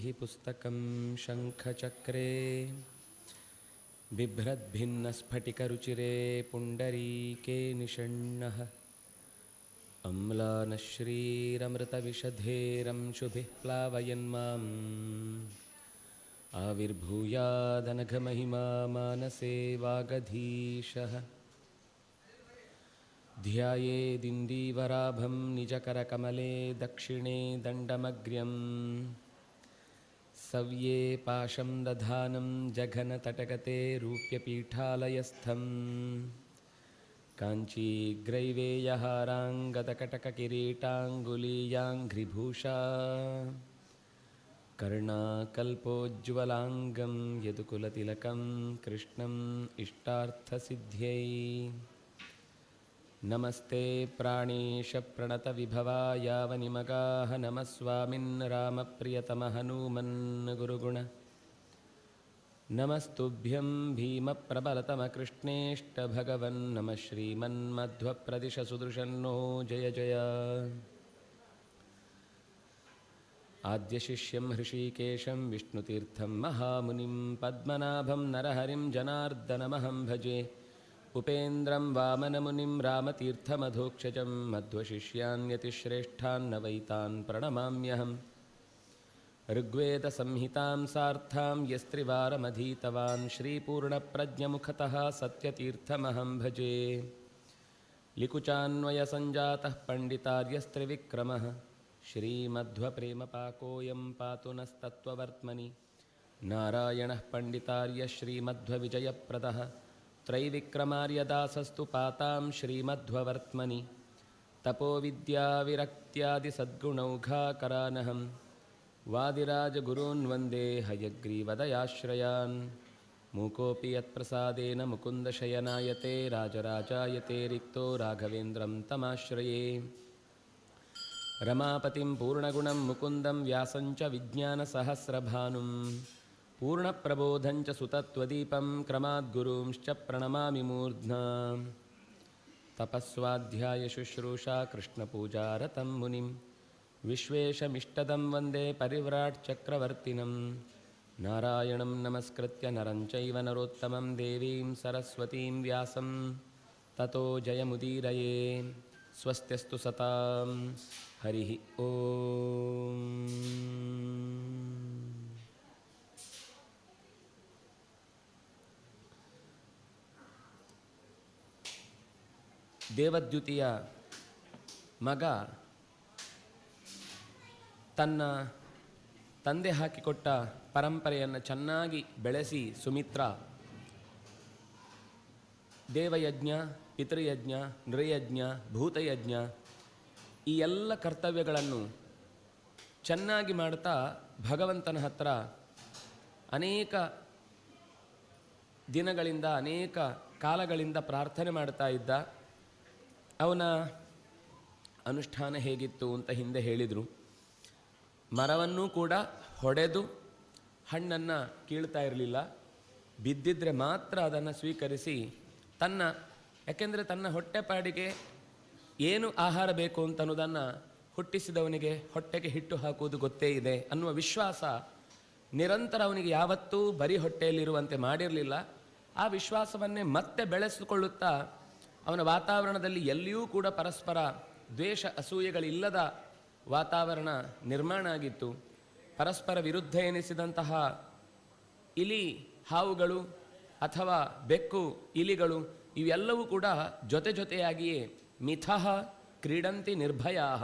कीर्तिः पुस्तकं शङ्खचक्रे बिभ्रद्भिन्नस्फटिकरुचिरे पुण्डरीके निषण्णः अम्लानश्रीरमृतविषधेरंशुभिः प्लावयन्माम् आविर्भूयादनघमहिमा मानसे वागधीशः ध्यायेदिन्दीवराभं निजकरकमले दक्षिणे दण्डमग्र्यं सव्ये पाशं दधानं जघनतटगते रूप्यपीठालयस्थं काञ्चीग्रैवेयहाराङ्गदकटककिरीटाङ्गुलीयाङ्घ्रिभूषा कर्णाकल्पोज्ज्वलाङ्गं यदुकुलतिलकं कृष्णम् इष्टार्थसिद्ध्यै नमस्ते प्राणेश प्रणतविभवायावनिमगाः नमः स्वामिन् रामप्रियतमहनूमन् गुरुगुण नमस्तुभ्यं भीमप्रबलतमकृष्णेष्टभगवन् नमः श्रीमन्मध्वप्रदिशसुदृशन्नो जय जय आद्यशिष्यं हृषीकेशं विष्णुतीर्थं महामुनिं पद्मनाभं नरहरिं जनार्दनमहं भजे उपेन्द्रं वामनमुनिं रामतीर्थमधोक्षजं मध्वशिष्यान् यतिश्रेष्ठान् नवैतान् प्रणमाम्यहम् ऋग्वेदसंहितां सार्थां यस्त्रिवारमधीतवान् श्रीपूर्णप्रज्ञमुखतः सत्यतीर्थमहं भजे लिकुचान्वयसञ्जातः पण्डितार्यस्त्रिविक्रमः श्रीमध्वप्रेमपाकोऽयं पातु नस्तत्त्ववर्त्मनि नारायणः पण्डितार्य श्रीमध्वविजयप्रदः त्रैविक्रमार्यदासस्तु पातां श्रीमध्ववर्त्मनि तपोविद्याविरक्त्यादिसद्गुणौघाकरानहं वादिराजगुरून् वन्दे हयग्रीवदयाश्रयान् मूकोऽपि यत्प्रसादेन मुकुन्दशयनायते राजराजायते रिक्तो राघवेन्द्रं तमाश्रये रमापतिं पूर्णगुणं मुकुन्दं व्यासञ्च विज्ञानसहस्रभानुं पूर्णप्रबोधञ्च सुतत्वदीपं क्रमाद्गुरूंश्च प्रणमामि मूर्ध्ना तपस्वाध्यायशुश्रूषा कृष्णपूजारतं मुनिं विश्वेशमिष्टदं वन्दे परिव्राट्चक्रवर्तिनं नारायणं नमस्कृत्य नरं चैव नरोत्तमं देवीं सरस्वतीं व्यासं ततो जयमुदीरये स्वस्त्यस्तु सतां हरिः ओम् ದೇವದ್ಯುತಿಯ ಮಗ ತನ್ನ ತಂದೆ ಹಾಕಿಕೊಟ್ಟ ಪರಂಪರೆಯನ್ನು ಚೆನ್ನಾಗಿ ಬೆಳೆಸಿ ಸುಮಿತ್ರ ದೇವಯಜ್ಞ ಪಿತೃಯಜ್ಞ ನೃಯಜ್ಞ ಭೂತಯಜ್ಞ ಈ ಎಲ್ಲ ಕರ್ತವ್ಯಗಳನ್ನು ಚೆನ್ನಾಗಿ ಮಾಡ್ತಾ ಭಗವಂತನ ಹತ್ರ ಅನೇಕ ದಿನಗಳಿಂದ ಅನೇಕ ಕಾಲಗಳಿಂದ ಪ್ರಾರ್ಥನೆ ಮಾಡ್ತಾ ಇದ್ದ. ಅವನ ಅನುಷ್ಠಾನ ಹೇಗಿತ್ತು ಅಂತ ಹಿಂದೆ ಹೇಳಿದರು. ಮರವನ್ನು ಕೂಡ ಹೊಡೆದು ಹಣ್ಣನ್ನು ಕೀಳ್ತಾ ಇರಲಿಲ್ಲ, ಬಿದ್ದಿದ್ರೆ ಮಾತ್ರ ಅದನ್ನು ಸ್ವೀಕರಿಸಿ ಯಾಕೆಂದರೆ ತನ್ನ ಹೊಟ್ಟೆಪಾಡಿಗೆ ಏನು ಆಹಾರ ಬೇಕು ಅಂತ ಅನ್ನೋದನ್ನು ಹುಟ್ಟಿಸಿದವನಿಗೆ ಹೊಟ್ಟೆಗೆ ಹಿಟ್ಟು ಹಾಕುವುದು ಗೊತ್ತೇ ಇದೆ ಅನ್ನುವ ವಿಶ್ವಾಸ ನಿರಂತರ ಅವನಿಗೆ ಯಾವತ್ತೂ ಬರೀ ಹೊಟ್ಟೆಯಲ್ಲಿರುವಂತೆ ಮಾಡಿರಲಿಲ್ಲ. ಆ ವಿಶ್ವಾಸವನ್ನೇ ಮತ್ತೆ ಬೆಳೆಸಿಕೊಳ್ಳುತ್ತಾ ಅವನ ವಾತಾವರಣದಲ್ಲಿ ಎಲ್ಲಿಯೂ ಕೂಡ ಪರಸ್ಪರ ದ್ವೇಷ ಅಸೂಯೆಗಳಿಲ್ಲದ ವಾತಾವರಣ ನಿರ್ಮಾಣ ಆಗಿತ್ತು. ಪರಸ್ಪರ ವಿರುದ್ಧ ಎನಿಸಿದಂತಹ ಇಲಿ ಹಾವುಗಳು ಅಥವಾ ಬೆಕ್ಕು ಇಲಿಗಳು ಇವೆಲ್ಲವೂ ಕೂಡ ಜೊತೆಯಾಗಿಯೇ ಮಿಥಃ ಕ್ರೀಡಂತಿ ನಿರ್ಭಯಾಃ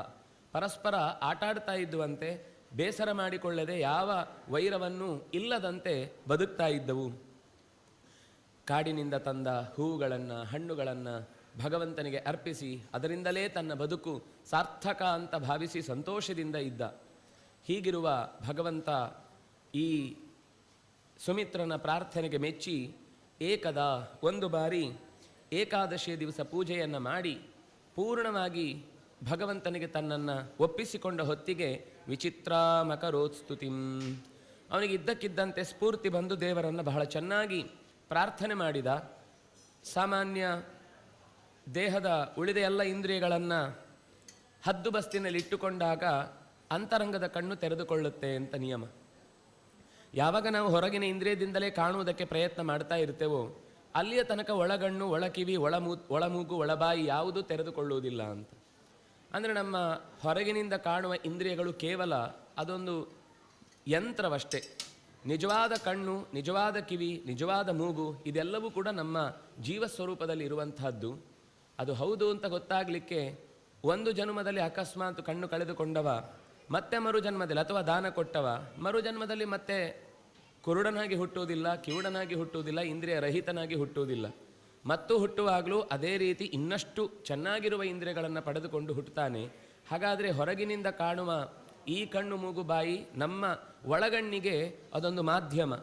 ಪರಸ್ಪರ ಆಟಾಡ್ತಾ ಇದ್ದುವಂತೆ, ಬೇಸರ ಮಾಡಿಕೊಳ್ಳದೆ ಯಾವ ವೈರವನ್ನು ಇಲ್ಲದಂತೆ ಬದುಕ್ತಾ ಇದ್ದವು. ಕಾಡಿನಿಂದ ತಂದ ಹೂವುಗಳನ್ನು ಹಣ್ಣುಗಳನ್ನು ಭಗವಂತನಿಗೆ ಅರ್ಪಿಸಿ ಅದರಿಂದಲೇ ತನ್ನ ಬದುಕು ಸಾರ್ಥಕ ಅಂತ ಭಾವಿಸಿ ಸಂತೋಷದಿಂದ ಇದ್ದ. ಹೀಗಿರುವ ಭಗವಂತ ಈ ಸುಮಿತ್ರನ ಪ್ರಾರ್ಥನೆಗೆ ಮೆಚ್ಚಿ ಏಕದ ಒಂದು ಬಾರಿ ಏಕಾದಶಿಯ ದಿವಸ ಪೂಜೆಯನ್ನು ಮಾಡಿ ಪೂರ್ಣವಾಗಿ ಭಗವಂತನಿಗೆ ತನ್ನನ್ನು ಒಪ್ಪಿಸಿಕೊಂಡ ಹೊತ್ತಿಗೆ ವಿಚಿತ್ರಾಮಕರೋತ್ಸ್ತುತಿಂ ಅವನಿಗೆ ಇದ್ದಕ್ಕಿದ್ದಂತೆ ಸ್ಫೂರ್ತಿ ಬಂದು ದೇವರನ್ನು ಬಹಳ ಚೆನ್ನಾಗಿ ಪ್ರಾರ್ಥನೆ ಮಾಡಿದ. ಸಾಮಾನ್ಯ ದೇಹದ ಉಳಿದ ಎಲ್ಲ ಇಂದ್ರಿಯಗಳನ್ನು ಹದ್ದುಬಸ್ತಿನಲ್ಲಿ ಇಟ್ಟುಕೊಂಡಾಗ ಅಂತರಂಗದ ಕಣ್ಣು ತೆರೆದುಕೊಳ್ಳುತ್ತೆ ಅಂತ ನಿಯಮ. ಯಾವಾಗ ನಾವು ಹೊರಗಿನ ಇಂದ್ರಿಯದಿಂದಲೇ ಕಾಣುವುದಕ್ಕೆ ಪ್ರಯತ್ನ ಮಾಡ್ತಾ ಇರ್ತೇವೋ ಅಲ್ಲಿಯ ತನಕ ಒಳಗಣ್ಣು, ಒಳಕಿವಿ, ಒಳಮೂಗು, ಒಳಬಾಯಿ ಯಾವುದೂ ತೆರೆದುಕೊಳ್ಳುವುದಿಲ್ಲ ಅಂತ. ಅಂದರೆ ನಮ್ಮ ಹೊರಗಿನಿಂದ ಕಾಣುವ ಇಂದ್ರಿಯಗಳು ಕೇವಲ ಅದೊಂದು ಯಂತ್ರವಷ್ಟೇ. ನಿಜವಾದ ಕಣ್ಣು, ನಿಜವಾದ ಕಿವಿ, ನಿಜವಾದ ಮೂಗು ಇದೆಲ್ಲವೂ ಕೂಡ ನಮ್ಮ ಜೀವಸ್ವರೂಪದಲ್ಲಿ ಇರುವಂತಹದ್ದು. ಅದು ಹೌದು ಅಂತ ಗೊತ್ತಾಗಲಿಕ್ಕೆ ಒಂದು ಜನ್ಮದಲ್ಲಿ ಅಕಸ್ಮಾತ್ ಕಣ್ಣು ಕಳೆದುಕೊಂಡವ ಮತ್ತೆ ಮರುಜನ್ಮದಲ್ಲಿ, ಅಥವಾ ದಾನ ಕೊಟ್ಟವ ಮರುಜನ್ಮದಲ್ಲಿ ಮತ್ತೆ ಕುರುಡನಾಗಿ ಹುಟ್ಟುವುದಿಲ್ಲ, ಕಿವುಡನಾಗಿ ಹುಟ್ಟುವುದಿಲ್ಲ, ಇಂದ್ರಿಯ ರಹಿತನಾಗಿ ಹುಟ್ಟುವುದಿಲ್ಲ. ಮತ್ತು ಹುಟ್ಟುವಾಗಲೂ ಅದೇ ರೀತಿ ಇನ್ನಷ್ಟು ಚೆನ್ನಾಗಿರುವ ಇಂದ್ರಿಯಗಳನ್ನು ಪಡೆದುಕೊಂಡು ಹುಟ್ಟುತ್ತಾನೆ. ಹಾಗಾದರೆ ಹೊರಗಿನಿಂದ ಕಾಣುವ ಈ ಕಣ್ಣು, ಮೂಗು, ಬಾಯಿ ನಮ್ಮ ಒಳಗಣ್ಣಿಗೆ ಅದೊಂದು ಮಾಧ್ಯಮ.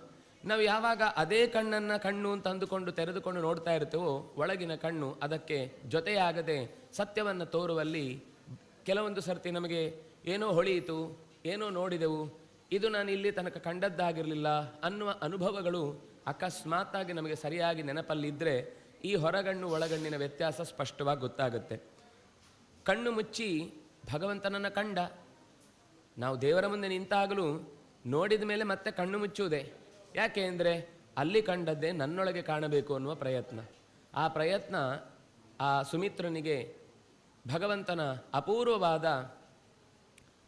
ನಾವು ಯಾವಾಗ ಅದೇ ಕಣ್ಣನ್ನು ಕಣ್ಣು ಅಂತ ಅಂದುಕೊಂಡು ತೆರೆದುಕೊಂಡು ನೋಡ್ತಾ ಇರ್ತೇವೋ ಒಳಗಿನ ಕಣ್ಣು ಅದಕ್ಕೆ ಜೊತೆಯಾಗದೆ ಸತ್ಯವನ್ನು ತೋರುವಲ್ಲಿ ಕೆಲವೊಂದು ಸರ್ತಿ ನಮಗೆ ಏನೋ ಹೊಳೆಯಿತು, ಏನೋ ನೋಡಿದೆವು, ಇದು ನಾನು ಇಲ್ಲಿ ತನಕ ಕಂಡದ್ದಾಗಿರಲಿಲ್ಲ ಅನ್ನುವ ಅನುಭವಗಳು ಅಕಸ್ಮಾತ್ತಾಗಿ ನಮಗೆ ಸರಿಯಾಗಿ ನೆನಪಲ್ಲಿದ್ದರೆ ಈ ಹೊರಗಣ್ಣು ಒಳಗಣ್ಣಿನ ವ್ಯತ್ಯಾಸ ಸ್ಪಷ್ಟವಾಗಿ ಗೊತ್ತಾಗುತ್ತೆ. ಕಣ್ಣು ಮುಚ್ಚಿ ಭಗವಂತನನ್ನು ಕಂಡ, ನಾವು ದೇವರ ಮುಂದೆ ನಿಂತಾಗಲೂ ನೋಡಿದ ಮೇಲೆ ಮತ್ತೆ ಕಣ್ಣು ಮುಚ್ಚುವುದೇ. ಯಾಕೆ ಅಂದರೆ ಅಲ್ಲಿ ಕಂಡದ್ದೇ ನನ್ನೊಳಗೆ ಕಾಣಬೇಕು ಅನ್ನುವ ಪ್ರಯತ್ನ. ಆ ಪ್ರಯತ್ನ ಆ ಸುಮಿತ್ರನಿಗೆ ಭಗವಂತನ ಅಪೂರ್ವವಾದ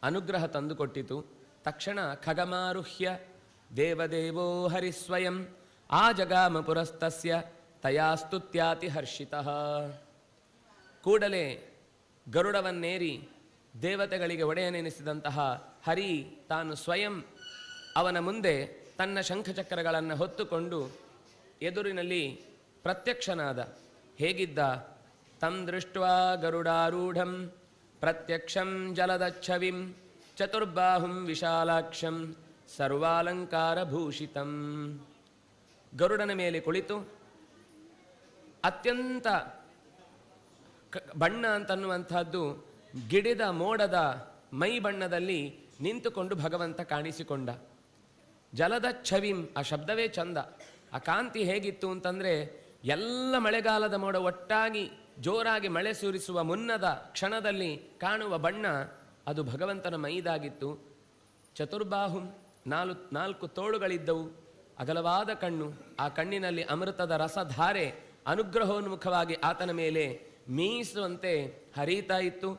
ಅನುಗ್ರಹ ತಂದುಕೊಟ್ಟಿತು. ತಕ್ಷಣ ಖಗಮಾರುಹ್ಯ ದೇವದೇವೋ ಹರಿಸ್ವಯಂ ಆ ಜಗಾಮ ಪುರಸ್ತಸ್ಯ ತಯಾ ಸ್ತುತ್ಯಾತಿ ಹರ್ಷಿತಃ. ಕೂಡಲೇ ಗರುಡವನ್ನೇರಿ ದೇವತೆಗಳಿಗೆ ಒಡೆಯನೆನಿಸಿದಂತಹ ಹರಿ ತಾನು ಸ್ವಯಂ ಅವನ ಮುಂದೆ ತನ್ನ ಶಂಖಚಕ್ರಗಳನ್ನು ಹೊತ್ತುಕೊಂಡು ಎದುರಿನಲ್ಲಿ ಪ್ರತ್ಯಕ್ಷನಾದ. ಹೇಗಿದ್ದ? ತಂ ದೃಷ್ಟ್ವಾ ಗರುಡಾರೂಢಂ ಪ್ರತ್ಯಕ್ಷಂ ಜಲದಚ್ಛವಿಂ ಚತುರ್ಬಾಹುಂ ವಿಶಾಲಾಕ್ಷಂ ಸರ್ವಾಲಂಕಾರ ಭೂಷಿತಂ. ಗರುಡನ ಮೇಲೆ ಕುಳಿತು ಅತ್ಯಂತ ಬಣ್ಣ ಅಂತನ್ನುವಂಥದ್ದು ಗಿಡಿದ ಮೋಡದ ಮೈ ಬಣ್ಣದಲ್ಲಿ ನಿಂತುಕೊಂಡು ಭಗವಂತ ಕಾಣಿಸಿಕೊಂಡ. ಜಲದ ಛವಿಂ, ಆ ಶಬ್ದವೇ ಚಂದ. ಆ ಕಾಂತಿ ಹೇಗಿತ್ತು ಅಂತಂದರೆ ಎಲ್ಲ ಮಳೆಗಾಲದ ಮೋಡ ಒಟ್ಟಾಗಿ ಜೋರಾಗಿ ಮಳೆ ಸುರಿಸುವ ಮುನ್ನದ ಕ್ಷಣದಲ್ಲಿ ಕಾಣುವ ಬಣ್ಣ ಅದು ಭಗವಂತನ ಮೈದಾಗಿತ್ತು. ಚತುರ್ಬಾಹುಂ, ನಾಲ್ಕು ತೋಳುಗಳಿದ್ದವು, ಅಗಲವಾದ ಕಣ್ಣು, ಆ ಕಣ್ಣಿನಲ್ಲಿ ಅಮೃತದ ರಸಧಾರೆ ಅನುಗ್ರಹೋನ್ಮುಖವಾಗಿ ಆತನ ಮೇಲೆ ಮೀಸುವಂತೆ ಹರಿತಾ ಇತ್ತು.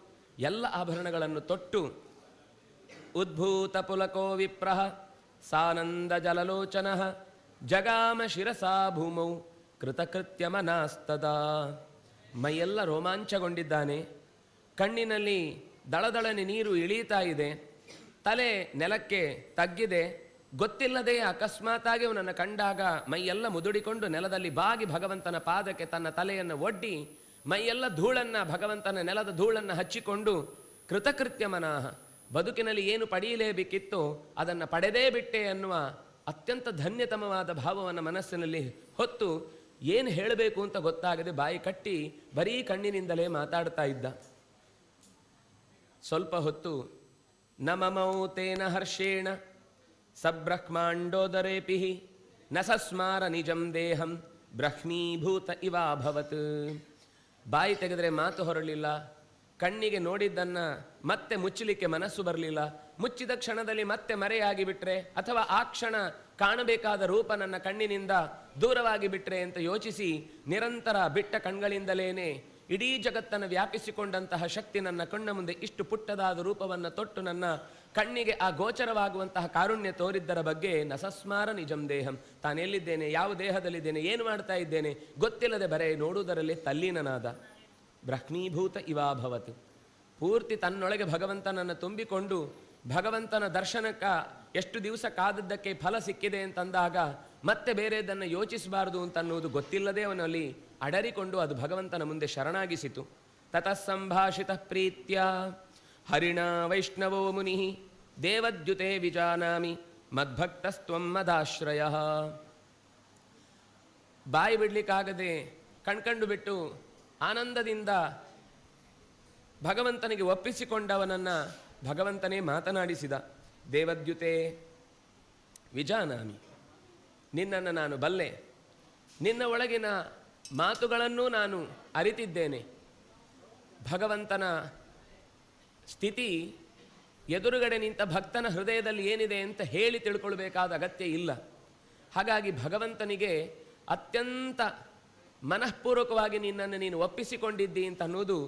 ಎಲ್ಲ ಆಭರಣಗಳನ್ನು ತೊಟ್ಟು ಉದ್ಭೂತ ಪುಲಕೋ ವಿಪ್ರಹ ಸಾನಂದ ಜಲಲೋಚನ ಜಗಾಮ ಶಿರಸಾ ಭೂಮೌ ಕೃತಕೃತ್ಯ ಮನಾಸ್ತದಾ. ಮೈಯೆಲ್ಲ ರೋಮಾಂಚಗೊಂಡಿದ್ದಾನೆ. ಕಣ್ಣಿನಲ್ಲಿ ದಳದಳನೆ ನೀರು ಇಳೀತಾ ಇದೆ. ತಲೆ ನೆಲಕ್ಕೆ ತಗ್ಗಿದೆ. ಗೊತ್ತಿಲ್ಲದೆ ಅಕಸ್ಮಾತಾಗಿ ಅವನನ್ನು ಕಂಡಾಗ ಮೈಯೆಲ್ಲ ಮುದುಡಿಕೊಂಡು ನೆಲದಲ್ಲಿ ಬಾಗಿ ಭಗವಂತನ ಪಾದಕ್ಕೆ ತನ್ನ ತಲೆಯನ್ನು ಒಡ್ಡಿ ಮೈಯೆಲ್ಲ ಧೂಳನ್ನು, ಭಗವಂತನ ನೆಲದ ಧೂಳನ್ನು ಹಚ್ಚಿಕೊಂಡು ಕೃತಕೃತ್ಯ ಮನಃ, ಬದುಕಿನಲ್ಲಿ ಏನು ಪಡೆಯಲೇಬೇಕಿತ್ತೋ ಅದನ್ನು ಪಡೆದೇ ಬಿಟ್ಟೆ ಅನ್ನುವ ಅತ್ಯಂತ ಧನ್ಯತಮವಾದ ಭಾವವನ್ನು ಮನಸ್ಸಿನಲ್ಲಿ ಹೊತ್ತು ಏನು ಹೇಳಬೇಕು ಅಂತ ಗೊತ್ತಾಗದೆ ಬಾಯಿ ಕಟ್ಟಿ ಬರೀ ಕಣ್ಣಿನಿಂದಲೇ ಮಾತಾಡ್ತಾ ಇದ್ದ. ಸ್ವಲ್ಪ ಹೊತ್ತು ನಮಮೌ ತೇನ ಹರ್ಷೇಣ ಸಬ್ರಹ್ಮಾಂಡೋದರೇಪಿ ನ ಸಸ್ಮಾರ ನಿಜಂ ದೇಹಂ ಬ್ರಹ್ಮೀಭೂತ ಇವಾಭವತ್. ಬಾಯಿ ತೆಗೆದರೆ ಮಾತು ಹೊರಲಿಲ್ಲ. ಕಣ್ಣಿಗೆ ನೋಡಿದ್ದನ್ನು ಮತ್ತೆ ಮುಚ್ಚಲಿಕ್ಕೆ ಮನಸ್ಸು ಬರಲಿಲ್ಲ. ಮುಚ್ಚಿದ ಕ್ಷಣದಲ್ಲಿ ಮತ್ತೆ ಮರೆಯಾಗಿ ಬಿಟ್ರೆ, ಅಥವಾ ಆ ಕ್ಷಣ ಕಾಣಬೇಕಾದ ರೂಪ ನನ್ನ ಕಣ್ಣಿನಿಂದ ದೂರವಾಗಿ ಬಿಟ್ರೆ ಅಂತ ಯೋಚಿಸಿ ನಿರಂತರ ಬಿಟ್ಟ ಕಣ್ಗಳಿಂದಲೇನೆ ಇಡೀ ಜಗತ್ತನ್ನು ವ್ಯಾಪಿಸಿಕೊಂಡಂತಹ ಶಕ್ತಿ ನನ್ನ ಕಣ್ಣ ಮುಂದೆ ಇಷ್ಟು ಪುಟ್ಟದಾದ ರೂಪವನ್ನು ತೊಟ್ಟು ನನ್ನ ಕಣ್ಣಿಗೆ ಆ ಗೋಚರವಾಗುವಂತಹ ಕಾರುಣ್ಯ ತೋರಿದ್ದರ ಬಗ್ಗೆ ನಸಸ್ಮಾರ ನಿಜಂ ದೇಹಂ, ತಾನೆಲ್ಲಿದ್ದೇನೆ, ಯಾವ ದೇಹದಲ್ಲಿದ್ದೇನೆ, ಏನು ಮಾಡ್ತಾ ಇದ್ದೇನೆ ಗೊತ್ತಿಲ್ಲದೆ ಬರೇ ನೋಡುವುದರಲ್ಲಿ ತಲ್ಲೀನನಾದ. ಬ್ರಹ್ಮೀಭೂತ ಇವಾಭವತ್, ಪೂರ್ತಿ ತನ್ನೊಳಗೆ ಭಗವಂತನನ್ನು ತುಂಬಿಕೊಂಡು ಭಗವಂತನ ದರ್ಶನಕ್ಕ ಎಷ್ಟು ದಿವಸ ಕಾದದ್ದಕ್ಕೆ ಫಲ ಸಿಕ್ಕಿದೆ ಅಂತಂದಾಗ ಮತ್ತೆ ಬೇರೆದನ್ನು ಯೋಚಿಸಬಾರದು ಅಂತನ್ನುವುದು ಗೊತ್ತಿಲ್ಲದೆ ಅವನಲ್ಲಿ ಅಡರಿಕೊಂಡು ಅದು ಭಗವಂತನ ಮುಂದೆ ಶರಣಾಗಿಸಿತು. ತತಃ ಸಂಭಾಷಿತ ಪ್ರೀತ್ಯ ಹರಿಣ ವೈಷ್ಣವೋ ಮುನಿ ದೇವದ್ಯುತೆ ವಿಜಾನಾಮಿ ಮದ್ಭಕ್ತಸ್ತ್ವಂ ಮದಾಶ್ರಯ. ಬಾಯಿ ಬಿಡ್ಲಿಕ್ಕಾಗದೆ ಕಣ್ಕಂಡು ಬಿಟ್ಟು ಆನಂದದಿಂದ ಭಗವಂತನಿಗೆ ಒಪ್ಪಿಸಿಕೊಂಡವನನ್ನು ಭಗವಂತನೇ ಮಾತನಾಡಿಸಿದ. ದೇವದ್ಯುತೆ ವಿಜಾನಾಮಿ, ನಿನ್ನನ್ನು ನಾನು ಬಲ್ಲೆ, ನಿನ್ನ ಒಳಗಿನ ಮಾತುಗಳನ್ನೂ ನಾನು ಅರಿತಿದ್ದೇನೆ. ಭಗವಂತನ ಸ್ಥಿತಿ ಎದುರುಗಡೆ ನಿಂತ ಭಕ್ತನ ಹೃದಯದಲ್ಲಿ ಏನಿದೆ ಅಂತ ಹೇಳಿ ತಿಳ್ಕೊಳ್ಬೇಕಾದ ಅಗತ್ಯ ಇಲ್ಲ. ಹಾಗಾಗಿ ಭಗವಂತನಿಗೆ ಅತ್ಯಂತ ಮನಃಪೂರ್ವಕವಾಗಿ ನಿನ್ನನ್ನು ನೀನು ಒಪ್ಪಿಸಿಕೊಂಡಿದ್ದಿ ಅಂತ ಅನ್ನೋದು,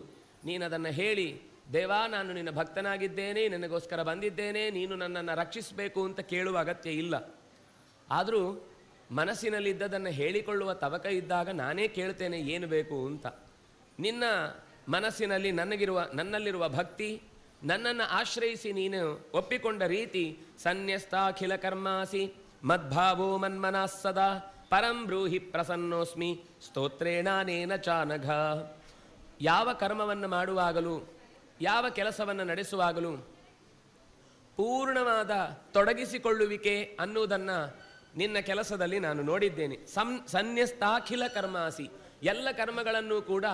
ನೀನದನ್ನು ಹೇಳಿ, ದೇವಾ ನಾನು ನಿನ್ನ ಭಕ್ತನಾಗಿದ್ದೇನೆ, ನಿನಗೋಸ್ಕರ ಬಂದಿದ್ದೇನೆ, ನೀನು ನನ್ನನ್ನು ರಕ್ಷಿಸಬೇಕು ಅಂತ ಕೇಳುವ ಅಗತ್ಯ ಇಲ್ಲ. ಆದರೂ ಮನಸ್ಸಿನಲ್ಲಿದ್ದದನ್ನು ಹೇಳಿಕೊಳ್ಳುವ ತವಕ ಇದ್ದಾಗ ನಾನೇ ಕೇಳ್ತೇನೆ ಏನು ಬೇಕು ಅಂತ. ನಿನ್ನ ಮನಸ್ಸಿನಲ್ಲಿ ನನ್ನಲ್ಲಿರುವ ಭಕ್ತಿ, ನನ್ನನ್ನು ಆಶ್ರಯಿಸಿ ನೀನು ಒಪ್ಪಿಕೊಂಡ ರೀತಿ, ಸನ್ಯಸ್ತಾಖಿಲ ಕರ್ಮಾಸಿ ಮದ್ಭಾವೋ ಮನ್ಮನಃ ಸದಾ ಪರಂ ಬ್ರೂಹಿ ಪ್ರಸನ್ನೋಸ್ಮಿ ಸ್ತೋತ್ರೇಣಾನೇನ ಚಾನಘ. ಯಾವ ಕರ್ಮವನ್ನು ಮಾಡುವಾಗಲೂ, ಯಾವ ಕೆಲಸವನ್ನು ನಡೆಸುವಾಗಲೂ ಪೂರ್ಣವಾದ ತೊಡಗಿಸಿಕೊಳ್ಳುವಿಕೆ ಅನ್ನುವುದನ್ನು ನಿನ್ನ ಕೆಲಸದಲ್ಲಿ ನಾನು ನೋಡಿದ್ದೇನೆ. ಸನ್ಯಸ್ತಾಖಿಲ ಕರ್ಮಾಸಿ, ಎಲ್ಲ ಕರ್ಮಗಳನ್ನು ಕೂಡ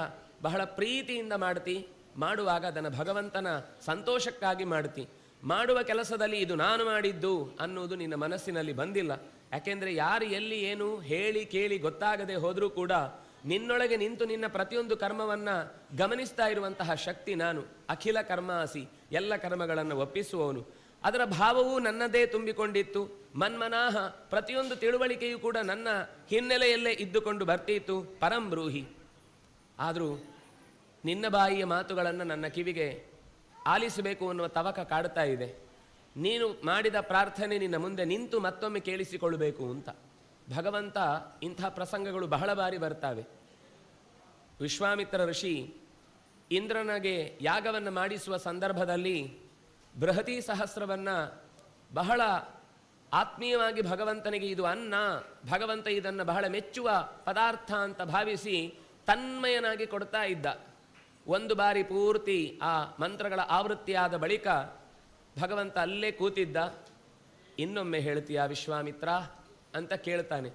ಬಹಳ ಪ್ರೀತಿಯಿಂದ ಮಾಡ್ತಿ. ಮಾಡುವಾಗ ಅದನ್ನು ಭಗವಂತನ ಸಂತೋಷಕ್ಕಾಗಿ ಮಾಡ್ತಿ. ಮಾಡುವ ಕೆಲಸದಲ್ಲಿ ಇದು ನಾನು ಮಾಡಿದ್ದು ಅನ್ನುವುದು ನಿನ್ನ ಮನಸ್ಸಿನಲ್ಲಿ ಬಂದಿಲ್ಲ. ಯಾಕೆಂದರೆ ಯಾರು ಎಲ್ಲಿ ಏನು ಹೇಳಿ ಕೇಳಿ ಗೊತ್ತಾಗದೆ ಹೋದರೂ ಕೂಡ ನಿನ್ನೊಳಗೆ ನಿಂತು ನಿನ್ನ ಪ್ರತಿಯೊಂದು ಕರ್ಮವನ್ನು ಗಮನಿಸ್ತಾ ಇರುವಂತಹ ಶಕ್ತಿ ನಾನು. ಅಖಿಲ ಕರ್ಮಾಸಿ, ಎಲ್ಲ ಕರ್ಮಗಳನ್ನು ಒಪ್ಪಿಸುವವನು. ಅದರ ಭಾವವೂ ನನ್ನದೇ ತುಂಬಿಕೊಂಡಿತ್ತು. ಮನ್ಮನಾಹ, ಪ್ರತಿಯೊಂದು ತಿಳುವಳಿಕೆಯೂ ಕೂಡ ನನ್ನ ಹಿನ್ನೆಲೆಯಲ್ಲೇ ಇದ್ದುಕೊಂಡು ಬರ್ತಿತ್ತು. ಪರಂಬ್ರೂಹಿ, ಆದರೂ ನಿನ್ನ ಬಾಯಿಯ ಮಾತುಗಳನ್ನು ನನ್ನ ಕಿವಿಗೆ ಆಲಿಸಬೇಕು ಅನ್ನುವ ತವಕ ಕಾಡ್ತಾ ಇದೆ. ನೀನು ಮಾಡಿದ ಪ್ರಾರ್ಥನೆ ನಿನ್ನ ಮುಂದೆ ನಿಂತು ಮತ್ತೊಮ್ಮೆ ಕೇಳಿಸಿಕೊಳ್ಳಬೇಕು ಅಂತ. ಭಗವಂತ ಇಂಥ ಪ್ರಸಂಗಗಳು ಬಹಳ ಬಾರಿ ಬರ್ತಾವೆ. ವಿಶ್ವಾಮಿತ್ರ ಋಷಿ ಇಂದ್ರನಿಗೆ ಯಾಗವನ್ನು ಮಾಡಿಸುವ ಸಂದರ್ಭದಲ್ಲಿ ಬೃಹತಿ ಸಹಸ್ರವನ್ನು ಬಹಳ ಆತ್ಮೀಯವಾಗಿ ಭಗವಂತನಿಗೆ ಇದು ಅನ್ನ, ಭಗವಂತ ಇದನ್ನು ಬಹಳ ಮೆಚ್ಚುವ ಪದಾರ್ಥ ಅಂತ ಭಾವಿಸಿ ತನ್ಮಯನಾಗಿ ಕೊಡ್ತಾ ಇದ್ದ. ಒಂದು ಬಾರಿ ಪೂರ್ತಿ ಆ ಮಂತ್ರಗಳ ಆವೃತ್ತಿಯಾದ ಬಳಿಕ ಭಗವಂತ ಅಲ್ಲೇ ಕೂತಿದ್ದ. ಇನ್ನೊಮ್ಮೆ ಹೇಳ್ತೀಯಾ ವಿಶ್ವಾಮಿತ್ರ ಅಂತ ಕೇಳ್ತಾನೆ.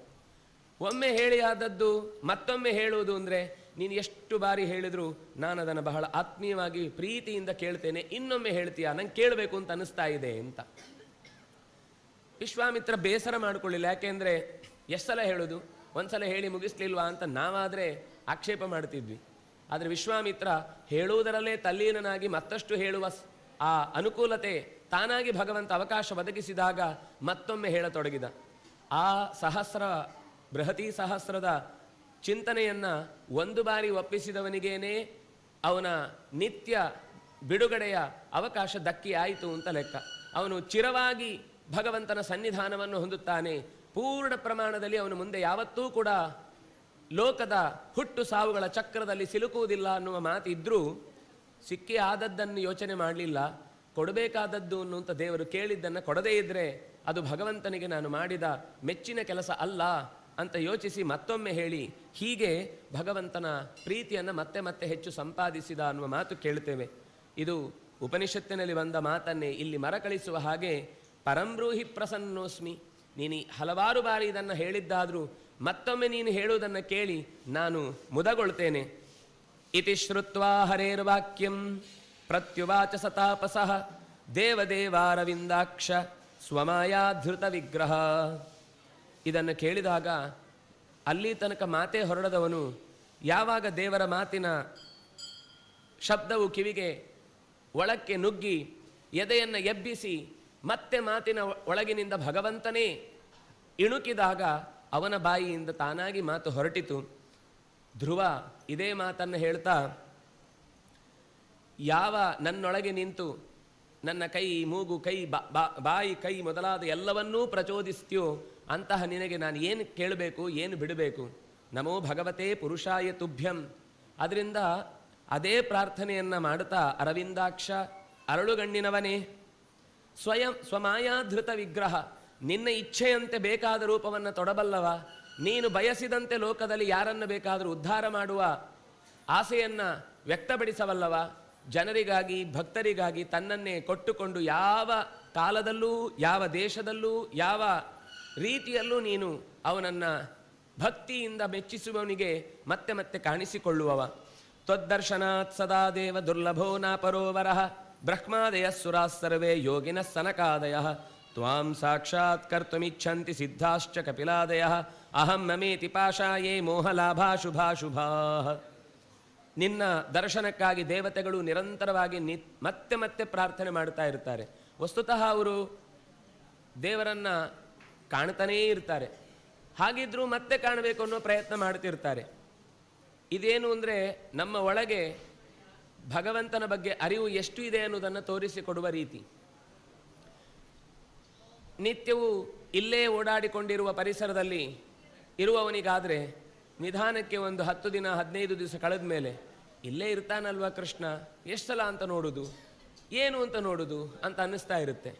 ಒಮ್ಮೆ ಹೇಳಿ ಆದದ್ದು ಮತ್ತೊಮ್ಮೆ ಹೇಳುವುದು ಅಂದರೆ ನೀನು ಎಷ್ಟು ಬಾರಿ ಹೇಳಿದರೂ ನಾನು ಅದನ್ನು ಬಹಳ ಆತ್ಮೀಯವಾಗಿ ಪ್ರೀತಿಯಿಂದ ಕೇಳ್ತೇನೆ, ಇನ್ನೊಮ್ಮೆ ಹೇಳ್ತೀಯಾ, ನಂಗೆ ಕೇಳಬೇಕು ಅಂತ ಅನ್ನಿಸ್ತಾ ಇದೆ ಅಂತ. ವಿಶ್ವಾಮಿತ್ರ ಬೇಸರ ಮಾಡಿಕೊಳ್ಳಿಲ್ಲ. ಯಾಕೆಂದರೆ ಎಷ್ಟು ಸಲ ಹೇಳೋದು, ಒಂದ್ಸಲ ಹೇಳಿ ಮುಗಿಸ್ಲಿಲ್ವಾ ಅಂತ ನಾವಾದರೆ ಆಕ್ಷೇಪ ಮಾಡ್ತಿದ್ವಿ. ಆದರೆ ವಿಶ್ವಾಮಿತ್ರ ಹೇಳುವುದರಲ್ಲೇ ತಲ್ಲೀನನಾಗಿ ಮತ್ತಷ್ಟು ಹೇಳುವ ಆ ಅನುಕೂಲತೆ ತಾನಾಗಿ ಭಗವಂತ ಅವಕಾಶ ಒದಗಿಸಿದಾಗ ಮತ್ತೊಮ್ಮೆ ಹೇಳತೊಡಗಿದ. ಆ ಬೃಹತಿ ಸಹಸ್ರದ ಚಿಂತನೆಯನ್ನು ಒಂದು ಬಾರಿ ಒಪ್ಪಿಸಿದವನಿಗೇನೆ ಅವನ ನಿತ್ಯ ಬಿಡುಗಡೆಯ ಅವಕಾಶ ದಕ್ಕಿ ಆಯಿತು ಅಂತ ಲೆಕ್ಕ. ಅವನು ಚಿರವಾಗಿ ಭಗವಂತನ ಸನ್ನಿಧಾನವನ್ನು ಹೊಂದುತ್ತಾನೆ. ಪೂರ್ಣ ಪ್ರಮಾಣದಲ್ಲಿ ಅವನು ಮುಂದೆ ಯಾವತ್ತೂ ಕೂಡ ಲೋಕದ ಹುಟ್ಟು ಸಾವುಗಳ ಚಕ್ರದಲ್ಲಿ ಸಿಲುಕುವುದಿಲ್ಲ ಅನ್ನುವ ಮಾತಿದ್ರೂ ಸಿಕ್ಕಿ ಆದದ್ದನ್ನು ಯೋಚನೆ ಮಾಡಲಿಲ್ಲ. ಕೊಡಬೇಕಾದದ್ದು ಅನ್ನುವಂಥ ದೇವರು ಕೇಳಿದ್ದನ್ನು ಕೊಡದೇ ಇದ್ದರೆ ಅದು ಭಗವಂತನಿಗೆ ನಾನು ಮಾಡಿದ ಮೆಚ್ಚಿನ ಕೆಲಸ ಅಲ್ಲ ಅಂತ ಯೋಚಿಸಿ ಮತ್ತೊಮ್ಮೆ ಹೇಳಿ ಹೀಗೆ ಭಗವಂತನ ಪ್ರೀತಿಯನ್ನು ಮತ್ತೆ ಮತ್ತೆ ಹೆಚ್ಚು ಸಂಪಾದಿಸಿದ ಅನ್ನುವ ಮಾತು ಕೇಳ್ತೇವೆ. ಇದು ಉಪನಿಷತ್ತಿನಲ್ಲಿ ಬಂದ ಮಾತನ್ನೇ ಇಲ್ಲಿ ಮರಕಳಿಸುವ ಹಾಗೆ ಪರಂಬ್ರೂಹಿ ಪ್ರಸನ್ನೋಸ್ಮಿ. ನೀನು ಹಲವಾರು ಬಾರಿ ಇದನ್ನು ಹೇಳಿದ್ದಾದರೂ ಮತ್ತೊಮ್ಮೆ ನೀನು ಹೇಳುವುದನ್ನು ಕೇಳಿ ನಾನು ಮುದಗೊಳ್ತೇನೆ. ಇತಿ ಶ್ರುತ್ವಾ ಹರೇರ್ವಾಕ್ಯಂ ಪ್ರತ್ಯುವಾಚ ಸತಾಪಸಃ ದೇವದೇವಾರವಿಂದಾಕ್ಷ ಸ್ವಮಾಯಾಧೃತ ವಿಗ್ರಹ. ಇದನ್ನು ಕೇಳಿದಾಗ ಅಲ್ಲಿ ತನಕ ಮಾತೇ ಹೊರಡದವನು ಯಾವಾಗ ದೇವರ ಮಾತಿನ ಶಬ್ದವು ಕಿವಿಗೆ ಒಳಕ್ಕೆ ನುಗ್ಗಿ ಎದೆಯನ್ನು ಎಬ್ಬಿಸಿ ಮತ್ತೆ ಮಾತಿನ ಒಳಗಿನಿಂದ ಭಗವಂತನೇ ಇಣುಕಿದಾಗ ಅವನ ಬಾಯಿಯಿಂದ ತಾನಾಗಿ ಮಾತು ಹೊರಟಿತು. ಧ್ರುವ ಇದೇ ಮಾತನ್ನು ಹೇಳ್ತಾ, ಯಾವ ನನ್ನೊಳಗೆ ನಿಂತು ನನ್ನ ಕೈ, ಮೂಗು, ಕೈ, ಬಾಯಿ, ಕೈ ಮೊದಲಾದ ಎಲ್ಲವನ್ನೂ ಪ್ರಚೋದಿಸ್ತೀಯೋ ಅಂತಹ ನಿನಗೆ ನಾನು ಏನು ಕೇಳಬೇಕು, ಏನು ಬಿಡಬೇಕು? ನಮೋ ಭಗವತೆ ಪುರುಷಾಯ ತುಭ್ಯಂ. ಅದರಿಂದ ಅದೇ ಪ್ರಾರ್ಥನೆಯನ್ನು ಮಾಡುತ್ತಾ ಅರವಿಂದಾಕ್ಷ, ಅರಳುಗಣ್ಣಿನವನೇ, ಸ್ವಮಾಯಾಧೃತ ವಿಗ್ರಹ, ನಿನ್ನ ಇಚ್ಛೆಯಂತೆ ಬೇಕಾದ ರೂಪವನ್ನು ತೊಡಬಲ್ಲವ, ನೀನು ಬಯಸಿದಂತೆ ಲೋಕದಲ್ಲಿ ಯಾರನ್ನು ಬೇಕಾದರೂ ಉದ್ಧಾರ ಮಾಡುವ ಆಸೆಯನ್ನು ವ್ಯಕ್ತಪಡಿಸವಲ್ಲವ, ಜನರಿಗಾಗಿ ಭಕ್ತರಿಗಾಗಿ ತನ್ನನ್ನೇ ಕೊಟ್ಟುಕೊಂಡು ಯಾವ ಕಾಲದಲ್ಲೂ ಯಾವ ದೇಶದಲ್ಲೂ ಯಾವ ರೀತಿಯಲ್ಲೂ ನೀನು ಅವನನ್ನು ಭಕ್ತಿಯಿಂದ ಮೆಚ್ಚಿಸುವವನಿಗೆ ಮತ್ತೆ ಮತ್ತೆ ಕಾಣಿಸಿಕೊಳ್ಳುವವ. ತ್ವದ್ದರ್ಶನಾತ್ ಸದಾ ದೇವ ದುರ್ಲಭೋ ನಾಪರೋವರಃ ಬ್ರಹ್ಮಾದಯ ಸುರಾಃ ಸರ್ವೇ ಯೋಗಿನಃ ಸನಕಾದಯ ತ್ವಾಂ ಸಾಕ್ಷಾತ್ ಕರ್ತುಮಿಚ್ಛಂತಿ ಸಿದ್ಧಾಶ್ಚ ಕಪಿಲಾದಯ ಅಹಂ ಮಮೇತಿ ಪಾಶಾಯೇ ಮೋಹಲಾಭಾಶುಭಾಶುಭಾಃ. ನಿನ್ನ ದರ್ಶನಕ್ಕಾಗಿ ದೇವತೆಗಳು ನಿರಂತರವಾಗಿ ಮತ್ತೆ ಮತ್ತೆ ಪ್ರಾರ್ಥನೆ ಮಾಡ್ತಾ ಇರ್ತಾರೆ. ವಸ್ತುತಃ ಅವರು ದೇವರನ್ನ ಕಾಣ್ತಾನೇ ಇರ್ತಾರೆ. ಹಾಗಿದ್ರೂ ಮತ್ತೆ ಕಾಣಬೇಕು ಅನ್ನೋ ಪ್ರಯತ್ನ ಮಾಡ್ತಿರ್ತಾರೆ. ಇದೇನು ಅಂದರೆ ನಮ್ಮ ಒಳಗೆ ಭಗವಂತನ ಬಗ್ಗೆ ಅರಿವು ಎಷ್ಟು ಇದೆ ಅನ್ನೋದನ್ನು ತೋರಿಸಿಕೊಡುವ ರೀತಿ. ನಿತ್ಯವೂ ಇಲ್ಲೇ ಓಡಾಡಿಕೊಂಡಿರುವ ಪರಿಸರದಲ್ಲಿ ಇರುವವನಿಗಾದರೆ ನಿಧಾನಕ್ಕೆ ಒಂದು 10 ದಿನ 15 ದಿವಸ ಕಳೆದ ಮೇಲೆ ಇಲ್ಲೇ ಇರ್ತಾನಲ್ವ ಕೃಷ್ಣ, ಎಷ್ಟು ಸಲ ಅಂತ ನೋಡೋದು, ಏನು ಅಂತ ನೋಡೋದು ಅಂತ ಅನ್ನಿಸ್ತಾ ಇರುತ್ತೆ.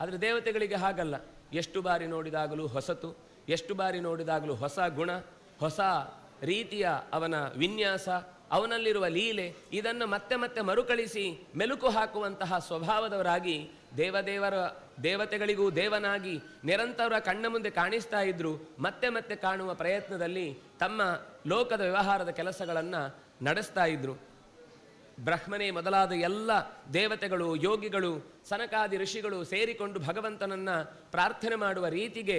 ಆದರೆ ದೇವತೆಗಳಿಗೆ ಹಾಗಲ್ಲ. ಎಷ್ಟು ಬಾರಿ ನೋಡಿದಾಗಲೂ ಹೊಸತು, ಎಷ್ಟು ಬಾರಿ ನೋಡಿದಾಗಲೂ ಹೊಸ ಗುಣ, ಹೊಸ ರೀತಿಯ ಅವನ ವಿನ್ಯಾಸ, ಅವನಲ್ಲಿರುವ ಲೀಲೆ, ಇದನ್ನು ಮತ್ತೆ ಮತ್ತೆ ಮರುಕಳಿಸಿ ಮೆಲುಕು ಹಾಕುವಂತಹ ಸ್ವಭಾವದವರಾಗಿ ದೇವತೆಗಳಿಗೂ ದೇವನಾಗಿ ನಿರಂತರ ಕಣ್ಣ ಮುಂದೆ ಕಾಣಿಸ್ತಾ ಇದ್ರು. ಮತ್ತೆ ಮತ್ತೆ ಕಾಣುವ ಪ್ರಯತ್ನದಲ್ಲಿ ತಮ್ಮ ಲೋಕದ ವ್ಯವಹಾರದ ಕೆಲಸಗಳನ್ನು ನಡೆಸ್ತಾ ಇದ್ರು. ಬ್ರಹ್ಮನೇ ಮೊದಲಾದ ಎಲ್ಲ ದೇವತೆಗಳು, ಯೋಗಿಗಳು, ಸನಕಾದಿ ಋಷಿಗಳು ಸೇರಿಕೊಂಡು ಭಗವಂತನನ್ನು ಪ್ರಾರ್ಥನೆ ಮಾಡುವ ರೀತಿಗೆ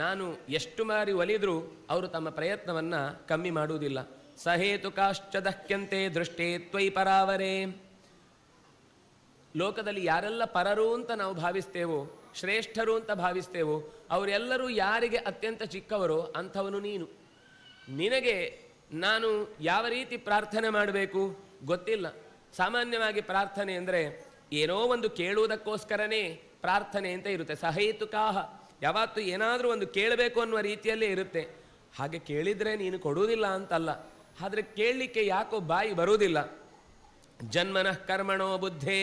ನಾನು ಎಷ್ಟು ಮಾರಿ ಒಲಿದ್ರೂ ಅವರು ತಮ್ಮ ಪ್ರಯತ್ನವನ್ನು ಕಮ್ಮಿ ಮಾಡುವುದಿಲ್ಲ. ಸಹೇತುಕಾಶ್ಚ ದಹ್ಯಂತೆ ದೃಷ್ಟೇ ತ್ವಯಿ ಪರಾವರೇ. ಲೋಕದಲ್ಲಿ ಯಾರೆಲ್ಲ ಪರರು ಅಂತ ನಾವು ಭಾವಿಸ್ತೇವೋ, ಶ್ರೇಷ್ಠರು ಅಂತ ಭಾವಿಸ್ತೇವೋ, ಅವರೆಲ್ಲರೂ ಯಾರಿಗೆ ಅತ್ಯಂತ ಚಿಕ್ಕವರೋ ಅಂಥವನು ನೀನು. ನಿನಗೆ ನಾನು ಯಾವ ರೀತಿ ಪ್ರಾರ್ಥನೆ ಮಾಡಬೇಕು ಗೊತ್ತಿಲ್ಲ. ಸಾಮಾನ್ಯವಾಗಿ ಪ್ರಾರ್ಥನೆ ಅಂದರೆ ಏನೋ ಒಂದು ಕೇಳುವುದಕ್ಕೋಸ್ಕರನೇ ಪ್ರಾರ್ಥನೆ ಅಂತ ಇರುತ್ತೆ. ಸಹೇತುಕಾಹ, ಯಾವತ್ತೂ ಏನಾದರೂ ಒಂದು ಕೇಳಬೇಕು ಅನ್ನುವ ರೀತಿಯಲ್ಲೇ ಇರುತ್ತೆ. ಹಾಗೆ ಕೇಳಿದರೆ ನೀನು ಕೊಡುವುದಿಲ್ಲ ಅಂತಲ್ಲ, ಆದರೆ ಕೇಳಲಿಕ್ಕೆ ಯಾಕೋ ಬಾಯಿ ಬರುವುದಿಲ್ಲ. ಜನ್ಮನಃ ಕರ್ಮಣೋ ಬುದ್ಧೇ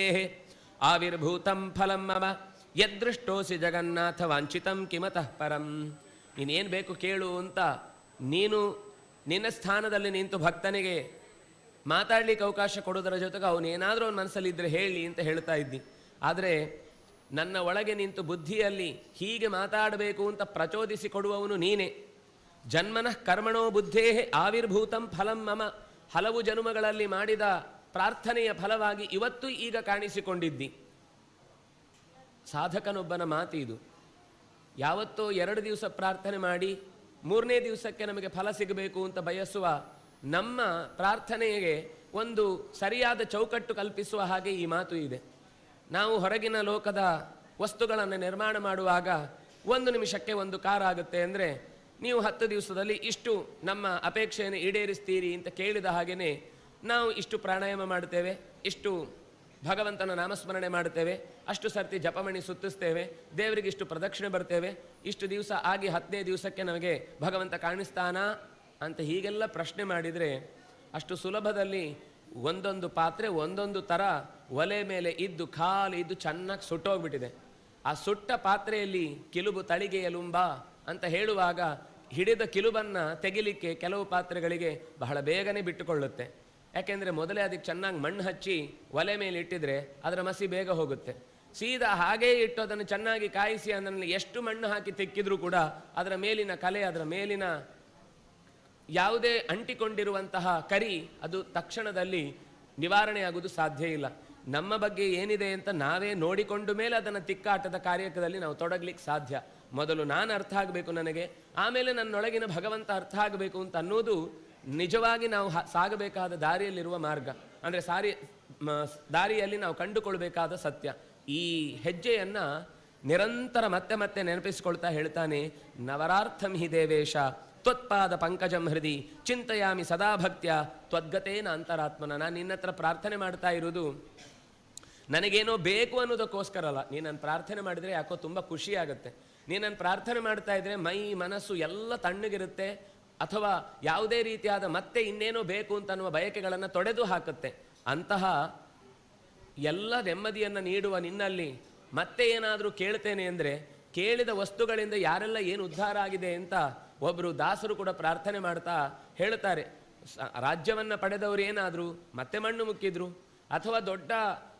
ಆವಿರ್ಭೂತಂ ಫಲಂ ಮಮ ಯದೃಷ್ಟೋಸಿ ಜಗನ್ನಾಥ ವಾಂಛಿತಂ ಕಿಮತಃ ಪರಂ. ನೀನೇನು ಬೇಕು ಕೇಳು ಅಂತ ನೀನು ನಿನ್ನ ಸ್ಥಾನದಲ್ಲಿ ನಿಂತು ಭಕ್ತನಿಗೆ ಮಾತಾಡಲಿಕ್ಕೆ ಅವಕಾಶ ಕೊಡೋದರ ಜೊತೆಗೆ ಅವನೇನಾದರೂ ಅವನ ಮನಸ್ಸಲ್ಲಿದ್ದರೆ ಹೇಳಿ ಅಂತ ಹೇಳ್ತಾ ಇದ್ದಿ. ಆದರೆ ನನ್ನ ಒಳಗೆ ನಿಂತು ಬುದ್ಧಿಯಲ್ಲಿ ಹೀಗೆ ಮಾತಾಡಬೇಕು ಅಂತ ಪ್ರಚೋದಿಸಿ ಕೊಡುವವನು ನೀನೇ. ಜನ್ಮನಃ ಕರ್ಮಣೋ ಬುದ್ಧೇ ಆವಿರ್ಭೂತಂ ಫಲಂ ಮಮ. ಹಲವು ಜನ್ಮಗಳಲ್ಲಿ ಮಾಡಿದ ಪ್ರಾರ್ಥನೆಯ ಫಲವಾಗಿ ಇವತ್ತು ಈಗ ಕಾಣಿಸಿಕೊಂಡಿದ್ದಿ. ಸಾಧಕನೊಬ್ಬನ ಮಾತು ಇದು. ಯಾವತ್ತೋ 2 ದಿವಸ ಪ್ರಾರ್ಥನೆ ಮಾಡಿ 3ನೇ ದಿವಸಕ್ಕೆ ನಮಗೆ ಫಲ ಸಿಗಬೇಕು ಅಂತ ಬಯಸುವ ನಮ್ಮ ಪ್ರಾರ್ಥನೆಗೆ ಒಂದು ಸರಿಯಾದ ಚೌಕಟ್ಟು ಕಲ್ಪಿಸುವ ಹಾಗೆ ಈ ಮಾತು ಇದೆ. ನಾವು ಹೊರಗಿನ ಲೋಕದ ವಸ್ತುಗಳನ್ನು ನಿರ್ಮಾಣ ಮಾಡುವಾಗ 1 ನಿಮಿಷಕ್ಕೆ 1 ಕಾರ್ ಆಗುತ್ತೆ ಅಂದರೆ ನೀವು 10 ದಿವಸದಲ್ಲಿ ಇಷ್ಟು ನಮ್ಮ ಅಪೇಕ್ಷೆಯನ್ನು ಈಡೇರಿಸ್ತೀರಿ ಅಂತ ಕೇಳಿದ ಹಾಗೆಯೇ ನಾವು ಇಷ್ಟು ಪ್ರಾಣಾಯಾಮ ಮಾಡ್ತೇವೆ, ಇಷ್ಟು ಭಗವಂತನ ನಾಮಸ್ಮರಣೆ ಮಾಡ್ತೇವೆ, ಅಷ್ಟು ಸರ್ತಿ ಜಪಮಣಿ ಸುತ್ತಿಸ್ತೇವೆ, ದೇವರಿಗೆ ಇಷ್ಟು ಪ್ರದಕ್ಷಿಣೆ ಬರ್ತೇವೆ, ಇಷ್ಟು ದಿವಸ ಆಗಿ 10ನೇ ದಿವಸಕ್ಕೆ ನಮಗೆ ಭಗವಂತ ಕಾಣಿಸ್ತಾನಾ ಅಂತ ಹೀಗೆಲ್ಲ ಪ್ರಶ್ನೆ ಮಾಡಿದರೆ ಅಷ್ಟು ಸುಲಭದಲ್ಲಿ ಒಂದೊಂದು ಪಾತ್ರೆ ಒಂದೊಂದು ಥರ ಒಲೆ ಮೇಲೆ ಇದ್ದು ಖಾಲಿ ಇದ್ದು ಚೆನ್ನಾಗಿ ಸುಟ್ಟೋಗ್ಬಿಟ್ಟಿದೆ. ಆ ಸುಟ್ಟ ಪಾತ್ರೆಯಲ್ಲಿ ಕಿಲುಬು ತಳಿಗೆ ಎಲುಂಬ ಅಂತ ಹೇಳುವಾಗ ಹಿಡಿದ ಕಿಲುಬನ್ನು ತೆಗಿಲಿಕ್ಕೆ ಕೆಲವು ಪಾತ್ರೆಗಳಿಗೆ ಬಹಳ ಬೇಗನೆ ಬಿಟ್ಟುಕೊಳ್ಳುತ್ತೆ. ಯಾಕೆಂದರೆ ಮೊದಲೇ ಅದಕ್ಕೆ ಚೆನ್ನಾಗಿ ಮಣ್ಣು ಹಚ್ಚಿ ಒಲೆ ಮೇಲೆ ಇಟ್ಟಿದ್ರೆ ಅದರ ಮಸಿ ಬೇಗ ಹೋಗುತ್ತೆ. ಸೀದಾ ಹಾಗೇ ಇಟ್ಟು ಅದನ್ನು ಚೆನ್ನಾಗಿ ಕಾಯಿಸಿ ಅದನ್ನು ಎಷ್ಟು ಮಣ್ಣು ಹಾಕಿ ತೆಕ್ಕಿದ್ರೂ ಕೂಡ ಅದರ ಮೇಲಿನ ಕಲೆ, ಅದರ ಮೇಲಿನ ಯಾವುದೇ ಅಂಟಿಕೊಂಡಿರುವಂತಹ ಕರಿ ಅದು ತಕ್ಷಣದಲ್ಲಿ ನಿವಾರಣೆಯಾಗುವುದು ಸಾಧ್ಯ ಇಲ್ಲ. ನಮ್ಮ ಬಗ್ಗೆ ಏನಿದೆ ಅಂತ ನಾವೇ ನೋಡಿಕೊಂಡು ಮೇಲೆ ಅದನ್ನು ತಿಕ್ಕಾಟದ ಕಾರ್ಯದಲ್ಲಿ ನಾವು ತೊಡಗಲಿಕ್ಕೆ ಸಾಧ್ಯ. ಮೊದಲು ನಾನು ಅರ್ಥ ಆಗಬೇಕು ನನಗೆ, ಆಮೇಲೆ ನನ್ನೊಳಗಿನ ಭಗವಂತ ಅರ್ಥ ಆಗಬೇಕು ಅಂತ ಅನ್ನೋದು ನಿಜವಾಗಿ ನಾವು ಸಾಗಬೇಕಾದ ದಾರಿಯಲ್ಲಿರುವ ಮಾರ್ಗ. ಅಂದರೆ ದಾರಿಯಲ್ಲಿ ನಾವು ಕಂಡುಕೊಳ್ಬೇಕಾದ ಸತ್ಯ. ಈ ಹೆಜ್ಜೆಯನ್ನು ನಿರಂತರ ಮತ್ತೆ ಮತ್ತೆ ನೆನಪಿಸಿಕೊಳ್ತಾ ಹೇಳ್ತಾನೆ, ನವರಾರ್ಥಂ ಹಿ ದೇವೇಶ ತ್ವತ್ಪಾದ ಪಂಕಜಂ ಹೃದಿ ಚಿಂತೆಯಾಮಿ ಸದಾ ಭಕ್ತ್ಯ ತ್ವದ್ಗತೇನ ಅಂತರಾತ್ಮನ. ನಾನು ನಿನ್ನ ಹತ್ರ ಪ್ರಾರ್ಥನೆ ಮಾಡ್ತಾ ಇರೋದು ನನಗೇನೋ ಬೇಕು ಅನ್ನೋದಕ್ಕೋಸ್ಕರ ಅಲ್ಲ. ನೀನು ನನ್ನ ಪ್ರಾರ್ಥನೆ ಮಾಡಿದರೆ ಯಾಕೋ ತುಂಬ ಖುಷಿಯಾಗುತ್ತೆ. ನೀನು ನನ್ನ ಪ್ರಾರ್ಥನೆ ಮಾಡ್ತಾ ಇದ್ರೆ ಮೈ ಮನಸ್ಸು ಎಲ್ಲ ತಣ್ಣಗಿರುತ್ತೆ, ಅಥವಾ ಯಾವುದೇ ರೀತಿಯಾದ ಮತ್ತೆ ಇನ್ನೇನೋ ಬೇಕು ಅಂತ ಅನ್ನುವ ಬಯಕೆಗಳನ್ನು ತೊಡೆದು ಹಾಕುತ್ತೆ. ಅಂತಹ ಎಲ್ಲ ನೆಮ್ಮದಿಯನ್ನು ನೀಡುವ ನಿನ್ನಲ್ಲಿ ಮತ್ತೆ ಏನಾದರೂ ಕೇಳ್ತೇನೆ ಅಂದರೆ ಕೇಳಿದ ವಸ್ತುಗಳಿಂದ ಯಾರೆಲ್ಲ ಏನು ಉದ್ಧಾರ ಆಗಿದೆ ಅಂತ ಒಬ್ಬರು ದಾಸರು ಕೂಡ ಪ್ರಾರ್ಥನೆ ಮಾಡ್ತಾ ಹೇಳ್ತಾರೆ. ರಾಜ್ಯವನ್ನು ಪಡೆದವರು ಏನಾದರೂ ಮತ್ತೆ ಮಣ್ಣು ಮುಕ್ಕಿದ್ರು, ಅಥವಾ ದೊಡ್ಡ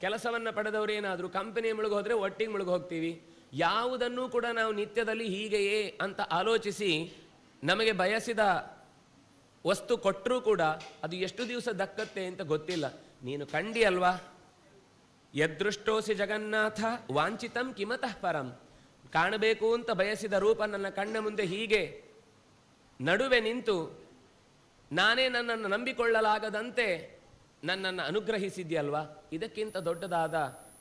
ಕೆಲಸವನ್ನು ಪಡೆದವರು ಏನಾದರೂ ಕಂಪನಿ ಮುಳುಗಿ ಹೋದರೆ ಒಟ್ಟಿಗೆ ಮುಳುಗಿ ಹೋಗ್ತೀವಿ. ಯಾವುದನ್ನೂ ಕೂಡ ನಾವು ನಿತ್ಯದಲ್ಲಿ ಹೀಗೆಯೇ ಅಂತ ಆಲೋಚಿಸಿ ನಮಗೆ ಬಯಸಿದ ವಸ್ತು ಕೊಟ್ಟರೂ ಕೂಡ ಅದು ಎಷ್ಟು ದಿವಸ ದಕ್ಕತ್ತೆ ಅಂತ ಗೊತ್ತಿಲ್ಲ. ನೀನು ಕಂಡಿ ಅಲ್ವಾ, ಯದೃಷ್ಟೋಸಿ ಜಗನ್ನಾಥ ವಾಂಛಿತಂ ಕಿಮತಃ ಪರಂ. ಕಾಣಬೇಕು ಅಂತ ಬಯಸಿದ ರೂಪ ನನ್ನ ಕಣ್ಣ ಮುಂದೆ ಹೀಗೆ ನಡುವೆ ನಿಂತು ನಾನೇ ನನ್ನನ್ನು ನಂಬಿಕೊಳ್ಳಲಾಗದಂತೆ ನನ್ನನ್ನು ಅನುಗ್ರಹಿಸಿದ್ಯಲ್ವಾ, ಇದಕ್ಕಿಂತ ದೊಡ್ಡದಾದ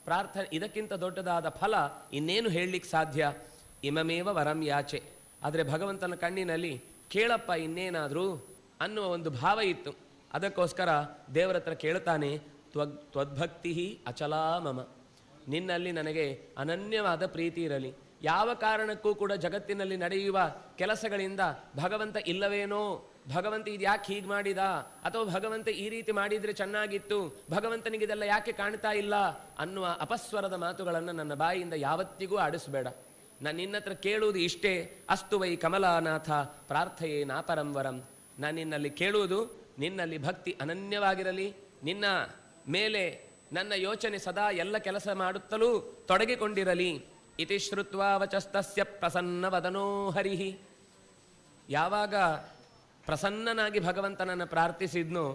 ಪ್ರಾರ್ಥನೆ ಇದಕ್ಕಿಂತ ದೊಡ್ಡದಾದ ಫಲ ಇನ್ನೇನು ಹೇಳಲಿಕ್ಕೆ ಸಾಧ್ಯ? ಇಮಮೇವ ವರಂ ಯಾಚೆ. ಆದರೆ ಭಗವಂತನ ಕಣ್ಣಿನಲ್ಲಿ ಕೇಳಪ್ಪ ಇನ್ನೇನಾದರೂ ಅನ್ನುವ ಒಂದು ಭಾವ ಇತ್ತು. ಅದಕ್ಕೋಸ್ಕರ ದೇವರ ಹತ್ರ ಕೇಳ್ತಾನೆ, ತ್ವದ್ಭಕ್ತಿ ಅಚಲಾ ಮಮ, ನಿನ್ನಲ್ಲಿ ನನಗೆ ಅನನ್ಯವಾದ ಪ್ರೀತಿ ಇರಲಿ. ಯಾವ ಕಾರಣಕ್ಕೂ ಕೂಡ ಜಗತ್ತಿನಲ್ಲಿ ನಡೆಯುವ ಕೆಲಸಗಳಿಂದ ಭಗವಂತ ಇಲ್ಲವೇನೋ, ಭಗವಂತ ಇದು ಯಾಕೆ ಹೀಗೆ ಮಾಡಿದ, ಅಥವಾ ಭಗವಂತ ಈ ರೀತಿ ಮಾಡಿದರೆ ಚೆನ್ನಾಗಿತ್ತು, ಭಗವಂತನಿಗೆ ಇದೆಲ್ಲ ಯಾಕೆ ಕಾಣ್ತಾ ಇಲ್ಲ ಅನ್ನುವ ಅಪಸ್ವರದ ಮಾತುಗಳನ್ನು ನನ್ನ ಬಾಯಿಯಿಂದ ಯಾವತ್ತಿಗೂ ಆಡಿಸಬೇಡ. ನಾನು ನಿನ್ನ ಹತ್ರ ಕೇಳುವುದು ಇಷ್ಟೇ, ಅಸ್ತು ವೈ ಕಮಲಾನಾಥ ಪ್ರಾರ್ಥಯೇ ನಾಪರಂವರಂ. ನಾನು ನಿನ್ನಲ್ಲಿ ಕೇಳುವುದು ನಿನ್ನಲ್ಲಿ ಭಕ್ತಿ ಅನನ್ಯವಾಗಿರಲಿ, ನಿನ್ನ ಮೇಲೆ ನನ್ನ ಯೋಚನೆ ಸದಾ ಎಲ್ಲ ಕೆಲಸ ಮಾಡುತ್ತಲೂ ತೊಡಗಿಕೊಂಡಿರಲಿ. ಇತಿ ಶ್ರುತ್ವಾ ವಚಸ್ತಸ್ಯ ಪ್ರಸನ್ನವದನೋ ಹರಿಹಿ. ಯಾವಾಗ ಪ್ರಸನ್ನನಾಗಿ ಭಗವಂತನನ್ನು ಪ್ರಾರ್ಥಿಸಿದ್ನೋ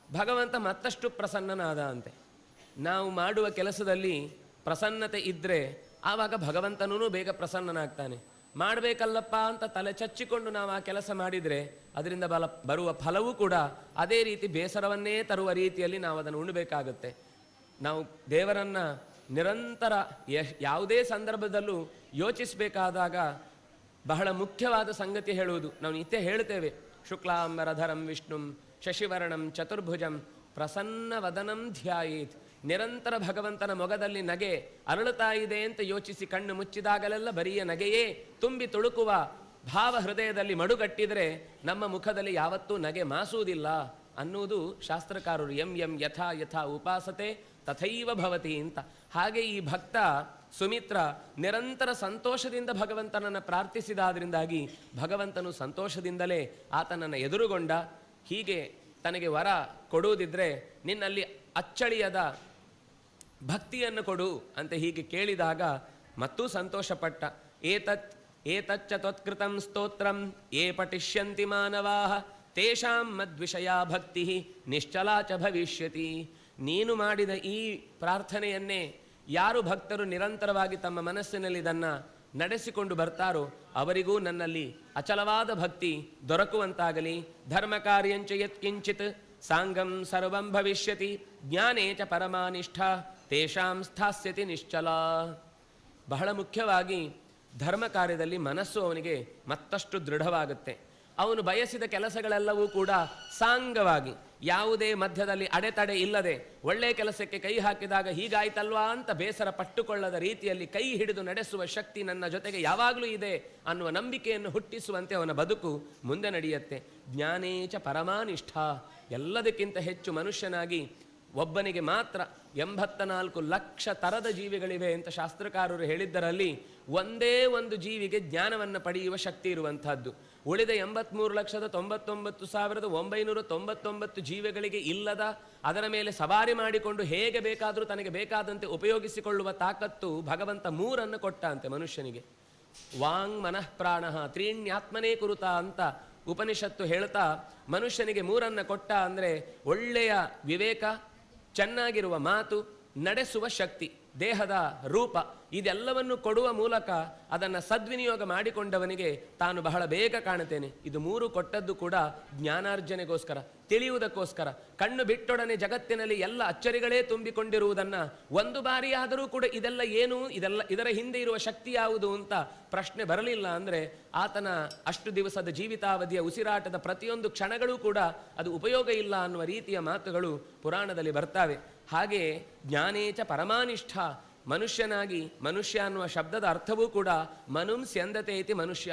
ಭಗವಂತ ಮತ್ತಷ್ಟು ಪ್ರಸನ್ನನಾದ ಅಂತೆ. ನಾವು ಮಾಡುವ ಕೆಲಸದಲ್ಲಿ ಪ್ರಸನ್ನತೆ ಇದ್ದರೆ ಆವಾಗ ಭಗವಂತನೂ ಬೇಗ ಪ್ರಸನ್ನನಾಗ್ತಾನೆ. ಮಾಡಬೇಕಲ್ಲಪ್ಪ ಅಂತ ತಲೆ ಚಚ್ಚಿಕೊಂಡು ನಾವು ಆ ಕೆಲಸ ಮಾಡಿದರೆ ಅದರಿಂದ ಬರುವ ಫಲವೂ ಕೂಡ ಅದೇ ರೀತಿ ಬೇಸರವನ್ನೇ ತರುವ ರೀತಿಯಲ್ಲಿ ನಾವು ಅದನ್ನು ಉಣ್ಣಬೇಕಾಗುತ್ತೆ. ನಾವು ದೇವರನ್ನು ನಿರಂತರ ಯಾವುದೇ ಸಂದರ್ಭದಲ್ಲೂ ಯೋಚಿಸಬೇಕಾದಾಗ ಬಹಳ ಮುಖ್ಯವಾದ ಸಂಗತಿ ಹೇಳುವುದು. ನಾವು ನಿತ್ಯ ಹೇಳ್ತೇವೆ, ಶುಕ್ಲಾಂಬರಧರಂ ವಿಷ್ಣುಂ ಶಶಿವರ್ಣಂ ಚತುರ್ಭುಜಂ ಪ್ರಸನ್ನವದನಂ ಧ್ಯಾಯೇತ್. ನಿರಂತರ ಭಗವಂತನ ಮೊಗದಲ್ಲಿ ನಗೆ ಅರಳುತ್ತಾ ಇದೆ ಅಂತ ಯೋಚಿಸಿ ಕಣ್ಣು ಮುಚ್ಚಿದಾಗಲೆಲ್ಲ ಬರಿಯ ನಗೆಯೇ ತುಂಬಿ ತುಳುಕುವ ಭಾವ ಹೃದಯದಲ್ಲಿ ಮಡುಗಟ್ಟಿದರೆ ನಮ್ಮ ಮುಖದಲ್ಲಿ ಯಾವತ್ತೂ ನಗೆ ಮಾಸುವುದಿಲ್ಲ ಅನ್ನುವುದು ಶಾಸ್ತ್ರಕಾರರು ಎಂ ಎಂ ಯಥಾ ಯಥಾ ಉಪಾಸತೆ ತಥೈವ ಭವತಿ ಅಂತ. ಹಾಗೆ ಈ ಭಕ್ತ ಸುಮಿತ್ರ ನಿರಂತರ ಸಂತೋಷದಿಂದ ಭಗವಂತನನ್ನು ಪ್ರಾರ್ಥಿಸಿದಾದ್ರಿಂದಾಗಿ ಭಗವಂತನು ಸಂತೋಷದಿಂದಲೇ ಆತನನ್ನು ಎದುರುಗೊಂಡ. ಹೀಗೆ ತನಗೆ ವರ ಕೊಡುವುದಿದ್ರೆ ನಿನ್ನಲ್ಲಿ ಅಚ್ಚಳಿಯದ ಭಕ್ತಿಯನ್ನು ಕೊಡು ಅಂತ ಹೀಗೆ ಕೇಳಿದಾಗ ಮತ್ತೂ ಸಂತೋಷಪಟ್ಟ. ಏತಚ್ಚ ತ್ವತ್ಕೃತಂ ಸ್ತೋತ್ರಂ ಯೇ ಪಠಿಷ್ಯಂತಿ ಮಾನವಾಃ ತೇಷಾಂ ಮದ್ವಿಷಯಾ ಭಕ್ತಿ ನಿಶ್ಚಲಾ ಚ ಭವಿಷ್ಯತಿ. ನೀನು ಮಾಡಿದ ಈ ಪ್ರಾರ್ಥನೆಯನ್ನೇ ಯಾರು ಭಕ್ತರು ನಿರಂತರವಾಗಿ ತಮ್ಮ ಮನಸ್ಸಿನಲ್ಲಿ ಇದನ್ನು ನಡೆಸಿಕೊಂಡು ಬರ್ತಾರೋ ಅವರಿಗೂ ನನ್ನಲ್ಲಿ ಅಚಲವಾದ ಭಕ್ತಿ ದೊರಕುವಂತಾಗಲಿ. ಧರ್ಮ ಕಾರ್ಯಂಚ ಯತ್ಕಿಂಚಿತ್ ಸಾಂಗಂ ಸರ್ವಂ ಭವಿಷ್ಯತಿ ಜ್ಞಾನೇ ಚ ಪರಮಾನಿಷ್ಠ ತೇಷಾಂ ಸ್ಥಾಸ್ಯತಿ ನಿಶ್ಚಲ. ಬಹಳ ಮುಖ್ಯವಾಗಿ ಧರ್ಮ ಕಾರ್ಯದಲ್ಲಿ ಮನಸ್ಸು ಅವನಿಗೆ ಮತ್ತಷ್ಟು ದೃಢವಾಗುತ್ತೆ. ಅವನು ಬಯಸಿದ ಕೆಲಸಗಳೆಲ್ಲವೂ ಕೂಡ ಸಾಂಗವಾಗಿ, ಯಾವುದೇ ಮಧ್ಯದಲ್ಲಿ ಅಡೆತಡೆ ಇಲ್ಲದೆ, ಒಳ್ಳೆಯ ಕೆಲಸಕ್ಕೆ ಕೈ ಹಾಕಿದಾಗ ಹೀಗಾಯ್ತಲ್ವಾ ಅಂತ ಬೇಸರ ಪಟ್ಟುಕೊಳ್ಳದ ರೀತಿಯಲ್ಲಿ ಕೈ ಹಿಡಿದು ನಡೆಸುವ ಶಕ್ತಿ ನನ್ನ ಜೊತೆಗೆ ಯಾವಾಗಲೂ ಇದೆ ಅನ್ನುವ ನಂಬಿಕೆಯನ್ನು ಹುಟ್ಟಿಸುವಂತೆ ಅವನ ಬದುಕು ಮುಂದೆ ನಡೆಯುತ್ತೆ. ಜ್ಞಾನೇಚ ಪರಮಾನಿಷ್ಠ. ಎಲ್ಲದಕ್ಕಿಂತ ಹೆಚ್ಚು ಮನುಷ್ಯನಾಗಿ ಒಬ್ಬನಿಗೆ ಮಾತ್ರ 84 ಲಕ್ಷ ತರದ ಜೀವಿಗಳಿವೆ ಅಂತ ಶಾಸ್ತ್ರಕಾರರು ಹೇಳಿದ್ದರಲ್ಲಿ ಒಂದೇ ಒಂದು ಜೀವಿಗೆ ಜ್ಞಾನವನ್ನು ಪಡೆಯುವ ಶಕ್ತಿ ಇರುವಂತಹದ್ದು. ಉಳಿದ 83,99,999 ಜೀವಿಗಳಿಗೆ ಇಲ್ಲದ, ಅದರ ಮೇಲೆ ಸವಾರಿ ಮಾಡಿಕೊಂಡು ಹೇಗೆ ಬೇಕಾದರೂ ತನಗೆ ಬೇಕಾದಂತೆ ಉಪಯೋಗಿಸಿಕೊಳ್ಳುವ ತಾಕತ್ತು ಭಗವಂತ 3 ಕೊಟ್ಟ ಅಂತೆ ಮನುಷ್ಯನಿಗೆ. ವಾಂಗ್ ಮನಃ ಪ್ರಾಣಃ ತ್ರೀಣ್ಯಾತ್ಮನೇ ಕುರುತ ಅಂತ ಉಪನಿಷತ್ತು ಹೇಳ್ತಾ ಮನುಷ್ಯನಿಗೆ 3 ಕೊಟ್ಟ. ಅಂದರೆ ಒಳ್ಳೆಯ ವಿವೇಕ, ಚೆನ್ನಾಗಿರುವ ಮಾತು, ನಡೆಸುವ ಶಕ್ತಿ, ದೇಹದ ರೂಪ, ಇದೆಲ್ಲವನ್ನು ಕೊಡುವ ಮೂಲಕ ಅದನ್ನು ಸದ್ವಿನಿಯೋಗ ಮಾಡಿಕೊಂಡವನಿಗೆ ತಾನು ಬಹಳ ಬೇಗ ಕಾಣುತ್ತೇನೆ. ಇದು 3 ಕೊಟ್ಟದ್ದು ಕೂಡ ಜ್ಞಾನಾರ್ಜನೆಗೋಸ್ಕರ, ತಿಳಿಯುವುದಕ್ಕೋಸ್ಕರ. ಕಣ್ಣು ಬಿಟ್ಟೊಡನೆ ಜಗತ್ತಿನಲ್ಲಿ ಎಲ್ಲ ಅಚ್ಚರಿಗಳೇ ತುಂಬಿಕೊಂಡಿರುವುದನ್ನು ಒಂದು ಬಾರಿಯಾದರೂ ಕೂಡ ಇದೆಲ್ಲ ಏನು, ಇದರ ಹಿಂದೆ ಇರುವ ಶಕ್ತಿ ಯಾವುದು ಅಂತ ಪ್ರಶ್ನೆ ಬರಲಿಲ್ಲ ಅಂದರೆ ಆತನ ಅಷ್ಟು ದಿವಸದ ಜೀವಿತಾವಧಿಯ ಉಸಿರಾಟದ ಪ್ರತಿಯೊಂದು ಕ್ಷಣಗಳೂ ಕೂಡ ಅದು ಉಪಯೋಗ ಇಲ್ಲ ಅನ್ನುವ ರೀತಿಯ ಮಾತುಗಳು ಪುರಾಣದಲ್ಲಿ ಬರ್ತಾವೆ. ಹಾಗೆ ಜ್ಞಾನೇಚ ಪರಮಾನಿಷ್ಠ. ಮನುಷ್ಯನಾಗಿ, ಮನುಷ್ಯ ಅನ್ನುವ ಶಬ್ದದ ಅರ್ಥವೂ ಕೂಡ ಮನುಂ ಸ್ಯಂದತೆ ಇತಿ ಮನುಷ್ಯ.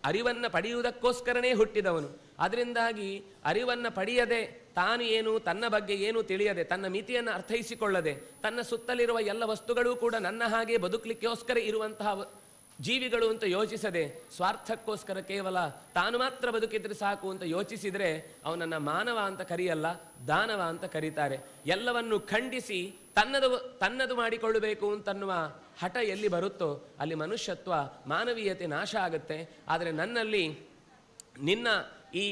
ಅರಿವನ್ನು ಪಡೆಯುವುದಕ್ಕೋಸ್ಕರನೇ ಹುಟ್ಟಿದವನು. ಅದರಿಂದಾಗಿ ಅರಿವನ್ನು ಪಡೆಯದೆ ತಾನು ಏನು, ತನ್ನ ಬಗ್ಗೆ ಏನು ತಿಳಿಯದೆ, ತನ್ನ ಮಿತಿಯನ್ನು ಅರ್ಥೈಸಿಕೊಳ್ಳದೆ, ತನ್ನ ಸುತ್ತಲಿರುವ ಎಲ್ಲ ವಸ್ತುಗಳೂ ಕೂಡ ನನ್ನ ಹಾಗೆ ಬದುಕಲಿಕ್ಕೋಸ್ಕರ ಇರುವಂತಹ ಜೀವಿಗಳು ಅಂತ ಯೋಚಿಸದೆ, ಸ್ವಾರ್ಥಕ್ಕೋಸ್ಕರ ಕೇವಲ ತಾನು ಮಾತ್ರ ಬದುಕಿದ್ರೆ ಸಾಕು ಅಂತ ಯೋಚಿಸಿದರೆ ಅವನನ್ನು ಮಾನವ ಅಂತ ಕರೆಯಲ್ಲ, ದಾನವ ಅಂತ ಕರೀತಾರೆ. ಎಲ್ಲವನ್ನು ಖಂಡಿಸಿ ತನ್ನದು ಮಾಡಿಕೊಳ್ಳಬೇಕು ಅಂತನ್ನುವ ಹಠ ಎಲ್ಲಿ ಬರುತ್ತೋ ಅಲ್ಲಿ ಮನುಷ್ಯತ್ವ, ಮಾನವೀಯತೆ ನಾಶ ಆಗುತ್ತೆ. ಆದರೆ ನನ್ನಲ್ಲಿ ನಿನ್ನ ಈ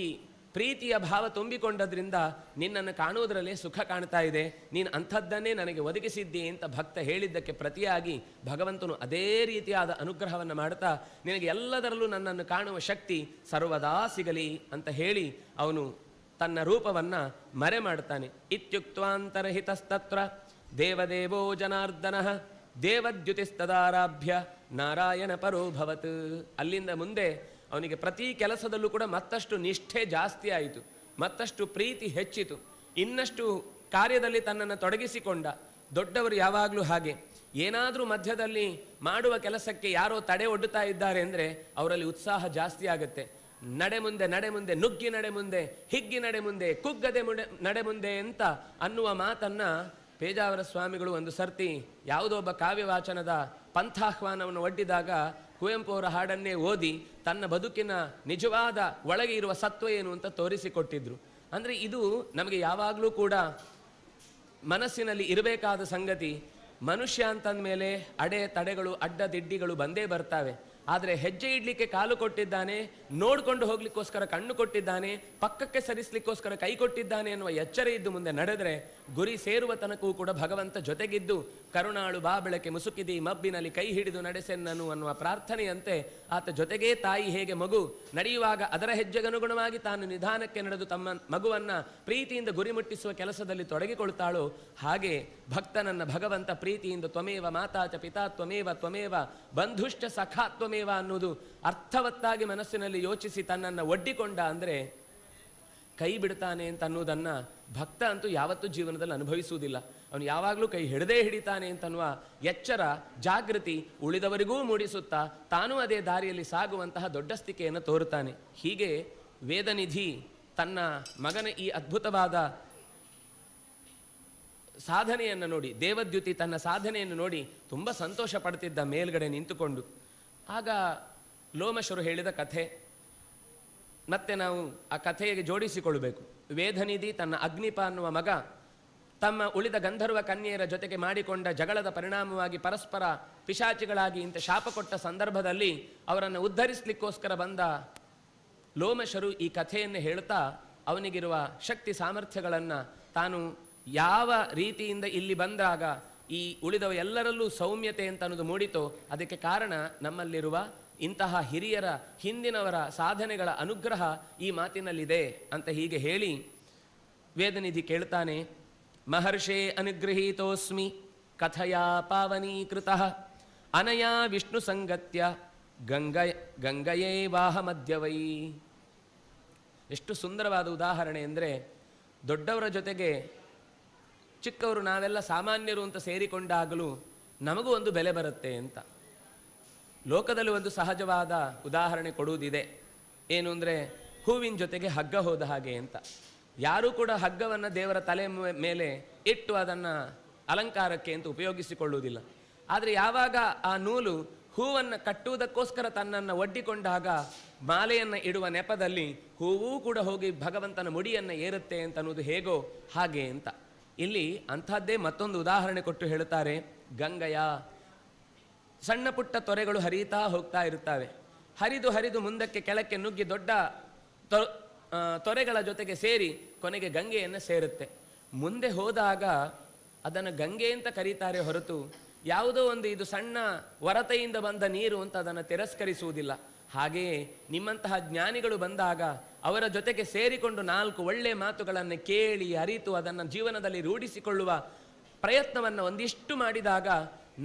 ಪ್ರೀತಿಯ ಭಾವ ತುಂಬಿಕೊಂಡದ್ರಿಂದ ನಿನ್ನನ್ನು ಕಾಣುವುದರಲ್ಲೇ ಸುಖ ಕಾಣ್ತಾ ಇದೆ, ನೀನು ಅಂಥದ್ದನ್ನೇ ನನಗೆ ಒದಗಿಸಿದ್ದಿ ಅಂತ ಭಕ್ತ ಹೇಳಿದ್ದಕ್ಕೆ ಪ್ರತಿಯಾಗಿ ಭಗವಂತನು ಅದೇ ರೀತಿಯಾದ ಅನುಗ್ರಹವನ್ನು ಮಾಡ್ತಾ ನಿನಗೆ ಎಲ್ಲದರಲ್ಲೂ ನನ್ನನ್ನು ಕಾಣುವ ಶಕ್ತಿ ಸರ್ವದಾ ಸಿಗಲಿ ಅಂತ ಹೇಳಿ ಅವನು ತನ್ನ ರೂಪವನ್ನು ಮರೆ ಮಾಡ್ತಾನೆ. ಇತ್ಯುಕ್ತ್ವಾಂತರಹಿತಸ್ತತ್ರ ದೇವದೇವೋ ಜನಾರ್ದನಃ ದೇವದ್ಯುತಿಸ್ತದಾರಾಭ್ಯ ನಾರಾಯಣ ಪರೋಭವತ್. ಅಲ್ಲಿಂದ ಮುಂದೆ ಅವನಿಗೆ ಪ್ರತಿ ಕೆಲಸದಲ್ಲೂ ಕೂಡ ಮತ್ತಷ್ಟು ನಿಷ್ಠೆ ಜಾಸ್ತಿ ಆಯಿತು, ಮತ್ತಷ್ಟು ಪ್ರೀತಿ ಹೆಚ್ಚಿತು, ಇನ್ನಷ್ಟು ಕಾರ್ಯದಲ್ಲಿ ತನ್ನನ್ನು ತೊಡಗಿಸಿಕೊಂಡ. ದೊಡ್ಡವರು ಯಾವಾಗಲೂ ಹಾಗೆ, ಏನಾದರೂ ಮಧ್ಯದಲ್ಲಿ ಮಾಡುವ ಕೆಲಸಕ್ಕೆ ಯಾರೋ ತಡೆ ಒಡ್ಡುತ್ತಾ ಇದ್ದಾರೆ ಅಂದರೆ ಅವರಲ್ಲಿ ಉತ್ಸಾಹ ಜಾಸ್ತಿ ಆಗುತ್ತೆ. ನಡೆ ಮುಂದೆ, ನಡೆ ಮುಂದೆ, ನುಗ್ಗಿ ನಡೆ ಮುಂದೆ, ಹಿಗ್ಗಿ ನಡೆ ಮುಂದೆ, ಕುಗ್ಗದೆ ನಡೆ ಮುಂದೆ ಅಂತ ಅನ್ನುವ ಮಾತನ್ನು ಪೇಜಾವರ ಸ್ವಾಮಿಗಳು ಒಂದು ಸರ್ತಿ ಯಾವುದೋ ಒಬ್ಬ ಕಾವ್ಯವಾಚನದ ಪಂಥಾಹ್ವಾನವನ್ನು ಒಡ್ಡಿದಾಗ ಕುವೆಂಪು ಅವರ ಹಾಡನ್ನೇ ಓದಿ ತನ್ನ ಬದುಕಿನ ನಿಜವಾದ ಒಳಗೆ ಇರುವ ಸತ್ವ ಏನು ಅಂತ ತೋರಿಸಿಕೊಟ್ಟಿದ್ರು. ಅಂದರೆ ಇದು ನಮಗೆ ಯಾವಾಗಲೂ ಕೂಡ ಮನಸ್ಸಿನಲ್ಲಿ ಇರಬೇಕಾದ ಸಂಗತಿ. ಮನುಷ್ಯ ಅಂತಂದ ಮೇಲೆ ಅಡೆ ತಡೆಗಳು ಅಡ್ಡ ದಿಡ್ಡಿಗಳು ಬಂದೇ ಬರ್ತಾವೆ. ಆದರೆ ಹೆಜ್ಜೆ ಇಡ್ಲಿಕ್ಕೆ ಕಾಲು ಕೊಟ್ಟಿದ್ದಾನೆ, ನೋಡ್ಕೊಂಡು ಹೋಗ್ಲಿಕ್ಕೋಸ್ಕರ ಕಣ್ಣು ಕೊಟ್ಟಿದ್ದಾನೆ, ಪಕ್ಕಕ್ಕೆ ಸರಿಸಲಿಕ್ಕೋಸ್ಕರ ಕೈ ಕೊಟ್ಟಿದ್ದಾನೆ ಎನ್ನುವ ಎಚ್ಚರ ಇದ್ದು ಮುಂದೆ ನಡೆದರೆ ಗುರಿ ಸೇರುವ ತನಕವೂ ಕೂಡ ಭಗವಂತ ಜೊತೆಗಿದ್ದು ಕರುಣಾಳು ಬಾ ಬೆಳಕೆ ಮುಸುಕಿದಿ ಮಬ್ಬಿನಲ್ಲಿ ಕೈ ಹಿಡಿದು ನಡೆಸೆನ್ನನು ಅನ್ನುವ ಪ್ರಾರ್ಥನೆಯಂತೆ ಆತ ಜೊತೆಗೇ ತಾಯಿ ಹೇಗೆ ಮಗು ನಡೆಯುವಾಗ ಅದರ ಹೆಜ್ಜೆಗನುಗುಣವಾಗಿ ತಾನು ನಿಧಾನಕ್ಕೆ ನಡೆದು ತಮ್ಮ ಮಗುವನ್ನ ಪ್ರೀತಿಯಿಂದ ಗುರಿ ಮುಟ್ಟಿಸುವ ಕೆಲಸದಲ್ಲಿ ತೊಡಗಿಕೊಳ್ತಾಳೋ ಹಾಗೆ ಭಕ್ತನನ್ನ ಭಗವಂತ ಪ್ರೀತಿಯಿಂದ ತ್ವಮೇವ ಮಾತಾಚ ಪಿತಾ ತ್ವಮೇವ ತ್ವಮೇವ ಬಂಧುಶ್ಚ ಸಖಾತ್ವಮೇವ ಅನ್ನುವುದು ಅರ್ಥವತ್ತಾಗಿ ಮನಸ್ಸಿನಲ್ಲಿ ಯೋಚಿಸಿ ತನ್ನನ್ನು ಒಡ್ಡಿಕೊಂಡ ಅಂದರೆ ಕೈ ಬಿಡ್ತಾನೆ ಅಂತ ಅನ್ನೋದನ್ನು ಭಕ್ತ ಅಂತೂ ಯಾವತ್ತೂ ಜೀವನದಲ್ಲಿ ಅನುಭವಿಸುವುದಿಲ್ಲ. ಅವನು ಯಾವಾಗಲೂ ಕೈ ಹಿಡದೇ ಹಿಡಿತಾನೆ ಅಂತನ್ನುವ ಎಚ್ಚರ ಜಾಗೃತಿ ಉಳಿದವರಿಗೂ ಮೂಡಿಸುತ್ತಾ ತಾನೂ ಅದೇ ದಾರಿಯಲ್ಲಿ ಸಾಗುವಂತಹ ದೊಡ್ಡಸ್ತಿಕೆಯನ್ನು ತೋರುತ್ತಾನೆ. ಹೀಗೆ ವೇದನಿಧಿ ತನ್ನ ಮಗನ ಈ ಅದ್ಭುತವಾದ ಸಾಧನೆಯನ್ನು ನೋಡಿ, ದೇವದ್ಯುತಿ ತನ್ನ ಸಾಧನೆಯನ್ನು ನೋಡಿ ತುಂಬ ಸಂತೋಷ ಪಡ್ತಿದ್ದ ಮೇಲ್ಗಡೆ ನಿಂತುಕೊಂಡು. ಆಗ ಲೋಮಶರು ಹೇಳಿದ ಕಥೆ ಮತ್ತೆ ನಾವು ಆ ಕಥೆಗೆ ಜೋಡಿಸಿಕೊಳ್ಳಬೇಕು. ವೇದನಿಧಿ ತನ್ನ ಅಗ್ನಿಪ ಅನ್ನುವ ಮಗ ತಮ್ಮ ಉಳಿದ ಗಂಧರ್ವ ಕನ್ಯೆಯರ ಜೊತೆಗೆ ಮಾಡಿಕೊಂಡ ಜಗಳದ ಪರಿಣಾಮವಾಗಿ ಪರಸ್ಪರ ಪಿಶಾಚಿಗಳಾಗಿ ಇಂಥ ಶಾಪ ಕೊಟ್ಟ ಸಂದರ್ಭದಲ್ಲಿ ಅವರನ್ನು ಉದ್ಧರಿಸಲಿಕ್ಕೋಸ್ಕರ ಬಂದ ಲೋಮಶರು ಈ ಕಥೆಯನ್ನು ಹೇಳ್ತಾ ಅವನಿಗಿರುವ ಶಕ್ತಿ ಸಾಮರ್ಥ್ಯಗಳನ್ನು ತಾನು ಯಾವ ರೀತಿಯಿಂದ ಇಲ್ಲಿ ಬಂದಾಗ ಈ ಉಳಿದವ ಎಲ್ಲರಲ್ಲೂ ಸೌಮ್ಯತೆ ಅಂತ ಅನ್ನೋದು ಮೂಡಿತೋ ಅದಕ್ಕೆ ಕಾರಣ ನಮ್ಮಲ್ಲಿರುವ ಇಂತಹ ಹಿರಿಯರ ಹಿಂದಿನವರ ಸಾಧನೆಗಳ ಅನುಗ್ರಹ ಈ ಮಾತಿನಲ್ಲಿದೆ ಅಂತ ಹೀಗೆ ಹೇಳಿ ವೇದನಿಧಿ ಕೇಳ್ತಾನೆ. ಮಹರ್ಷೇ ಅನುಗೃಹೀತೋಸ್ಮಿ ಕಥಯಾ ಪಾವನೀಕೃತಃ ಅನಯಾ ವಿಷ್ಣು ಸಂಗತ್ಯ ಗಂಗಯೇ ವಾಹ ಮಧ್ಯವೈ. ಎಷ್ಟು ಸುಂದರವಾದ ಉದಾಹರಣೆ ಅಂದರೆ, ದೊಡ್ಡವರ ಜೊತೆಗೆ ಚಿಕ್ಕವರು ನಾವೆಲ್ಲ ಸಾಮಾನ್ಯರು ಅಂತ ಸೇರಿಕೊಂಡಾಗಲೂ ನಮಗೂ ಒಂದು ಬೆಲೆ ಬರುತ್ತೆ ಅಂತ. ಲೋಕದಲ್ಲಿ ಒಂದು ಸಹಜವಾದ ಉದಾಹರಣೆ ಕೊಡುವುದಿದೆ. ಏನು ಅಂದರೆ, ಹೂವಿನ ಜೊತೆಗೆ ಹಗ್ಗ ಹೋದ ಹಾಗೆ ಅಂತ. ಯಾರೂ ಕೂಡ ಹಗ್ಗವನ್ನು ದೇವರ ತಲೆ ಮೇಲೆ ಇಟ್ಟು ಅದನ್ನು ಅಲಂಕಾರಕ್ಕೆ ಅಂತ ಉಪಯೋಗಿಸಿಕೊಳ್ಳುವುದಿಲ್ಲ. ಆದರೆ ಯಾವಾಗ ಆ ನೂಲು ಹೂವನ್ನು ಕಟ್ಟುವುದಕ್ಕೋಸ್ಕರ ತನ್ನನ್ನು ಒಡ್ಡಿಕೊಂಡಾಗ ಮಾಲೆಯನ್ನು ಇಡುವ ನೆಪದಲ್ಲಿ ಹೂವೂ ಕೂಡ ಹೋಗಿ ಭಗವಂತನ ಮುಡಿಯನ್ನು ಏರುತ್ತೆ ಅಂತ ಅನ್ನೋದು ಹೇಗೋ ಹಾಗೆ ಅಂತ. ಇಲ್ಲಿ ಅಂಥದ್ದೇ ಮತ್ತೊಂದು ಉದಾಹರಣೆ ಕೊಟ್ಟು ಹೇಳುತ್ತಾರೆ. ಗಂಗೆಯ ಸಣ್ಣ ಪುಟ್ಟ ತೊರೆಗಳು ಹರಿಯುತ್ತಾ ಹೋಗ್ತಾ ಇರುತ್ತವೆ. ಹರಿದು ಹರಿದು ಮುಂದಕ್ಕೆ ಕೆಳಕ್ಕೆ ನುಗ್ಗಿ ದೊಡ್ಡ ತೊರೆಗಳ ಜೊತೆಗೆ ಸೇರಿ ಕೊನೆಗೆ ಗಂಗೆಯನ್ನು ಸೇರುತ್ತೆ. ಮುಂದೆ ಹೋದಾಗ ಅದನ್ನು ಗಂಗೆ ಅಂತ ಕರೀತಾರೆ ಹೊರತು ಯಾವುದೋ ಒಂದು ಇದು ಸಣ್ಣ ವರತೆಯಿಂದ ಬಂದ ನೀರು ಅಂತ ಅದನ್ನು ತಿರಸ್ಕರಿಸುವುದಿಲ್ಲ. ಹಾಗೆಯೇ ನಿಮ್ಮಂತಹ ಜ್ಞಾನಿಗಳು ಬಂದಾಗ ಅವರ ಜೊತೆಗೆ ಸೇರಿಕೊಂಡು 4 ಒಳ್ಳೆಯ ಮಾತುಗಳನ್ನು ಕೇಳಿ ಅರಿತು ಅದನ್ನು ಜೀವನದಲ್ಲಿ ರೂಢಿಸಿಕೊಳ್ಳುವ ಪ್ರಯತ್ನವನ್ನು ಒಂದಿಷ್ಟು ಮಾಡಿದಾಗ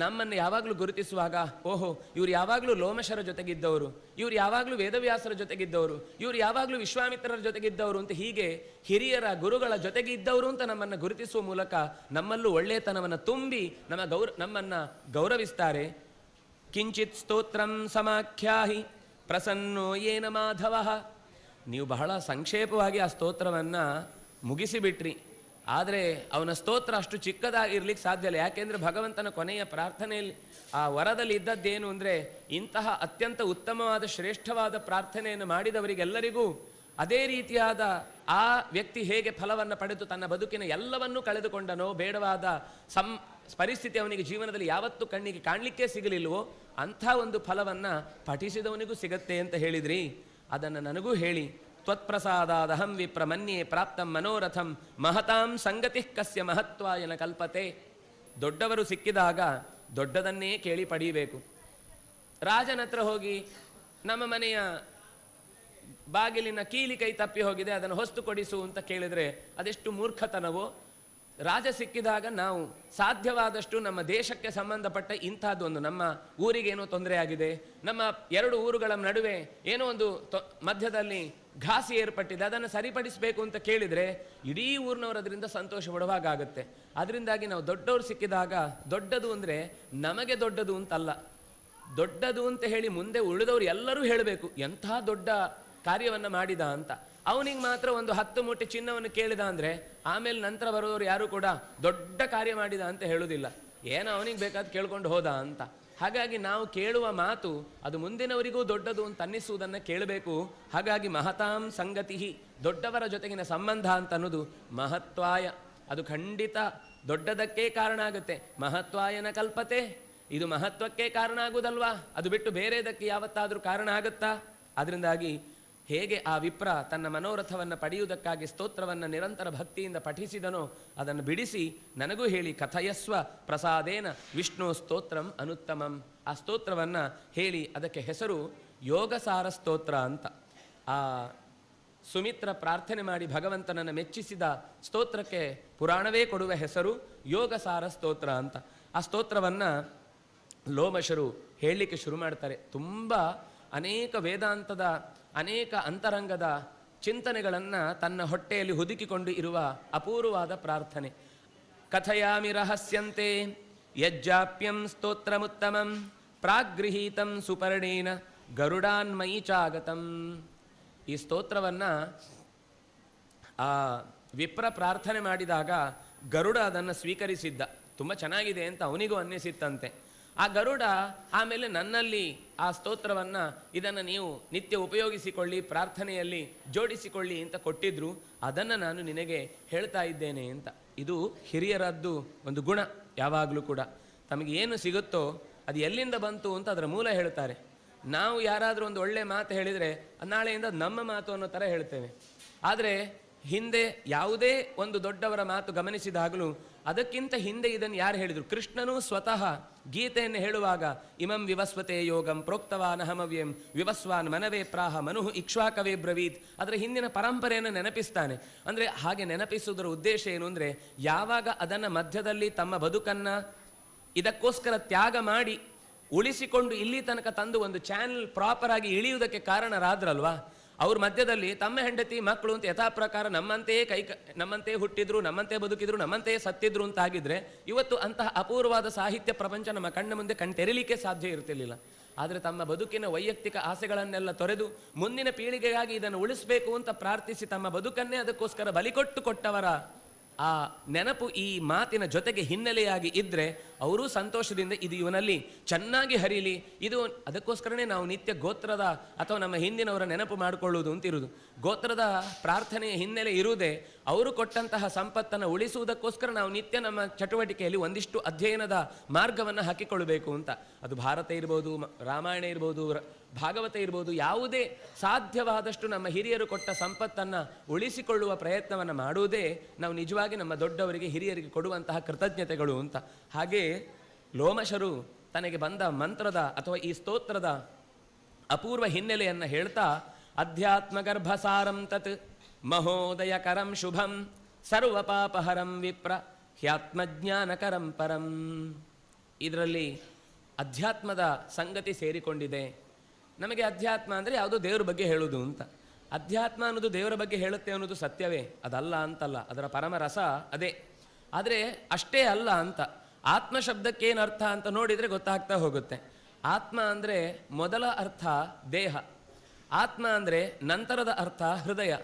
ನಮ್ಮನ್ನು ಯಾವಾಗಲೂ ಗುರುತಿಸುವಾಗ, ಓಹೋ ಇವರು ಯಾವಾಗಲೂ ಲೋಮಶರ ಜೊತೆಗಿದ್ದವರು, ಇವರು ಯಾವಾಗಲೂ ವೇದವ್ಯಾಸರ ಜೊತೆಗಿದ್ದವರು, ಇವರು ಯಾವಾಗಲೂ ವಿಶ್ವಾಮಿತ್ರರ ಜೊತೆಗಿದ್ದವರು ಅಂತ ಹೀಗೆ ಹಿರಿಯರ ಗುರುಗಳ ಜೊತೆಗಿದ್ದವರು ಅಂತ ನಮ್ಮನ್ನು ಗುರುತಿಸುವ ಮೂಲಕ ನಮ್ಮಲ್ಲೂ ಒಳ್ಳೆಯತನವನ್ನು ತುಂಬಿ ನಮ್ಮನ್ನು ಗೌರವಿಸ್ತಾರೆ. ಕಿಂಚಿತ್ ಸ್ತೋತ್ರಂ ಸಮಾಖ್ಯಾಹಿ ಪ್ರಸನ್ನೋ ಯೇನ ಮಾಧವ. ನೀವು ಬಹಳ ಸಂಕ್ಷೇಪವಾಗಿ ಆ ಸ್ತೋತ್ರವನ್ನು ಮುಗಿಸಿಬಿಟ್ರಿ. ಆದರೆ ಅವನ ಸ್ತೋತ್ರ ಅಷ್ಟು ಚಿಕ್ಕದಾಗಿರ್ಲಿಕ್ಕೆ ಸಾಧ್ಯ ಇಲ್ಲ. ಯಾಕೆಂದರೆ ಭಗವಂತನ ಕೊನೆಯ ಪ್ರಾರ್ಥನೆಯಲ್ಲಿ ಆ ವರದಲ್ಲಿ ಇದ್ದದ್ದೇನು ಅಂದರೆ, ಇಂತಹ ಅತ್ಯಂತ ಉತ್ತಮವಾದ ಶ್ರೇಷ್ಠವಾದ ಪ್ರಾರ್ಥನೆಯನ್ನು ಮಾಡಿದವರಿಗೆಲ್ಲರಿಗೂ ಅದೇ ರೀತಿಯಾದ ಆ ವ್ಯಕ್ತಿ ಹೇಗೆ ಫಲವನ್ನು ಪಡೆದು ತನ್ನ ಬದುಕಿನ ಎಲ್ಲವನ್ನೂ ಕಳೆದುಕೊಂಡನೋ, ಬೇಡವಾದ ಪರಿಸ್ಥಿತಿ ಅವನಿಗೆ ಜೀವನದಲ್ಲಿ ಯಾವತ್ತೂ ಕಣ್ಣಿಗೆ ಕಾಣಲಿಕ್ಕೆ ಸಿಗಲಿಲ್ವೋ ಅಂಥ ಒಂದು ಫಲವನ್ನು ಪಠಿಸಿದವನಿಗೂ ಸಿಗತ್ತೆ ಅಂತ ಹೇಳಿದ್ರಿ. ಅದನ್ನು ನನಗೂ ಹೇಳಿ. ತ್ವತ್ಪ್ರಸಾದಾದಹಂ ವಿಪ್ರ ಮನ್ಯೆ ಪ್ರಾಪ್ತಂ ಮನೋರಥಂ ಮಹತಾಂ ಸಂಗತಿ ಕಸ್ಯ ಮಹತ್ವಾಯನ ಕಲ್ಪತೆ. ದೊಡ್ಡವರು ಸಿಕ್ಕಿದಾಗ ದೊಡ್ಡದನ್ನೇ ಕೇಳಿ ಪಡೀಬೇಕು. ರಾಜನ ಹತ್ರ ಹೋಗಿ ನಮ್ಮ ಮನೆಯ ಬಾಗಿಲಿನ ಕೀಲಿ ಕೈ ತಪ್ಪಿ ಹೋಗಿದೆ, ಅದನ್ನು ಹೊಸ್ತು ಕೊಡಿಸು ಅಂತ ಕೇಳಿದರೆ ಅದೆಷ್ಟು ಮೂರ್ಖತನವೋ. ರಾಜ ಸಿಕ್ಕಿದಾಗ ನಾವು ಸಾಧ್ಯವಾದಷ್ಟು ನಮ್ಮ ದೇಶಕ್ಕೆ ಸಂಬಂಧಪಟ್ಟ ಇಂಥದ್ದೊಂದು, ನಮ್ಮ ಊರಿಗೇನೋ ತೊಂದರೆ ಆಗಿದೆ, ನಮ್ಮ 2 ಊರುಗಳ ನಡುವೆ ಏನೋ ಒಂದು ಮಧ್ಯದಲ್ಲಿ ಘಾಸಿ ಏರ್ಪಟ್ಟಿದೆ, ಅದನ್ನು ಸರಿಪಡಿಸಬೇಕು ಅಂತ ಕೇಳಿದರೆ ಇಡೀ ಊರಿನವರು ಅದರಿಂದ ಸಂತೋಷ ಪಡುವಾಗುತ್ತೆ. ಅದರಿಂದಾಗಿ ನಾವು ದೊಡ್ಡವರು ಸಿಕ್ಕಿದಾಗ, ದೊಡ್ಡದು ಅಂದರೆ ನಮಗೆ ದೊಡ್ಡದು ಅಂತಲ್ಲ, ದೊಡ್ಡದು ಅಂತ ಹೇಳಿ ಮುಂದೆ ಉಳಿದವರು ಎಲ್ಲರೂ ಹೇಳಬೇಕು ಎಂಥ ದೊಡ್ಡ ಕಾರ್ಯವನ್ನು ಮಾಡಿದ ಅಂತ. ಅವನಿಗೆ ಮಾತ್ರ ಒಂದು 10 ಮೂಟೆ ಚಿನ್ನವನ್ನು ಕೇಳಿದ ಅಂದರೆ ಆಮೇಲೆ ನಂತರ ಬರೋರು ಯಾರು ಕೂಡ ದೊಡ್ಡ ಕಾರ್ಯ ಮಾಡಿದ ಅಂತ ಹೇಳುವುದಿಲ್ಲ, ಏನೋ ಅವನಿಗೆ ಬೇಕಾದ ಕೇಳ್ಕೊಂಡು ಹೋದ ಅಂತ. ಹಾಗಾಗಿ ನಾವು ಕೇಳುವ ಮಾತು ಅದು ಮುಂದಿನವರಿಗೂ ದೊಡ್ಡದು ಅಂತ ಅನ್ನಿಸುವುದನ್ನು ಕೇಳಬೇಕು. ಹಾಗಾಗಿ ಮಹತಾಂ ಸಂಗತಿ, ದೊಡ್ಡವರ ಜೊತೆಗಿನ ಸಂಬಂಧ ಅಂತ ಅನ್ನೋದು ಮಹತ್ವಾಯ, ಅದು ಖಂಡಿತ ದೊಡ್ಡದಕ್ಕೆ ಕಾರಣ ಆಗುತ್ತೆ. ಮಹತ್ವಾಯನ ಕಲ್ಪತೆ, ಇದು ಮಹತ್ವಕ್ಕೆ ಕಾರಣ ಆಗುವುದಲ್ವಾ, ಅದು ಬಿಟ್ಟು ಬೇರೆದಕ್ಕೆ ಯಾವತ್ತಾದರೂ ಕಾರಣ ಆಗುತ್ತಾ? ಅದರಿಂದಾಗಿ ಹೇಗೆ ಆ ವಿಪ್ರ ತನ್ನ ಮನೋರಥವನ್ನು ಪಡೆಯುವುದಕ್ಕಾಗಿ ಸ್ತೋತ್ರವನ್ನು ನಿರಂತರ ಭಕ್ತಿಯಿಂದ ಪಠಿಸಿದನೋ ಅದನ್ನು ಬಿಡಿಸಿ ನನಗೂ ಹೇಳಿ ಕಥಯಸ್ವ ಪ್ರಸಾದೇನ ವಿಷ್ಣು ಸ್ತೋತ್ರಂ ಅನುತ್ತಮಂ. ಆ ಸ್ತೋತ್ರವನ್ನು ಹೇಳಿ ಅದಕ್ಕೆ ಹೆಸರು ಯೋಗಸಾರ ಸ್ತೋತ್ರ ಅಂತ. ಆ ಸುಮಿತ್ರ ಪ್ರಾರ್ಥನೆ ಮಾಡಿ ಭಗವಂತನನ್ನು ಮೆಚ್ಚಿಸಿದ ಸ್ತೋತ್ರಕ್ಕೆ ಪುರಾಣವೇ ಕೊಡುವ ಹೆಸರು ಯೋಗಸಾರ ಸ್ತೋತ್ರ ಅಂತ. ಆ ಸ್ತೋತ್ರವನ್ನು ಲೋಮಶರು ಹೇಳಲಿಕ್ಕೆ ಶುರು ಮಾಡ್ತಾರೆ. ತುಂಬ ಅನೇಕ ವೇದಾಂತದ ಅನೇಕ ಅಂತರಂಗದ ಚಿಂತನೆಗಳನ್ನು ತನ್ನ ಹೊಟ್ಟೆಯಲ್ಲಿ ಹುದುಕಿಕೊಂಡು ಇರುವ ಅಪೂರ್ವವಾದ ಪ್ರಾರ್ಥನೆ. ಕಥಯಾಮಿ ರಹಸ್ಯಂತೆ ಯಜ್ಜಾಪ್ಯಂ ಸ್ತೋತ್ರಮುತ್ತಮಂ ಪ್ರಾಗೃಹೀತಂ ಸುಪರ್ಣೇನ ಗರುಡಾನ್ಮಯಿ ಚಾಗತಂ. ಈ ಸ್ತೋತ್ರವನ್ನು ಆ ವಿಪ್ರ ಪ್ರಾರ್ಥನೆ ಮಾಡಿದಾಗ ಗರುಡ ಅದನ್ನು ಸ್ವೀಕರಿಸಿದ್ದ. ತುಂಬ ಚೆನ್ನಾಗಿದೆ ಅಂತ ಅವನಿಗೂ ಅನ್ನಿಸಿತ್ತಂತೆ. ಆ ಗರುಡ ಆಮೇಲೆ ನನ್ನಲ್ಲಿ ಆ ಸ್ತೋತ್ರವನ್ನು ಇದನ್ನು ನೀವು ನಿತ್ಯ ಉಪಯೋಗಿಸಿಕೊಳ್ಳಿ, ಪ್ರಾರ್ಥನೆಯಲ್ಲಿ ಜೋಡಿಸಿಕೊಳ್ಳಿ ಅಂತ ಕೊಟ್ಟಿದ್ರು, ಅದನ್ನು ನಾನು ನಿನಗೆ ಹೇಳ್ತಾ ಇದ್ದೇನೆ ಅಂತ. ಇದು ಹಿರಿಯರದ್ದು ಒಂದು ಗುಣ. ಯಾವಾಗಲೂ ಕೂಡ ತಮಗೆ ಏನು ಸಿಗುತ್ತೋ ಅದು ಎಲ್ಲಿಂದ ಬಂತು ಅಂತ ಅದರ ಮೂಲ ಹೇಳ್ತಾರೆ. ನಾವು ಯಾರಾದರೂ ಒಂದು ಒಳ್ಳೆ ಮಾತು ಹೇಳಿದರೆ ನಾಳೆಯಿಂದ ನಮ್ಮ ಮಾತು ಅನ್ನೋ ಥರ ಹೇಳ್ತೇವೆ. ಆದರೆ ಹಿಂದೆ ಯಾವುದೇ ಒಂದು ದೊಡ್ಡವರ ಮಾತು ಗಮನಿಸಿದಾಗಲೂ ಅದಕ್ಕಿಂತ ಹಿಂದೆ ಇದನ್ನು ಯಾರು ಹೇಳಿದರು? ಕೃಷ್ಣನು ಸ್ವತಃ ಗೀತೆಯನ್ನು ಹೇಳುವಾಗ ಇಮಂ ವಿವಸ್ವತೆ ಯೋಗಂ ಪ್ರೋಕ್ತವಾನ್ ಅಹಮವ್ಯಂ ವಿವಸ್ವಾನ್ ಮನವೇ ಪ್ರಾಹ ಮನುಹು ಇಕ್ಷ್ವಾಕವೇ ಬ್ರವೀತ್. ಅದರ ಹಿಂದಿನ ಪರಂಪರೆಯನ್ನು ನೆನಪಿಸ್ತಾನೆ. ಅಂದರೆ ಹಾಗೆ ನೆನಪಿಸುವುದರ ಉದ್ದೇಶ ಏನು ಅಂದರೆ, ಯಾವಾಗ ಅದನ್ನು ಮಧ್ಯದಲ್ಲಿ ತಮ್ಮ ಬದುಕನ್ನು ಇದಕ್ಕೋಸ್ಕರ ತ್ಯಾಗ ಮಾಡಿ ಉಳಿಸಿಕೊಂಡು ಇಲ್ಲಿ ತನಕ ತಂದು ಒಂದು ಚಾನೆಲ್ ಪ್ರಾಪರ್ ಆಗಿ ಇಳಿಯುವುದಕ್ಕೆ ಕಾರಣರಾದ್ರಲ್ವಾ, ಅವ್ರ ಮಧ್ಯದಲ್ಲಿ ತಮ್ಮ ಹೆಂಡತಿ ಮಕ್ಕಳು ಅಂತ ಯಥಾ ಪ್ರಕಾರ ನಮ್ಮಂತೆಯೇ ಹುಟ್ಟಿದ್ರು, ನಮ್ಮಂತೆ ಬದುಕಿದ್ರು, ನಮ್ಮಂತೆಯೇ ಸತ್ತಿದ್ರು ಅಂತ ಆಗಿದ್ರೆ ಇವತ್ತು ಅಂತಹ ಅಪೂರ್ವವಾದ ಸಾಹಿತ್ಯ ಪ್ರಪಂಚ ನಮ್ಮ ಕಣ್ಣ ಮುಂದೆ ಕಣ್ತೆರಲಿಕ್ಕೆ ಸಾಧ್ಯ ಇರ್ತಿರ್ಲಿಲ್ಲ. ಆದರೆ ತಮ್ಮ ಬದುಕಿನ ವೈಯಕ್ತಿಕ ಆಸೆಗಳನ್ನೆಲ್ಲ ತೊರೆದು ಮುಂದಿನ ಪೀಳಿಗೆಗಾಗಿ ಇದನ್ನು ಉಳಿಸಬೇಕು ಅಂತ ಪ್ರಾರ್ಥಿಸಿ ತಮ್ಮ ಬದುಕನ್ನೇ ಅದಕ್ಕೋಸ್ಕರ ಬಲಿಕೊಟ್ಟು ಕೊಟ್ಟವರ ಆ ನೆನಪು ಈ ಮಾತಿನ ಜೊತೆಗೆ ಹಿನ್ನೆಲೆಯಾಗಿ ಇದ್ದರೆ ಅವರೂ ಸಂತೋಷದಿಂದ ಇದು ಇವನಲ್ಲಿ ಚೆನ್ನಾಗಿ ಹರಿಲಿ. ಇದು ಅದಕ್ಕೋಸ್ಕರನೇ ನಾವು ನಿತ್ಯ ಗೋತ್ರದ ಅಥವಾ ನಮ್ಮ ಹಿಂದಿನವರ ನೆನಪು ಮಾಡಿಕೊಳ್ಳುವುದು ಅಂತಿರುವುದು. ಗೋತ್ರದ ಪ್ರಾರ್ಥನೆಯ ಹಿನ್ನೆಲೆ ಇರುವುದೇ ಅವರು ಕೊಟ್ಟಂತಹ ಸಂಪತ್ತನ್ನು ಉಳಿಸುವುದಕ್ಕೋಸ್ಕರ ನಾವು ನಿತ್ಯ ನಮ್ಮ ಚಟುವಟಿಕೆಯಲ್ಲಿ ಒಂದಿಷ್ಟು ಅಧ್ಯಯನದ ಮಾರ್ಗವನ್ನು ಹಾಕಿಕೊಳ್ಳಬೇಕು ಅಂತ. ಅದು ಭಾರತ ಇರ್ಬೋದು, ರಾಮಾಯಣ ಇರ್ಬೋದು, ಭಾಗವತ ಇರ್ಬೋದು, ಯಾವುದೇ ಸಾಧ್ಯವಾದಷ್ಟು ನಮ್ಮ ಹಿರಿಯರು ಕೊಟ್ಟ ಸಂಪತ್ತನ್ನು ಉಳಿಸಿಕೊಳ್ಳುವ ಪ್ರಯತ್ನವನ್ನು ಮಾಡುವುದೇ ನಾವು ನಿಜವಾಗಿ ನಮ್ಮ ದೊಡ್ಡವರಿಗೆ ಹಿರಿಯರಿಗೆ ಕೊಡುವಂತಹ ಕೃತಜ್ಞತೆಗಳು ಅಂತ. ಹಾಗೆ ಲೋಮಶರು ತನಗೆ ಬಂದ ಮಂತ್ರದ ಅಥವಾ ಈ ಸ್ತೋತ್ರದ ಅಪೂರ್ವ ಹಿನ್ನೆಲೆಯನ್ನು ಹೇಳ್ತಾ, ಅಧ್ಯಾತ್ಮ ಗರ್ಭಸಾರಂ ತತ್ ಮಹೋದಯಕರಂ ಶುಭಂ ಸರ್ವಪಾಪಹರಂ ವಿಪ್ರ ಹ್ಯಾತ್ಮಜ್ಞಾನಕರಂ ಪರಂ. ಇದರಲ್ಲಿ ಅಧ್ಯಾತ್ಮದ ಸಂಗತಿ ಸೇರಿಕೊಂಡಿದೆ. ನಮಗೆ ಅಧ್ಯಾತ್ಮ ಅಂದರೆ ಯಾವುದೋ ದೇವರ ಬಗ್ಗೆ ಹೇಳೋದು ಅಂತ. ಅಧ್ಯಾತ್ಮ ಅನ್ನೋದು ದೇವರ ಬಗ್ಗೆ ಹೇಳುತ್ತೆ ಅನ್ನೋದು ಸತ್ಯವೇ, ಅದಲ್ಲ ಅಂತಲ್ಲ, ಅದರ ಪರಮ ರಸ ಅದೇ. ಆದರೆ ಅಷ್ಟೇ ಅಲ್ಲ ಅಂತ. ಆತ್ಮ ಶಬ್ದಕ್ಕೇನು ಅರ್ಥ ಅಂತ ನೋಡಿದರೆ ಗೊತ್ತಾಗ್ತಾ ಹೋಗುತ್ತೆ. ಆತ್ಮ ಅಂದರೆ ಮೊದಲ ಅರ್ಥ ದೇಹ, ಆತ್ಮ ಅಂದರೆ ನಂತರದ ಅರ್ಥ ಹೃದಯ,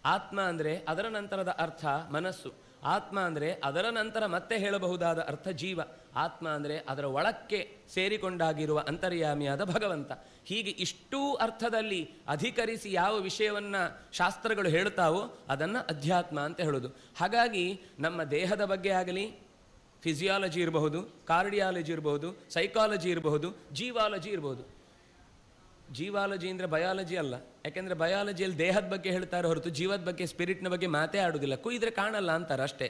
ಆತ್ಮ ಅಂದರೆ ಅದರ ನಂತರದ ಅರ್ಥ ಮನಸ್ಸು, ಆತ್ಮ ಅಂದರೆ ಅದರ ನಂತರ ಮತ್ತೆ ಹೇಳಬಹುದಾದ ಅರ್ಥ ಜೀವ, ಆತ್ಮ ಅಂದರೆ ಅದರ ಒಳಕ್ಕೆ ಸೇರಿಕೊಂಡಾಗಿರುವ ಅಂತರ್ಯಾಮಿಯಾದ ಭಗವಂತ. ಹೀಗೆ ಇಷ್ಟೂ ಅರ್ಥದಲ್ಲಿ ಅಧಿಕರಿಸಿ ಯಾವ ವಿಷಯವನ್ನು ಶಾಸ್ತ್ರಗಳು ಹೇಳ್ತಾವೋ ಅದನ್ನು ಅಧ್ಯಾತ್ಮ ಅಂತ ಹೇಳೋದು. ಹಾಗಾಗಿ ನಮ್ಮ ದೇಹದ ಬಗ್ಗೆ ಆಗಲಿ, ಫಿಸಿಯಾಲಜಿ ಇರಬಹುದು, ಕಾರ್ಡಿಯಾಲಜಿ ಇರಬಹುದು, ಸೈಕಾಲಜಿ ಇರಬಹುದು, ಜೀವಾಲಜಿ ಇರಬಹುದು. ಜೀವಾಲಜಿ ಅಂದರೆ ಬಯಾಲಜಿ ಅಲ್ಲ, ಯಾಕೆಂದರೆ ಬಯಾಲಜಿಯಲ್ಲಿ ದೇಹದ ಬಗ್ಗೆ ಹೇಳ್ತಾರೆ ಹೊರತು ಜೀವದ ಬಗ್ಗೆ, ಸ್ಪಿರಿಟ್ನ ಬಗ್ಗೆ ಮಾತೇ ಆಡುವುದಿಲ್ಲ. ಕುಯ್ದರೆ ಕಾಣಲ್ಲ ಅಂತಾರೆ ಅಷ್ಟೇ.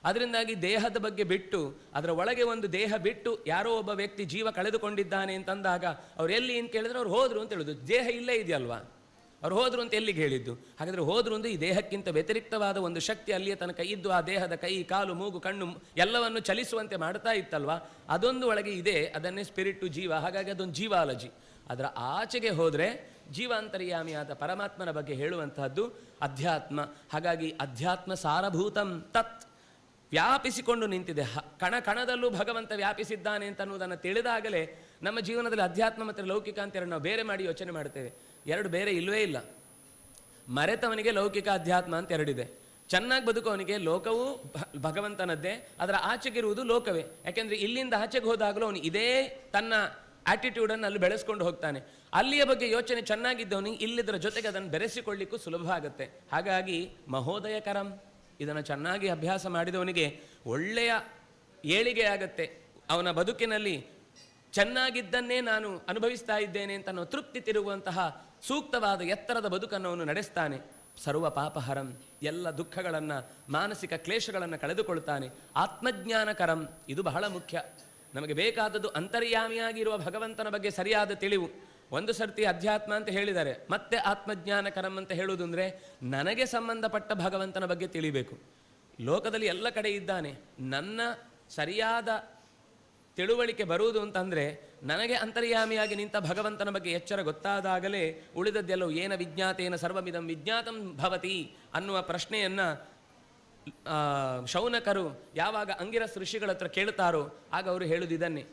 ಅದರಿಂದಾಗಿ ದೇಹದ ಬಗ್ಗೆ ಬಿಟ್ಟು, ಅದರ ಒಳಗೆ ಒಂದು ದೇಹ ಬಿಟ್ಟು ಯಾರೋ ಒಬ್ಬ ವ್ಯಕ್ತಿ ಜೀವ ಕಳೆದುಕೊಂಡಿದ್ದಾನೆ ಅಂತಂದಾಗ ಅವ್ರು ಎಲ್ಲಿ ಅಂತ ಕೇಳಿದ್ರೆ ಅವ್ರು ಹೋದ್ರು ಅಂತ ಹೇಳೋದು. ದೇಹ ಇಲ್ಲೇ ಇದೆಯಲ್ವಾ, ಅವ್ರು ಹೋದ್ರು ಅಂತ ಎಲ್ಲಿಗೆ ಹೇಳಿದ್ದು? ಹಾಗಾದರೆ ಹೋದ್ರು ಅಂದ್ರೆ ಈ ದೇಹಕ್ಕಿಂತ ವ್ಯತಿರಿಕ್ತವಾದ ಒಂದು ಶಕ್ತಿ ಅಲ್ಲಿಯ ತನಕ ಇದ್ದು ಆ ದೇಹದ ಕೈ ಕಾಲು ಮೂಗು ಕಣ್ಣು ಎಲ್ಲವನ್ನು ಚಲಿಸುವಂತೆ ಮಾಡ್ತಾ ಇತ್ತಲ್ವಾ, ಅದೊಂದು ಒಳಗೆ ಇದೆ, ಅದನ್ನೇ ಸ್ಪಿರಿಟು ಜೀವ. ಹಾಗಾಗಿ ಅದೊಂದು ಜೀವಾಲಜಿ. ಅದರ ಆಚೆಗೆ ಹೋದರೆ ಜೀವಾಂತರ್ಯಾಮಿಯಾದ ಪರಮಾತ್ಮನ ಬಗ್ಗೆ ಹೇಳುವಂತಹದ್ದು ಅಧ್ಯಾತ್ಮ. ಹಾಗಾಗಿ ಅಧ್ಯಾತ್ಮ ಸಾರಭೂತಂ ತತ್, ವ್ಯಾಪಿಸಿಕೊಂಡು ನಿಂತಿದೆ. ಕಣ ಕಣದಲ್ಲೂ ಭಗವಂತ ವ್ಯಾಪಿಸಿದ್ದಾನೆ ಅಂತ ಅನ್ನೋದನ್ನು ತಿಳಿದಾಗಲೇ ನಮ್ಮ ಜೀವನದಲ್ಲಿ ಅಧ್ಯಾತ್ಮ ಮತ್ತು ಲೌಕಿಕ ಅಂತೇಳಿ ನಾವು ಬೇರೆ ಮಾಡಿ ಯೋಚನೆ ಮಾಡ್ತೇವೆ. ಎರಡು ಬೇರೆ ಇಲ್ಲವೇ ಇಲ್ಲ. ಮರೆತವನಿಗೆ ಲೌಕಿಕ ಅಧ್ಯಾತ್ಮ ಅಂತ ಎರಡಿದೆ. ಚೆನ್ನಾಗಿ ಬದುಕುವವನಿಗೆ ಲೋಕವೂ ಭಗವಂತನದ್ದೇ, ಅದರ ಆಚೆಗಿರುವುದು ಲೋಕವೇ. ಯಾಕೆಂದರೆ ಇಲ್ಲಿಂದ ಆಚೆಗೆ ಹೋದಾಗಲೂ ಅವನು ಇದೇ ತನ್ನ ಆಟಿಟ್ಯೂಡನ್ನು ಅಲ್ಲಿ ಬೆಳೆಸ್ಕೊಂಡು ಹೋಗ್ತಾನೆ. ಅಲ್ಲಿಯ ಬಗ್ಗೆ ಯೋಚನೆ ಚೆನ್ನಾಗಿದ್ದವನಿಗೆ ಇಲ್ಲಿದ್ದರ ಜೊತೆಗೆ ಅದನ್ನು ಬೆರೆಸಿಕೊಳ್ಳಿಕ್ಕೂ ಸುಲಭ ಆಗುತ್ತೆ. ಹಾಗಾಗಿ ಮಹೋದಯಕರಂ, ಇದನ್ನು ಚೆನ್ನಾಗಿ ಅಭ್ಯಾಸ ಮಾಡಿದವನಿಗೆ ಒಳ್ಳೆಯ ಏಳಿಗೆ ಆಗತ್ತೆ. ಅವನ ಬದುಕಿನಲ್ಲಿ ಚೆನ್ನಾಗಿದ್ದನ್ನೇ ನಾನು ಅನುಭವಿಸ್ತಾ ಇದ್ದೇನೆ ಅಂತ ನಾವು ತೃಪ್ತಿ ತಿರುಗುವಂತಹ ಸೂಕ್ತವಾದ ಎತ್ತರದ ಬದುಕನ್ನು ಅವನು ನಡೆಸ್ತಾನೆ. ಸರ್ವ ಪಾಪಹರಂ, ಎಲ್ಲ ದುಃಖಗಳನ್ನು ಮಾನಸಿಕ ಕ್ಲೇಶಗಳನ್ನು ಕಳೆದುಕೊಳ್ತಾನೆ. ಆತ್ಮಜ್ಞಾನಕರಂ, ಇದು ಬಹಳ ಮುಖ್ಯ. ನಮಗೆ ಬೇಕಾದದ್ದು ಅಂತರ್ಯಾಮಿಯಾಗಿರುವ ಭಗವಂತನ ಬಗ್ಗೆ ಸರಿಯಾದ ತಿಳಿವು. ಒಂದು ಸರ್ತಿ ಅಧ್ಯಾತ್ಮ ಅಂತ ಹೇಳಿದ್ದಾರೆ, ಮತ್ತೆ ಆತ್ಮಜ್ಞಾನಕರಂ ಅಂತ ಹೇಳುವುದು ಅಂದರೆ ನನಗೆ ಸಂಬಂಧಪಟ್ಟ ಭಗವಂತನ ಬಗ್ಗೆ ತಿಳಿಬೇಕು. ಲೋಕದಲ್ಲಿ ಎಲ್ಲ ಕಡೆ ಇದ್ದಾನೆ, ನನ್ನ ಸರಿಯಾದ ತಿಳುವಳಿಕೆ ಬರುವುದು ಅಂತಂದರೆ ನನಗೆ ಅಂತರ್ಯಾಮಿಯಾಗಿ ನಿಂತ ಭಗವಂತನ ಬಗ್ಗೆ ಎಚ್ಚರ ಗೊತ್ತಾದಾಗಲೇ ಉಳಿದದ್ದೆಲ್ಲವೂ ಏನ ವಿಜ್ಞಾತೇನ ಸರ್ವಮಿದಂ ವಿಜ್ಞಾತಂ ಭವತಿ ಅನ್ನುವ ಪ್ರಶ್ನೆಯನ್ನು ಶೌನಕರು ಯಾವಾಗ ಅಂಗಿರಸ್ ಋಷಿಗಳ ಹತ್ರ ಕೇಳ್ತಾರೋ ಆಗ ಅವರು ಹೇಳುವುದಿದನ್ನೇ,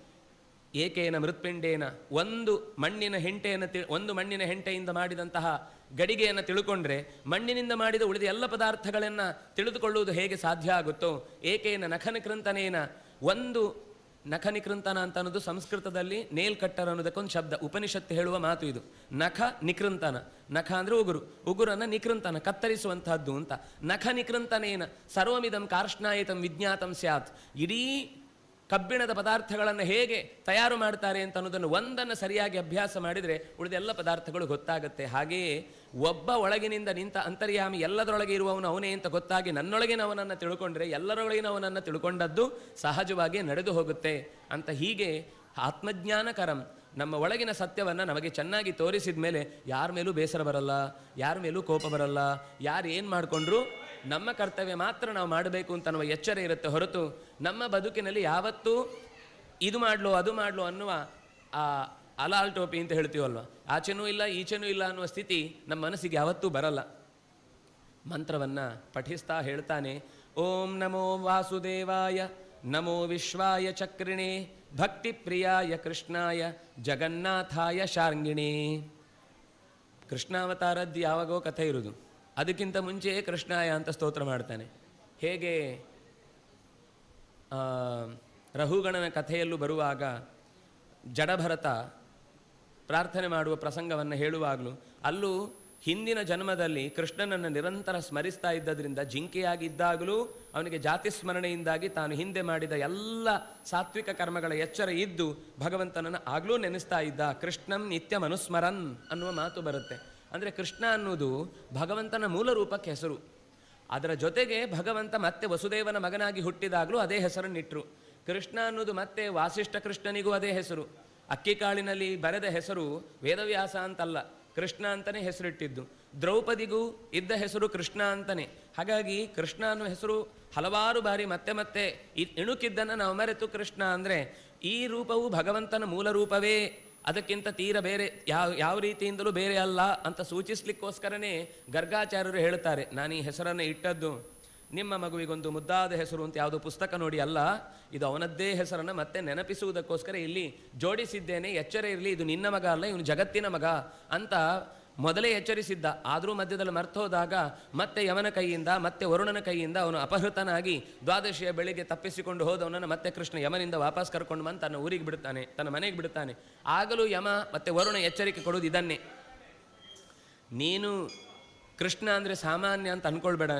ಏಕೇನ ಮೃತ್ಪಿಂಡೇನ, ಒಂದು ಮಣ್ಣಿನ ಹೆಂಟೆಯಿಂದ ಮಾಡಿದಂತಹ ಗಡಿಗೆಯನ್ನು ತಿಳ್ಕೊಂಡ್ರೆ ಮಣ್ಣಿನಿಂದ ಮಾಡಿದ ಉಳಿದ ಎಲ್ಲ ಪದಾರ್ಥಗಳನ್ನು ತಿಳಿದುಕೊಳ್ಳುವುದು ಹೇಗೆ ಸಾಧ್ಯ ಆಗುತ್ತೋ, ಏಕೇನ ನಖನಿಕೃಂತನೇನ, ಒಂದು ನಖನಿಕೃಂತನ ಅಂತ ಅನ್ನೋದು ಸಂಸ್ಕೃತದಲ್ಲಿ ನೇಲ್ ಕಟ್ಟರ್ ಅನ್ನೋದಕ್ಕೊಂದು ಶಬ್ದ, ಉಪನಿಷತ್ತು ಹೇಳುವ ಮಾತು ಇದು. ನಖ ನಿಕೃಂತನ, ನಖ ಅಂದರೆ ಉಗುರನ್ನು ನಿಕೃಂತನ ಕತ್ತರಿಸುವಂತಹದ್ದು ಅಂತ. ನಖ ನಿಕೃಂತನೇನ ಸರ್ವಮಿದಂ ಕಾರ್ಷ್ಣಾಯಿತಂ ವಿಜ್ಞಾತಂ ಸ್ಯಾತ್, ಇಡೀ ಕಬ್ಬಿಣದ ಪದಾರ್ಥಗಳನ್ನು ಹೇಗೆ ತಯಾರು ಮಾಡ್ತಾರೆ ಅಂತ ಅನ್ನೋದನ್ನು ಒಂದನ್ನು ಸರಿಯಾಗಿ ಅಭ್ಯಾಸ ಮಾಡಿದರೆ ಉಳಿದೆಲ್ಲ ಪದಾರ್ಥಗಳು ಗೊತ್ತಾಗುತ್ತೆ. ಹಾಗೆಯೇ ಒಬ್ಬ ಒಳಗಿನಿಂದ ನಿಂತ ಅಂತರ್ಯಾಮಿ ಎಲ್ಲದರೊಳಗೆ ಇರುವವನು ಅವನೇ ಅಂತ ಗೊತ್ತಾಗಿ ನನ್ನೊಳಗಿನವನನ್ನು ತಿಳ್ಕೊಂಡ್ರೆ ಎಲ್ಲರೊಳಗಿನವನನ್ನು ತಿಳ್ಕೊಂಡದ್ದು ಸಹಜವಾಗಿ ನಡೆದು ಹೋಗುತ್ತೆ ಅಂತ. ಹೀಗೆ ಆತ್ಮಜ್ಞಾನಕರಂ, ನಮ್ಮ ಒಳಗಿನ ಸತ್ಯವನ್ನು ನಮಗೆ ಚೆನ್ನಾಗಿ ತೋರಿಸಿದ ಮೇಲೆ ಯಾರ ಮೇಲೂ ಬೇಸರ ಬರಲ್ಲ, ಯಾರ ಮೇಲೂ ಕೋಪ ಬರಲ್ಲ. ಯಾರು ಏನು ಮಾಡಿಕೊಂಡ್ರು ನಮ್ಮ ಕರ್ತವ್ಯ ಮಾತ್ರ ನಾವು ಮಾಡಬೇಕು ಅಂತ ಅನ್ನುವ ಎಚ್ಚರ ಇರುತ್ತೆ ಹೊರತು ನಮ್ಮ ಬದುಕಿನಲ್ಲಿ ಯಾವತ್ತೂ ಇದು ಮಾಡ್ಲೋ ಅದು ಮಾಡ್ಲೋ ಅನ್ನುವ ಆ ಅಲಾಲ್ ಟೋಪಿ ಅಂತ ಹೇಳ್ತೀವಲ್ವ, ಆಚೆನೂ ಇಲ್ಲ ಈಚೆನೂ ಇಲ್ಲ ಅನ್ನುವ ಸ್ಥಿತಿ ನಮ್ಮ ಮನಸ್ಸಿಗೆ ಯಾವತ್ತೂ ಬರಲ್ಲ. ಮಂತ್ರವನ್ನು ಪಠಿಸ್ತಾ ಹೇಳ್ತಾನೆ, ಓಂ ನಮೋ ವಾಸುದೇವಾಯ ನಮೋ ವಿಶ್ವಾಯ ಚಕ್ರಿಣೇ ಭಕ್ತಿ ಪ್ರಿಯಾಯ ಕೃಷ್ಣಾಯ ಜಗನ್ನಾಥಾಯ ಶಾರ್ಂಗಿಣೇ. ಕೃಷ್ಣಾವತಾರದ್ದು ಯಾವಾಗೋ ಕಥೆ ಇರುವುದು, ಅದಕ್ಕಿಂತ ಮುಂಚೆಯೇ ಕೃಷ್ಣಾಯ ಅಂತ ಸ್ತೋತ್ರ ಮಾಡ್ತಾನೆ. ಹೇಗೆ ರಹುಗಣನ ಕಥೆಯಲ್ಲೂ ಬರುವಾಗ ಜಡಭರತ ಪ್ರಾರ್ಥನೆ ಮಾಡುವ ಪ್ರಸಂಗವನ್ನು ಹೇಳುವಾಗಲೂ ಅಲ್ಲೂ ಹಿಂದಿನ ಜನ್ಮದಲ್ಲಿ ಕೃಷ್ಣನನ್ನು ನಿರಂತರ ಸ್ಮರಿಸ್ತಾ ಇದ್ದದ್ರಿಂದ ಜಿಂಕೆಯಾಗಿದ್ದಾಗಲೂ ಅವನಿಗೆ ಜಾತಿ ಸ್ಮರಣೆಯಿಂದಾಗಿ ತಾನು ಹಿಂದೆ ಮಾಡಿದ ಎಲ್ಲ ಸಾತ್ವಿಕ ಕರ್ಮಗಳ ಎಚ್ಚರ ಇದ್ದು ಭಗವಂತನನ್ನು ಆಗಲೂ ನೆನೆಸ್ತಾ ಇದ್ದ. ಕೃಷ್ಣಂ ನಿತ್ಯ ಮನುಸ್ಮರನ್ ಅನ್ನುವ ಮಾತು ಬರುತ್ತೆ. ಅಂದರೆ ಕೃಷ್ಣ ಅನ್ನೋದು ಭಗವಂತನ ಮೂಲ ರೂಪಕ್ಕೆ ಹೆಸರು. ಅದರ ಜೊತೆಗೆ ಭಗವಂತ ಮತ್ತೆ ವಸುದೇವನ ಮಗನಾಗಿ ಹುಟ್ಟಿದಾಗಲೂ ಅದೇ ಹೆಸರನ್ನಿಟ್ಟರು. ಕೃಷ್ಣ ಅನ್ನೋದು ಮತ್ತೆ ವಾಸಿಷ್ಠ ಕೃಷ್ಣನಿಗೂ ಅದೇ ಹೆಸರು. ಅಕ್ಕಿಕಾಳಿನಲ್ಲಿ ಬರೆದ ಹೆಸರು ವೇದವ್ಯಾಸ ಅಂತಲ್ಲ, ಕೃಷ್ಣ ಅಂತಲೇ ಹೆಸರಿಟ್ಟಿದ್ದು. ದ್ರೌಪದಿಗೂ ಇದ್ದ ಹೆಸರು ಕೃಷ್ಣ ಅಂತಲೇ. ಹಾಗಾಗಿ ಕೃಷ್ಣ ಅನ್ನೋ ಹೆಸರು ಹಲವಾರು ಬಾರಿ ಮತ್ತೆ ಮತ್ತೆ ಇಣುಕಿದ್ದನ್ನು ನಾವು ಮರೆತು ಕೃಷ್ಣ ಅಂದರೆ ಈ ರೂಪವು ಭಗವಂತನ ಮೂಲ ರೂಪವೇ, ಅದಕ್ಕಿಂತ ತೀರ ಬೇರೆ ಯಾವ ರೀತಿಯಿಂದಲೂ ಬೇರೆ ಅಲ್ಲ ಅಂತ ಸೂಚಿಸ್ಲಿಕ್ಕೋಸ್ಕರನೇ ಗರ್ಗಾಚಾರ್ಯರು ಹೇಳ್ತಾರೆ, ನಾನು ಈ ಹೆಸರನ್ನು ಇಟ್ಟದ್ದು ನಿಮ್ಮ ಮಗುವಿಗೊಂದು ಮುದ್ದಾದ ಹೆಸರು ಅಂತ ಯಾವುದೋ ಪುಸ್ತಕ ನೋಡಿ ಅಲ್ಲ, ಇದು ಅವನದ್ದೇ ಹೆಸರನ್ನು ಮತ್ತೆ ನೆನಪಿಸುವುದಕ್ಕೋಸ್ಕರ ಇಲ್ಲಿ ಜೋಡಿಸಿದ್ದೇನೆ, ಎಚ್ಚರ ಇರಲಿ, ಇದು ನಿನ್ನ ಮಗ ಅಲ್ಲ, ಇವನು ಜಗತ್ತಿನ ಮಗ ಅಂತ ಮೊದಲೇ ಎಚ್ಚರಿಸಿದ್ದ. ಆದರೂ ಮಧ್ಯದಲ್ಲಿ ಮರ್ತೋದಾಗ ಮತ್ತೆ ಯಮನ ಕೈಯಿಂದ ಮತ್ತೆ ವರುಣನ ಕೈಯಿಂದ ಅವನು ಅಪಹೃತನಾಗಿ ದ್ವಾದಶಿಯ ಬೆಳಿಗ್ಗೆ ತಪ್ಪಿಸಿಕೊಂಡು ಹೋದವನನ್ನು ಮತ್ತೆ ಕೃಷ್ಣ ಯಮನಿಂದ ವಾಪಸ್ ಕರ್ಕೊಂಡು ಬಂದು ತನ್ನ ಊರಿಗೆ ಬಿಡುತ್ತಾನೆ, ತನ್ನ ಮನೆಗೆ ಬಿಡುತ್ತಾನೆ. ಆಗಲೂ ಯಮ ಮತ್ತೆ ವರುಣ ಎಚ್ಚರಿಕೆ ಕೊಡೋದು ಇದನ್ನೇ, ನೀನು ಕೃಷ್ಣ ಅಂದರೆ ಸಾಮಾನ್ಯ ಅಂತ ಅಂದ್ಕೊಳ್ಬೇಡ,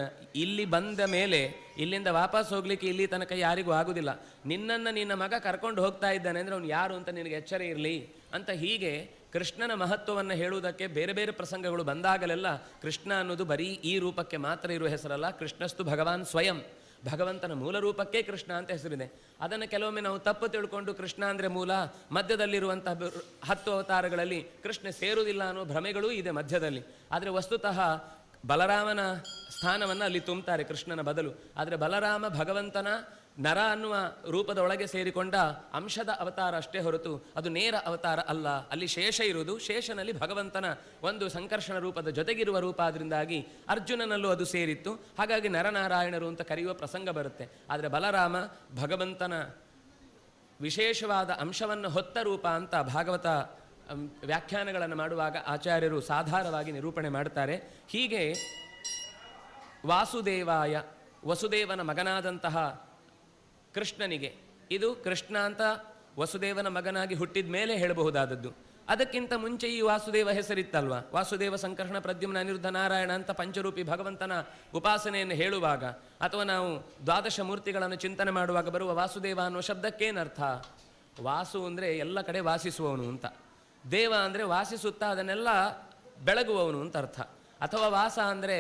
ಇಲ್ಲಿ ಬಂದ ಮೇಲೆ ಇಲ್ಲಿಂದ ವಾಪಸ್ ಹೋಗ್ಲಿಕ್ಕೆ ಇಲ್ಲಿ ತನಕ ಯಾರಿಗೂ ಆಗೋದಿಲ್ಲ, ನಿನ್ನನ್ನು ನಿನ್ನ ಮಗ ಕರ್ಕೊಂಡು ಹೋಗ್ತಾ ಇದ್ದಾನೆ ಅಂದರೆ ಅವನು ಯಾರು ಅಂತ ನಿನಗೆ ಎಚ್ಚರ ಇರಲಿ ಅಂತ. ಹೀಗೆ ಕೃಷ್ಣನ ಮಹತ್ವವನ್ನು ಹೇಳುವುದಕ್ಕೆ ಬೇರೆ ಬೇರೆ ಪ್ರಸಂಗಗಳು ಬಂದಾಗಲೆಲ್ಲ ಕೃಷ್ಣ ಅನ್ನೋದು ಬರೀ ಈ ರೂಪಕ್ಕೆ ಮಾತ್ರ ಇರುವ ಹೆಸರಲ್ಲ, ಕೃಷ್ಣಸ್ತು ಭಗವಾನ್ ಸ್ವಯಂ, ಭಗವಂತನ ಮೂಲ ರೂಪಕ್ಕೆ ಕೃಷ್ಣ ಅಂತ ಹೆಸರಿದೆ. ಅದನ್ನು ಕೆಲವೊಮ್ಮೆ ನಾವು ತಪ್ಪು ತಿಳ್ಕೊಂಡು ಕೃಷ್ಣ ಅಂದರೆ ಮೂಲ, ಮಧ್ಯದಲ್ಲಿರುವಂತಹ 10 ಅವತಾರಗಳಲ್ಲಿ ಕೃಷ್ಣ ಸೇರುವುದಿಲ್ಲ ಅನ್ನೋ ಭ್ರಮೆಗಳೂ ಇದೆ ಮಧ್ಯದಲ್ಲಿ. ಆದರೆ ವಸ್ತುತಃ ಬಲರಾಮನ ಸ್ಥಾನವನ್ನು ಅಲ್ಲಿ ತುಂಬ್ತಾರೆ ಕೃಷ್ಣನ ಬದಲು. ಆದರೆ ಬಲರಾಮ ಭಗವಂತನ ನರ ಅನ್ನುವ ರೂಪದ ಒಳಗೆ ಸೇರಿಕೊಂಡ ಅಂಶದ ಅವತಾರ ಅಷ್ಟೇ ಹೊರತು ಅದು ನೇರ ಅವತಾರ ಅಲ್ಲ. ಅಲ್ಲಿ ಶೇಷ ಇರುವುದು, ಶೇಷನಲ್ಲಿ ಭಗವಂತನ ಒಂದು ಸಂಕರ್ಷಣ ರೂಪದ ಜೊತೆಗಿರುವ ರೂಪ. ಆದ್ದರಿಂದಾಗಿ ಅರ್ಜುನನಲ್ಲೂ ಅದು ಸೇರಿತ್ತು. ಹಾಗಾಗಿ ನರನಾರಾಯಣರು ಅಂತ ಕರೆಯುವ ಪ್ರಸಂಗ ಬರುತ್ತೆ. ಆದರೆ ಬಲರಾಮ ಭಗವಂತನ ವಿಶೇಷವಾದ ಅಂಶವನ್ನು ಹೊತ್ತ ರೂಪ ಅಂತ ಭಾಗವತ ವ್ಯಾಖ್ಯಾನಗಳನ್ನು ಮಾಡುವಾಗ ಆಚಾರ್ಯರು ಸಾಧಾರವಾಗಿ ನಿರೂಪಣೆ ಮಾಡ್ತಾರೆ. ಹೀಗೆ ವಾಸುದೇವಾಯ, ವಸುದೇವನ ಮಗನಾದಂತಹ ಕೃಷ್ಣನಿಗೆ, ಇದು ಕೃಷ್ಣ ಅಂತ ವಸುದೇವನ ಮಗನಾಗಿ ಹುಟ್ಟಿದ ಮೇಲೆ ಹೇಳಬಹುದಾದದ್ದು. ಅದಕ್ಕಿಂತ ಮುಂಚೆ ಈ ವಾಸುದೇವ ಹೆಸರಿತ್ತಲ್ವ, ವಾಸುದೇವ ಸಂಕರ್ಷಣ ಪ್ರದ್ಯುಮ್ನ ಅನಿರುದ್ಧ ನಾರಾಯಣ ಅಂತ ಪಂಚರೂಪಿ ಭಗವಂತನ ಉಪಾಸನೆಯನ್ನು ಹೇಳುವಾಗ ಅಥವಾ ನಾವು ದ್ವಾದಶ ಮೂರ್ತಿಗಳನ್ನು ಚಿಂತನೆ ಮಾಡುವಾಗ ಬರುವ ವಾಸುದೇವ ಅನ್ನುವ ಶಬ್ದಕ್ಕೇನರ್ಥ? ವಾಸು ಅಂದರೆ ಎಲ್ಲ ಕಡೆ ವಾಸಿಸುವವನು ಅಂತ, ದೇವ ಅಂದರೆ ವಾಸಿಸುತ್ತಾ ಅದನ್ನೆಲ್ಲ ಬೆಳಗುವವನು ಅಂತ ಅರ್ಥ, ಅಥವಾ ವಾಸ ಅಂದರೆ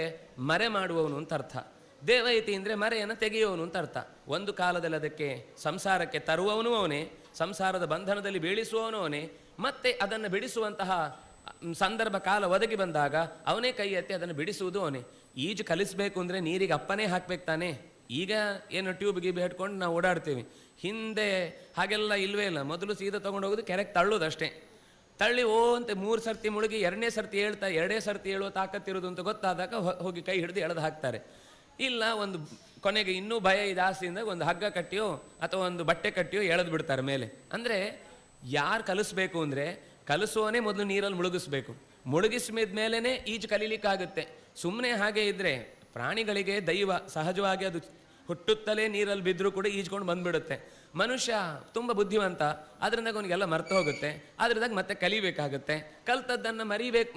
ಮರೆ ಮಾಡುವವನು ಅಂತ ಅರ್ಥ. ದೇವೈತಿ ಅಂದರೆ ಮರೆಯನ್ನು ತೆಗೆಯುವವನು ಅಂತ ಅರ್ಥ. ಒಂದು ಕಾಲದಲ್ಲಿ ಅದಕ್ಕೆ ಸಂಸಾರಕ್ಕೆ ತರುವವನು ಅವನೇ, ಸಂಸಾರದ ಬಂಧನದಲ್ಲಿ ಬೀಳಿಸುವವನು ಅವನೇ, ಮತ್ತೆ ಅದನ್ನು ಬಿಡಿಸುವಂತಹ ಸಂದರ್ಭ ಕಾಲ ಒದಗಿ ಬಂದಾಗ ಅವನೇ ಕೈ ಎತ್ತಿ ಅದನ್ನು ಬಿಡಿಸುವುದು ಅವನೇ. ಈಜು ಕಲಿಸಬೇಕು ಅಂದರೆ ನೀರಿಗೆ ಅಪ್ಪನೇ ಹಾಕ್ಬೇಕು ತಾನೆ. ಈಗ ಏನು ಟ್ಯೂಬ್ ಗೀಬ್ ಹಿಡ್ಕೊಂಡು ನಾವು ಓಡಾಡ್ತೀವಿ, ಹಿಂದೆ ಹಾಗೆಲ್ಲ ಇಲ್ವೇ ಇಲ್ಲ. ಮೊದಲು ಸೀದಾ ತೊಗೊಂಡು ಹೋಗೋದು ಕೆರೆಗೆ ತಳ್ಳೋದಷ್ಟೇ. ತಳ್ಳಿ ಓ ಅಂತ 3 ಸರ್ತಿ ಮುಳುಗಿ 2ನೇ ಸರ್ತಿ ಹೇಳ್ತಾ 2 ಸರ್ತಿ ಹೇಳುವ ತಾಕತ್ತಿರೋದು ಅಂತ ಗೊತ್ತಾದಾಗ ಹೋಗಿ ಕೈ ಹಿಡಿದು ಎಳೆದು ಹಾಕ್ತಾರೆ. ಇಲ್ಲ ಒಂದು ಕೊನೆಗೆ ಇನ್ನೂ ಭಯ ಜಾಸ್ತಿಯಿಂದ ಒಂದು ಹಗ್ಗ ಕಟ್ಟಿಯೋ ಅಥವಾ ಒಂದು ಬಟ್ಟೆ ಕಟ್ಟಿಯೋ ಎಳೆದು ಬಿಡ್ತಾರೆ ಮೇಲೆ. ಅಂದರೆ ಯಾರು ಕಲಿಸ್ಬೇಕು ಅಂದರೆ ಕಲಿಸುವವನೇ ಮೊದಲು ನೀರಲ್ಲಿ ಮುಳುಗಿಸ್ಬೇಕು. ಮುಳುಗಿಸಿದ ಮೇಲೇ ಈಜು ಕಲೀಲಿಕ್ಕಾಗುತ್ತೆ. ಸುಮ್ಮನೆ ಹಾಗೆ ಇದ್ದರೆ ಪ್ರಾಣಿಗಳಿಗೆ ದೈವ ಸಹಜವಾಗಿ ಅದು ಹುಟ್ಟುತ್ತಲೇ ನೀರಲ್ಲಿ ಬಿದ್ದರೂ ಕೂಡ ಈಜ್ಕೊಂಡು ಬಂದುಬಿಡುತ್ತೆ. ಮನುಷ್ಯ ತುಂಬ ಬುದ್ಧಿವಂತ, ಅದರಿಂದ ಅವನಿಗೆಲ್ಲ ಮರ್ತು ಹೋಗುತ್ತೆ. ಅದರದಾಗ ಮತ್ತೆ ಕಲಿಬೇಕಾಗುತ್ತೆ. ಕಲ್ತದ್ದನ್ನು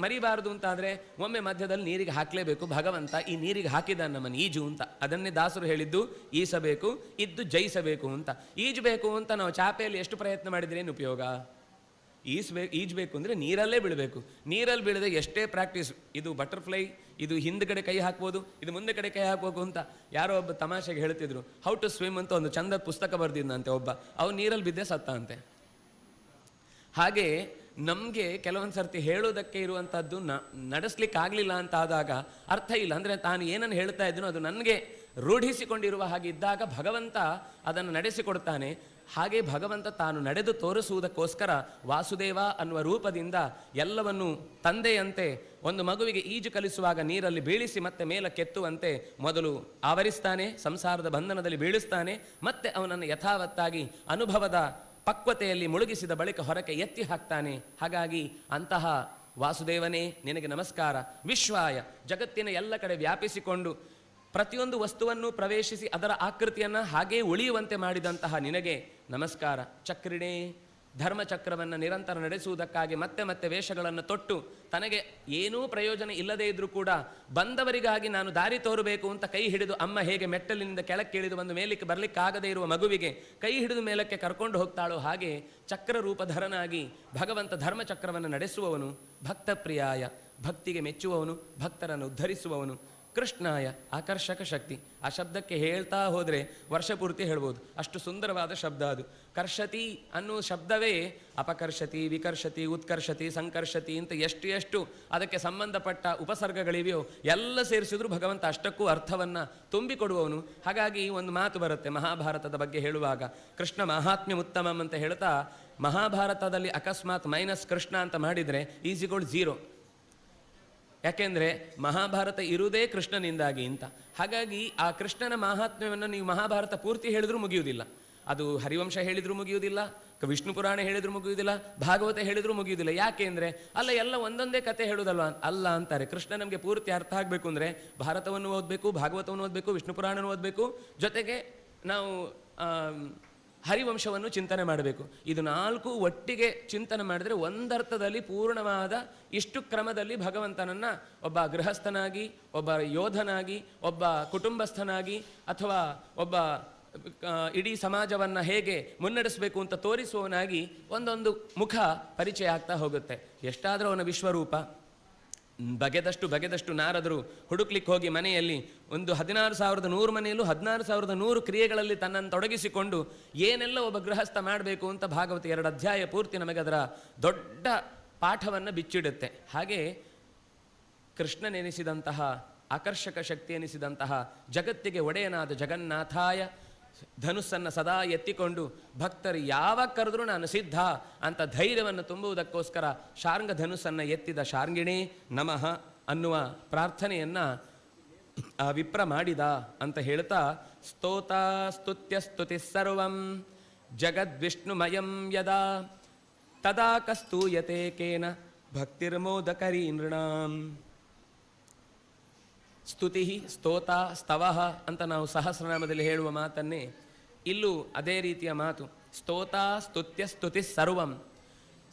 ಮರಿಬಾರ್ದು ಅಂತಾದರೆ ಒಮ್ಮೆ ಮಧ್ಯದಲ್ಲಿ ನೀರಿಗೆ ಹಾಕಲೇಬೇಕು. ಭಗವಂತ ಈ ನೀರಿಗೆ ಹಾಕಿದ ನಮ್ಮನ್ನು ಈಜು ಅಂತ. ಅದನ್ನೇ ದಾಸರು ಹೇಳಿದ್ದು, ಈಸಬೇಕು ಇದ್ದು ಜಯಿಸಬೇಕು ಅಂತ. ಈಜಬೇಕು ಅಂತ ನಾವು ಚಾಪೆಯಲ್ಲಿ ಎಷ್ಟು ಪ್ರಯತ್ನ ಮಾಡಿದ್ರೇನು ಉಪಯೋಗ? ಈಜಬೇಕು ಅಂದರೆ ನೀರಲ್ಲೇ ಬೀಳಬೇಕು. ನೀರಲ್ಲಿ ಬೀಳದೆ ಎಷ್ಟೇ ಪ್ರಾಕ್ಟೀಸ್, ಇದು ಬಟರ್ಫ್ಲೈ, ಇದು ಹಿಂದ್ಗಡೆ ಕೈ ಹಾಕ್ಬೋದು, ಇದು ಮುಂದೆ ಕಡೆ ಕೈ ಹಾಕ್ಬೇಕು ಅಂತ ಯಾರೋ ಒಬ್ಬ ತಮಾಷೆಗೆ ಹೇಳ್ತಿದ್ರು. ಹೌ ಟು ಸ್ವಿಮ್ ಅಂತ ಒಂದು ಚಂದದ ಪುಸ್ತಕ ಬರ್ದಿದ್ದಂತೆ ಒಬ್ಬ, ಅವ್ನು ನೀರಲ್ಲಿ ಬಿದ್ದೆ ಸತ್ತ ಅಂತೆ. ಹಾಗೆ ನಮಗೆ ಕೆಲವೊಂದು ಸರ್ತಿ ಹೇಳೋದಕ್ಕೆ ಇರುವಂಥದ್ದು ನಡೆಸ್ಲಿಕ್ಕೆ ಆಗಲಿಲ್ಲ ಅಂತ ಆದಾಗ ಅರ್ಥ ಇಲ್ಲ. ಅಂದರೆ ತಾನು ಏನನ್ನು ಹೇಳ್ತಾ ಇದ್ದನೋ ಅದು ನನಗೆ ರೂಢಿಸಿಕೊಂಡಿರುವ ಹಾಗೆ ಇದ್ದಾಗ ಭಗವಂತ ಅದನ್ನು ನಡೆಸಿಕೊಡ್ತಾನೆ. ಹಾಗೆ ಭಗವಂತ ತಾನು ನಡೆದು ತೋರಿಸುವುದಕ್ಕೋಸ್ಕರ ವಾಸುದೇವ ಅನ್ನುವ ರೂಪದಿಂದ ಎಲ್ಲವನ್ನು ತಂದೆಯಂತೆ ಒಂದು ಮಗುವಿಗೆ ಈಜು ಕಲಿಸುವಾಗ ನೀರಲ್ಲಿ ಬೀಳಿಸಿ ಮತ್ತೆ ಮೇಲಕ್ಕೆತ್ತುವಂತೆ ಮೊದಲು ಆವರಿಸ್ತಾನೆ, ಸಂಸಾರದ ಬಂಧನದಲ್ಲಿ ಬೀಳಿಸ್ತಾನೆ, ಮತ್ತೆ ಅವನನ್ನು ಯಥಾವತ್ತಾಗಿ ಅನುಭವದ ಪಕ್ವತೆಯಲ್ಲಿ ಮುಳುಗಿಸಿದ ಬಳಿಕ ಹೊರಕ್ಕೆ ಎತ್ತಿ ಹಾಕ್ತಾನೆ. ಹಾಗಾಗಿ ಅಂತಹ ವಾಸುದೇವನೇ ನಿನಗೆ ನಮಸ್ಕಾರ. ವಿಶ್ವಾಯ, ಜಗತ್ತಿನ ಎಲ್ಲ ಕಡೆ ವ್ಯಾಪಿಸಿಕೊಂಡು ಪ್ರತಿಯೊಂದು ವಸ್ತುವನ್ನು ಪ್ರವೇಶಿಸಿ ಅದರ ಆಕೃತಿಯನ್ನು ಹಾಗೇ ಉಳಿಯುವಂತೆ ಮಾಡಿದಂತಹ ನಿನಗೆ ನಮಸ್ಕಾರ. ಚಕ್ರಿಣೇ, ಧರ್ಮಚಕ್ರವನ್ನು ನಿರಂತರ ನಡೆಸುವುದಕ್ಕಾಗಿ ಮತ್ತೆ ಮತ್ತೆ ವೇಷಗಳನ್ನು ತೊಟ್ಟು ತನಗೆ ಏನೂ ಪ್ರಯೋಜನ ಇಲ್ಲದೇ ಇದ್ದರೂ ಕೂಡ ಬಂದವರಿಗಾಗಿ ನಾನು ದಾರಿ ತೋರಬೇಕು ಅಂತ ಕೈ ಹಿಡಿದು, ಅಮ್ಮ ಹೇಗೆ ಮೆಟ್ಟಲಿನಿಂದ ಕೆಳಕ್ಕೆ ಇಳಿದು ಒಂದು ಮೇಲಕ್ಕೆ ಬರಲಿಕ್ಕಾಗದೇ ಇರುವ ಮಗುವಿಗೆ ಕೈ ಹಿಡಿದು ಮೇಲಕ್ಕೆ ಕರ್ಕೊಂಡು ಹೋಗ್ತಾಳೋ ಹಾಗೆ ಚಕ್ರರೂಪಧರನಾಗಿ ಭಗವಂತ ಧರ್ಮಚಕ್ರವನ್ನು ನಡೆಸುವವನು. ಭಕ್ತಪ್ರಿಯಾಯ, ಭಕ್ತಿಗೆ ಮೆಚ್ಚುವವನು, ಭಕ್ತರನ್ನು ಉದ್ಧರಿಸುವವನು. ಕೃಷ್ಣಾಯ, ಆಕರ್ಷಕ ಶಕ್ತಿ. ಆ ಶಬ್ದಕ್ಕೆ ಹೇಳ್ತಾ ಹೋದರೆ ವರ್ಷ ಪೂರ್ತಿ ಹೇಳ್ಬೋದು, ಅಷ್ಟು ಸುಂದರವಾದ ಶಬ್ದ ಅದು. ಕರ್ಷತಿ ಅನ್ನುವ ಶಬ್ದವೇ ಅಪಕರ್ಷತಿ, ವಿಕರ್ಷತಿ, ಉತ್ಕರ್ಷತಿ, ಸಂಕರ್ಷತಿ ಅಂತ ಎಷ್ಟು ಎಷ್ಟು ಅದಕ್ಕೆ ಸಂಬಂಧಪಟ್ಟ ಉಪಸರ್ಗಗಳಿವೆಯೋ ಎಲ್ಲ ಸೇರಿಸಿದ್ರು ಭಗವಂತ ಅಷ್ಟಕ್ಕೂ ಅರ್ಥವನ್ನು ತುಂಬಿಕೊಡುವವನು. ಹಾಗಾಗಿ ಒಂದು ಮಾತು ಬರುತ್ತೆ ಮಹಾಭಾರತದ ಬಗ್ಗೆ ಹೇಳುವಾಗ, ಕೃಷ್ಣ ಮಹಾತ್ಮ್ಯ ಉತ್ತಮಂ ಅಂತ ಹೇಳ್ತಾ, ಮಹಾಭಾರತದಲ್ಲಿ ಅಕಸ್ಮಾತ್ ಮೈನಸ್ ಕೃಷ್ಣ ಅಂತ ಮಾಡಿದರೆ ಈಸಿಗೋಲ್ಡ್ 0. ಯಾಕೆಂದರೆ ಮಹಾಭಾರತ ಇರುವುದೇ ಕೃಷ್ಣನಿಂದಾಗಿ ಅಂತ. ಹಾಗಾಗಿ ಆ ಕೃಷ್ಣನ ಮಹಾತ್ಮ್ಯವನ್ನು ನೀವು ಮಹಾಭಾರತ ಪೂರ್ತಿ ಹೇಳಿದ್ರೂ ಮುಗಿಯುವುದಿಲ್ಲ. ಅದು ಹರಿವಂಶ ಹೇಳಿದರೂ ಮುಗಿಯುವುದಿಲ್ಲ, ವಿಷ್ಣು ಪುರಾಣ ಹೇಳಿದರೂ ಮುಗಿಯುವುದಿಲ್ಲ, ಭಾಗವತ ಹೇಳಿದರೂ ಮುಗಿಯುವುದಿಲ್ಲ. ಯಾಕೆ ಅಂದರೆ ಅಲ್ಲ, ಎಲ್ಲ ಒಂದೊಂದೇ ಕತೆ ಹೇಳುವುದಲ್ವ? ಅಲ್ಲ ಅಂತಾರೆ. ಕೃಷ್ಣ ನಮಗೆ ಪೂರ್ತಿ ಅರ್ಥ ಆಗಬೇಕು ಅಂದರೆ ಭಾರತವನ್ನು ಓದಬೇಕು, ಭಾಗವತವನ್ನು ಓದಬೇಕು, ವಿಷ್ಣು ಪುರಾಣವನ್ನು ಓದಬೇಕು, ಜೊತೆಗೆ ನಾವು ಹರಿವಂಶವನ್ನು ಚಿಂತನೆ ಮಾಡಬೇಕು. ಇದು 4 ಒಟ್ಟಿಗೆ ಚಿಂತನೆ ಮಾಡಿದರೆ ಒಂದರ್ಥದಲ್ಲಿ ಪೂರ್ಣವಾದ ಇಷ್ಟು ಕ್ರಮದಲ್ಲಿ ಭಗವಂತನನ್ನು ಒಬ್ಬ ಗೃಹಸ್ಥನಾಗಿ, ಒಬ್ಬ ಯೋಧನಾಗಿ, ಒಬ್ಬ ಕುಟುಂಬಸ್ಥನಾಗಿ, ಅಥವಾ ಒಬ್ಬ ಇಡೀ ಸಮಾಜವನ್ನು ಹೇಗೆ ಮುನ್ನಡೆಸಬೇಕು ಅಂತ ತೋರಿಸುವವನಾಗಿ ಒಂದೊಂದು ಮುಖ ಪರಿಚಯ ಆಗ್ತಾ ಹೋಗುತ್ತೆ. ಎಷ್ಟಾದರೂ ಅವನ ವಿಶ್ವರೂಪ ಬಗೆದಷ್ಟು ನಾರದರು ಹುಡುಕ್ಲಿಕ್ಕೆ ಹೋಗಿ ಮನೆಯಲ್ಲಿ ಒಂದು 16,100 ಮನೆಯಲ್ಲೂ 16,100 ಕ್ರಿಯೆಗಳಲ್ಲಿ ತನ್ನನ್ನು ತೊಡಗಿಸಿಕೊಂಡು ಏನೆಲ್ಲ ಒಬ್ಬ ಗೃಹಸ್ಥ ಮಾಡಬೇಕು ಅಂತ ಭಾಗವತ 2 ಅಧ್ಯಾಯ ಪೂರ್ತಿ ನಮಗೆ ಅದರ ದೊಡ್ಡ ಪಾಠವನ್ನು ಬಿಚ್ಚಿಡುತ್ತೆ. ಹಾಗೆ ಕೃಷ್ಣನೆನಿಸಿದಂತಹ ಆಕರ್ಷಕ ಶಕ್ತಿ ಎನಿಸಿದಂತಹ ಜಗತ್ತಿಗೆ ಒಡೆಯನಾದ ಜಗನ್ನಾಥಾಯ ಧನುಸ್ಸನ್ನು ಸದಾ ಎತ್ತಿಕೊಂಡು ಭಕ್ತರು ಯಾವಾಗ ಕರೆದ್ರೂ ನಾನು ಸಿದ್ಧ ಅಂತ ಧೈರ್ಯವನ್ನು ತುಂಬುವುದಕ್ಕೋಸ್ಕರ ಶಾರ್ಂಗ ಧನುಸ್ಸನ್ನು ಎತ್ತಿದ ಶಾರ್ಂಗಿಣೇ ನಮಃ ಅನ್ನುವ ಪ್ರಾರ್ಥನೆಯನ್ನು ಆ ವಿಪ್ರ ಮಾಡಿದ ಅಂತ ಹೇಳ್ತಾ ಸ್ತೋತ ಸ್ತುತ್ಯ ಸ್ತುತಿ ಸರ್ವಂ ಜಗದ್ವಿಷ್ಣುಮಯಂ ಯದಾ ತದಾ ಕಸ್ತೂಯತೆ ಕೇನ ಭಕ್ತಿರ್ಮೋದಕರೀ ನೃಣಾಂ. ಸ್ತುತಿ ಸ್ತೋತ ಸ್ತವಃ ಅಂತ ನಾವು ಸಹಸ್ರನಾಮದಲ್ಲಿ ಹೇಳುವ ಮಾತನ್ನೇ ಇಲ್ಲೂ ಅದೇ ರೀತಿಯ ಮಾತು. ಸ್ತೋತ ಸ್ತುತ್ಯ ಸ್ತುತಿ ಸರ್ವಂ.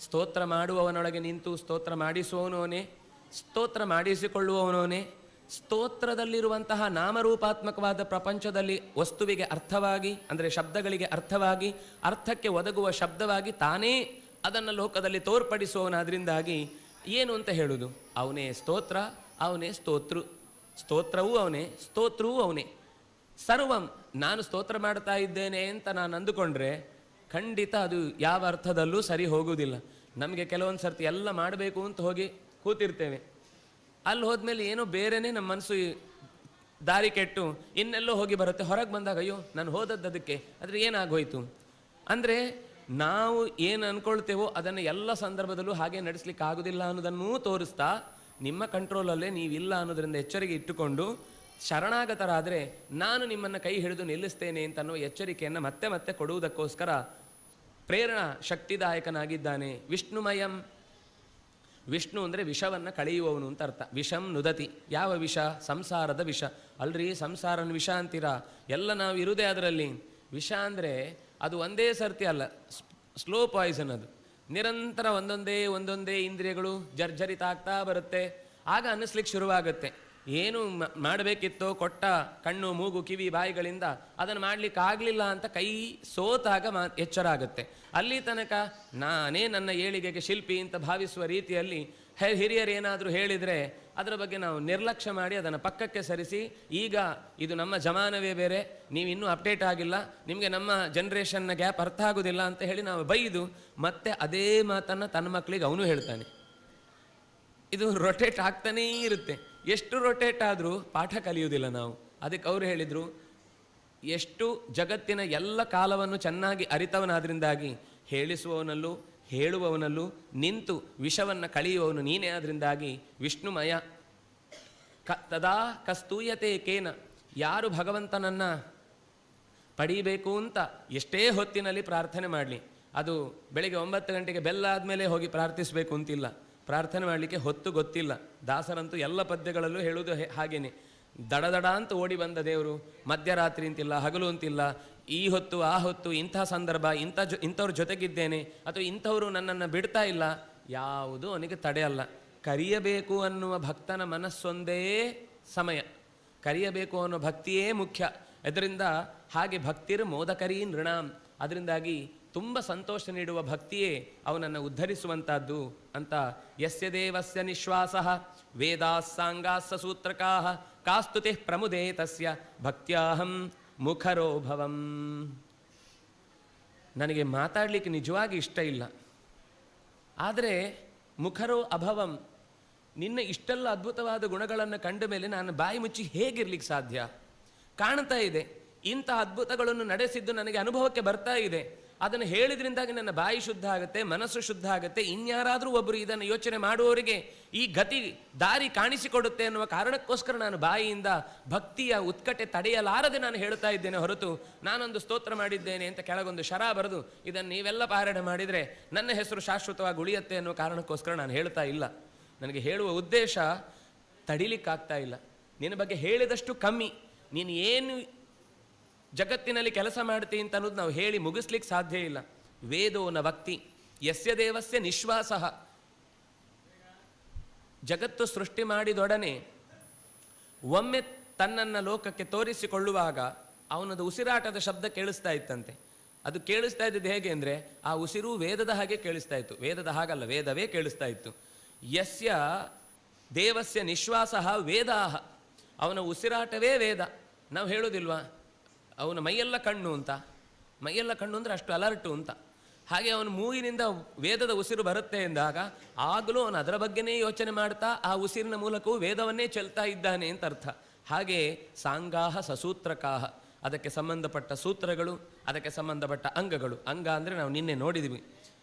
ಸ್ತೋತ್ರ ಮಾಡುವವನೊಳಗೆ ನಿಂತು ಸ್ತೋತ್ರ ಮಾಡಿಸುವವನೋನೇ, ಸ್ತೋತ್ರ ಮಾಡಿಸಿಕೊಳ್ಳುವವನೋನೇ, ಸ್ತೋತ್ರದಲ್ಲಿರುವಂತಹ ನಾಮರೂಪಾತ್ಮಕವಾದ ಪ್ರಪಂಚದಲ್ಲಿ ವಸ್ತುವಿಗೆ ಅರ್ಥವಾಗಿ ಅಂದರೆ ಶಬ್ದಗಳಿಗೆ ಅರ್ಥವಾಗಿ ಅರ್ಥಕ್ಕೆ ಒದಗುವ ಶಬ್ದವಾಗಿ ತಾನೇ ಅದನ್ನು ಲೋಕದಲ್ಲಿ ತೋರ್ಪಡಿಸುವವನಾದ್ರಿಂದಾಗಿ ಏನು ಅಂತ ಹೇಳುವುದು, ಅವನೇ ಸ್ತೋತ್ರ, ಅವನೇ ಸ್ತೋತೃ. ಸ್ತೋತ್ರವೂ ಅವನೇ, ಸ್ತೋತ್ರವೂ ಅವನೇ. ಸರ್ವಂ ನಾನು ಸ್ತೋತ್ರ ಮಾಡ್ತಾ ಇದ್ದೇನೆ ಅಂತ ನಾನು ಅಂದುಕೊಂಡ್ರೆ ಖಂಡಿತ ಅದು ಯಾವ ಅರ್ಥದಲ್ಲೂ ಸರಿ ಹೋಗುವುದಿಲ್ಲ. ನಮಗೆ ಕೆಲವೊಂದು ಸರ್ತಿ ಎಲ್ಲ ಮಾಡಬೇಕು ಅಂತ ಹೋಗಿ ಕೂತಿರ್ತೇವೆ. ಅಲ್ಲಿ ಹೋದ್ಮೇಲೆ ಏನೋ ಬೇರೆನೇ ನಮ್ಮ ಮನಸ್ಸು ದಾರಿ ಕೆಟ್ಟು ಇನ್ನೆಲ್ಲೋ ಹೋಗಿ ಬರುತ್ತೆ. ಹೊರಗೆ ಬಂದಾಗ ಅಯ್ಯೋ ನಾನು ಹೋದದ್ದು ಅದಕ್ಕೆ, ಆದರೆ ಏನಾಗೋಯ್ತು ಅಂದರೆ ನಾವು ಏನು ಅಂದ್ಕೊಳ್ತೇವೋ ಅದನ್ನು ಎಲ್ಲ ಸಂದರ್ಭದಲ್ಲೂ ಹಾಗೆ ನಡೆಸಲಿಕ್ಕೆ ಆಗೋದಿಲ್ಲ ಅನ್ನೋದನ್ನೂ ತೋರಿಸ್ತಾ ನಿಮ್ಮ ಕಂಟ್ರೋಲಲ್ಲೇ ನೀವಿಲ್ಲ ಅನ್ನೋದರಿಂದ ಎಚ್ಚರಿಕೆ ಇಟ್ಟುಕೊಂಡು ಶರಣಾಗತರಾದರೆ ನಾನು ನಿಮ್ಮನ್ನು ಕೈ ಹಿಡಿದು ನಿಲ್ಲಿಸ್ತೇನೆ ಅಂತ ಅನ್ನೋ ಎಚ್ಚರಿಕೆಯನ್ನು ಮತ್ತೆ ಮತ್ತೆ ಕೊಡುವುದಕ್ಕೋಸ್ಕರ ಪ್ರೇರಣಾ ಶಕ್ತಿದಾಯಕನಾಗಿದ್ದಾನೆ. ವಿಷ್ಣುಮಯಂ. ವಿಷ್ಣು ಅಂದರೆ ವಿಷವನ್ನು ಕಳೆಯುವವನು ಅಂತ ಅರ್ಥ. ವಿಷಂ ನುದತಿ. ಯಾವ ವಿಷ? ಸಂಸಾರದ ವಿಷ. ಅಲ್ರಿ ಸಂಸಾರನ ವಿಷ ಅಂತೀರಾ, ಎಲ್ಲ ನಾವು ಇರುವುದೇ ಅದರಲ್ಲಿ. ವಿಷ ಅಂದರೆ ಅದು ಒಂದೇ ಸರ್ತಿ ಅಲ್ಲ, ಸ್ಲೋ ಪಾಯ್ಸನ್. ಅದು ನಿರಂತರ ಒಂದೊಂದೇ ಇಂದ್ರಿಯಗಳು ಜರ್ಜರಿತ ಆಗ್ತಾ ಬರುತ್ತೆ. ಆಗ ಅನ್ನಿಸ್ಲಿಕ್ಕೆ ಶುರುವಾಗುತ್ತೆ ಏನು ಮಾಡಬೇಕಿತ್ತೋ ಕೊಟ್ಟ ಕಣ್ಣು ಮೂಗು ಕಿವಿ ಬಾಯಿಗಳಿಂದ ಅದನ್ನು ಮಾಡಲಿಕ್ಕೆ ಆಗಲಿಲ್ಲ ಅಂತ ಕೈ ಸೋತಾಗ ಎಚ್ಚರ ಆಗುತ್ತೆ. ಅಲ್ಲಿ ತನಕ ನಾನೇ ನನ್ನ ಏಳಿಗೆಗೆ ಶಿಲ್ಪಿ ಅಂತ ಭಾವಿಸುವ ರೀತಿಯಲ್ಲಿ ಹಿರಿಯರು ಏನಾದರೂ ಹೇಳಿದರೆ ಅದರ ಬಗ್ಗೆ ನಾವು ನಿರ್ಲಕ್ಷ್ಯ ಮಾಡಿ ಅದನ್ನು ಪಕ್ಕಕ್ಕೆ ಸರಿಸಿ, ಈಗ ಇದು ನಮ್ಮ ಜಮಾನವೇ ಬೇರೆ, ನೀವು ಇನ್ನೂ ಅಪ್ಡೇಟ್ ಆಗಿಲ್ಲ, ನಿಮಗೆ ನಮ್ಮ ಜನ್ರೇಷನ್ನ ಗ್ಯಾಪ್ ಅರ್ಥ ಆಗೋದಿಲ್ಲ ಅಂತ ಹೇಳಿ ನಾವು ಬೈದು ಮತ್ತೆ ಅದೇ ಮಾತನ್ನು ತನ್ನ ಮಕ್ಕಳಿಗೆ ಅವನು ಹೇಳ್ತಾನೆ. ಇದು ರೊಟೇಟ್ ಆಗ್ತಾನೇ ಇರುತ್ತೆ. ಎಷ್ಟು ರೊಟೇಟ್ ಆದರೂ ಪಾಠ ಕಲಿಯುವುದಿಲ್ಲ ನಾವು. ಅದಕ್ಕೆ ಅವರು ಹೇಳಿದರು, ಎಷ್ಟು ಜಗತ್ತಿನ ಎಲ್ಲ ಕಾಲವನ್ನು ಚೆನ್ನಾಗಿ ಅರಿತವನಾದ್ರಿಂದಾಗಿ ಹೇಳಿಸುವವನಲ್ಲೂ ಹೇಳುವವನಲ್ಲೂ ನಿಂತು ವಿಷವನ್ನು ಕಳೆಯುವವನು ನೀನೇ. ಆದ್ರಿಂದಾಗಿ ವಿಷ್ಣುಮಯ. ತದಾ ಕಸ್ತೂಯತೆ ಕೇನ. ಯಾರು ಭಗವಂತನನ್ನು ಪಡೀಬೇಕು ಅಂತ ಎಷ್ಟೇ ಹೊತ್ತಿನಲ್ಲಿ ಪ್ರಾರ್ಥನೆ ಮಾಡಲಿ, ಅದು ಬೆಳಿಗ್ಗೆ 9 ಗಂಟೆಗೆ ಬೆಲ್ಲ ಆದಮೇಲೆ ಹೋಗಿ ಪ್ರಾರ್ಥಿಸಬೇಕು ಅಂತಿಲ್ಲ. ಪ್ರಾರ್ಥನೆ ಮಾಡಲಿಕ್ಕೆ ಹೊತ್ತು ಗೊತ್ತಿಲ್ಲ. ದಾಸರಂತೂ ಎಲ್ಲ ಪದ್ಯಗಳಲ್ಲೂ ಹೇಳುವುದು ಹಾಗೇನೆ. ದಡದಡ ಅಂತ ಓಡಿ ಬಂದ ದೇವರು, ಮಧ್ಯರಾತ್ರಿ ಅಂತಿಲ್ಲ, ಹಗಲು ಅಂತಿಲ್ಲ, ಈ ಹೊತ್ತು ಆ ಹೊತ್ತು, ಇಂಥ ಸಂದರ್ಭ, ಇಂಥವ್ರ ಜೊತೆಗಿದ್ದೇನೆ ಅಥವಾ ಇಂಥವರು ನನ್ನನ್ನು ಬಿಡ್ತಾ ಇಲ್ಲ, ಯಾವುದೂ ಅವನಿಗೆ ತಡೆಯಲ್ಲ. ಕರೆಯಬೇಕು ಅನ್ನುವ ಭಕ್ತನ ಮನಸ್ಸೊಂದೇ ಸಮಯ, ಕರೆಯಬೇಕು ಅನ್ನೋ ಭಕ್ತಿಯೇ ಮುಖ್ಯ. ಅದರಿಂದ ಹಾಗೆ ಭಕ್ತಿರ್ ಮೋದಕರೀ ನೃಣಾಂ. ಅದರಿಂದಾಗಿ ತುಂಬ ಸಂತೋಷ ನೀಡುವ ಭಕ್ತಿಯೇ ಅವನನ್ನು ಉದ್ಧರಿಸುವಂಥದ್ದು ಅಂತ. ಯಸ್ಯ ದೇವಸ್ಯ ನಿಶ್ವಾಸಃ ವೇದಾಸ್ ಸಾಂಗಾಸ್ಸ ಸೂತ್ರಕಾಃ ಕಾಸ್ತುತಿ ಪ್ರಮುದೇ ತಸ್ಯ ಭಕ್ತ್ಯಾಹಂ ಮುಖರೋ ಭವಂ. ನನಗೆ ಮಾತಾಡಲಿಕ್ಕೆ ನಿಜವಾಗಿ ಇಷ್ಟ ಇಲ್ಲ, ಆದರೆ ಮುಖರೋ ಅಭವಂ, ನಿನ್ನ ಇಷ್ಟೆಲ್ಲ ಅದ್ಭುತವಾದ ಗುಣಗಳನ್ನು ಕಂಡ ಮೇಲೆ ನಾನು ಬಾಯಿ ಮುಚ್ಚಿ ಹೇಗಿರ್ಲಿಕ್ಕೆ ಸಾಧ್ಯ? ಕಾಣ್ತಾ ಇದೆ, ಇಂಥ ಅದ್ಭುತಗಳನ್ನು ನಡೆಸಿದ್ದು ನನಗೆ ಅನುಭವಕ್ಕೆ ಬರ್ತಾ ಇದೆ. ಅದನ್ನು ಹೇಳಿದ್ರಿಂದಾಗಿ ನನ್ನ ಬಾಯಿ ಶುದ್ಧ ಆಗುತ್ತೆ, ಮನಸ್ಸು ಶುದ್ಧ ಆಗುತ್ತೆ. ಇನ್ಯಾರಾದರೂ ಒಬ್ಬರು ಇದನ್ನು ಯೋಚನೆ ಮಾಡುವವರಿಗೆ ಈ ಗತಿ ದಾರಿ ಕಾಣಿಸಿಕೊಡುತ್ತೆ ಅನ್ನುವ ಕಾರಣಕ್ಕೋಸ್ಕರ ನಾನು ಬಾಯಿಯಿಂದ ಭಕ್ತಿಯ ಉತ್ಕಟೆ ತಡೆಯಲಾರದೆ ನಾನು ಹೇಳ್ತಾ ಇದ್ದೇನೆ ಹೊರತು ನಾನೊಂದು ಸ್ತೋತ್ರ ಮಾಡಿದ್ದೇನೆ ಅಂತ ಕೆಳಗೊಂದು ಶರ ಬರೆದು ಇದನ್ನು ನೀವೆಲ್ಲ ಪಾರಾಯಣ ಮಾಡಿದರೆ ನನ್ನ ಹೆಸರು ಶಾಶ್ವತವಾಗಿ ಉಳಿಯುತ್ತೆ ಅನ್ನೋ ಕಾರಣಕ್ಕೋಸ್ಕರ ನಾನು ಹೇಳ್ತಾ ಇಲ್ಲ. ನನಗೆ ಹೇಳುವ ಉದ್ದೇಶ ತಡಿಲಿಕ್ಕಾಗ್ತಾ ಇಲ್ಲ. ನಿನ್ನ ಬಗ್ಗೆ ಹೇಳಿದಷ್ಟು ಕಮ್ಮಿ. ನೀನು ಏನು ಜಗತ್ತಿನಲ್ಲಿ ಕೆಲಸ ಮಾಡ್ತೀನಿ ಅಂತ ಅನ್ನೋದು ನಾವು ಹೇಳಿ ಮುಗಿಸ್ಲಿಕ್ಕೆ ಸಾಧ್ಯ ಇಲ್ಲ. ವೇದೋ ನ ಭಕ್ತಿ ಯಸ್ಯ ದೇವಸ್ಯ ನಿಶ್ವಾಸಃ. ಜಗತ್ತು ಸೃಷ್ಟಿ ಮಾಡಿದೊಡನೆ ಒಮ್ಮೆ ತನ್ನನ್ನು ಲೋಕಕ್ಕೆ ತೋರಿಸಿಕೊಳ್ಳುವಾಗ ಅವನದು ಉಸಿರಾಟದ ಶಬ್ದ ಕೇಳಿಸ್ತಾ ಇತ್ತಂತೆ. ಅದು ಕೇಳಿಸ್ತಾ ಇದ್ದದ್ದು ಹೇಗೆ ಅಂದರೆ ಆ ಉಸಿರು ವೇದದ ಹಾಗೆ ಕೇಳಿಸ್ತಾ ಇತ್ತು. ವೇದದ ಹಾಗಲ್ಲ, ವೇದವೇ ಕೇಳಿಸ್ತಾ ಇತ್ತು. ಯಸ್ಯ ದೇವಸ್ಯ ನಿಶ್ವಾಸ ವೇದಾಹ, ಅವನ ಉಸಿರಾಟವೇ ವೇದ. ನಾವು ಹೇಳೋದಿಲ್ವಾ ಅವನ ಮೈಯೆಲ್ಲ ಕಣ್ಣು ಅಂತ? ಮೈಯೆಲ್ಲ ಕಣ್ಣು ಅಂದರೆ ಅಷ್ಟು ಅಲರ್ಟು ಅಂತ. ಹಾಗೆ ಅವನ ಮೂಗಿನಿಂದ ವೇದದ ಉಸಿರು ಬರುತ್ತೆ ಎಂದಾಗ ಆಗಲೂ ಅವನು ಅದರ ಬಗ್ಗೆನೇ ಯೋಚನೆ ಮಾಡ್ತಾ ಆ ಉಸಿರಿನ ಮೂಲಕವೂ ವೇದವನ್ನೇ ಚೆಲ್ತಾ ಇದ್ದಾನೆ ಅಂತ ಅರ್ಥ. ಹಾಗೆ ಸಾಂಗಾಹ ಸಸೂತ್ರಕಾಹ, ಅದಕ್ಕೆ ಸಂಬಂಧಪಟ್ಟ ಸೂತ್ರಗಳು, ಅದಕ್ಕೆ ಸಂಬಂಧಪಟ್ಟ ಅಂಗಗಳು. ಅಂಗ ಅಂದರೆ ನಾವು ನಿನ್ನೆ ನೋಡಿದ್ವಿ,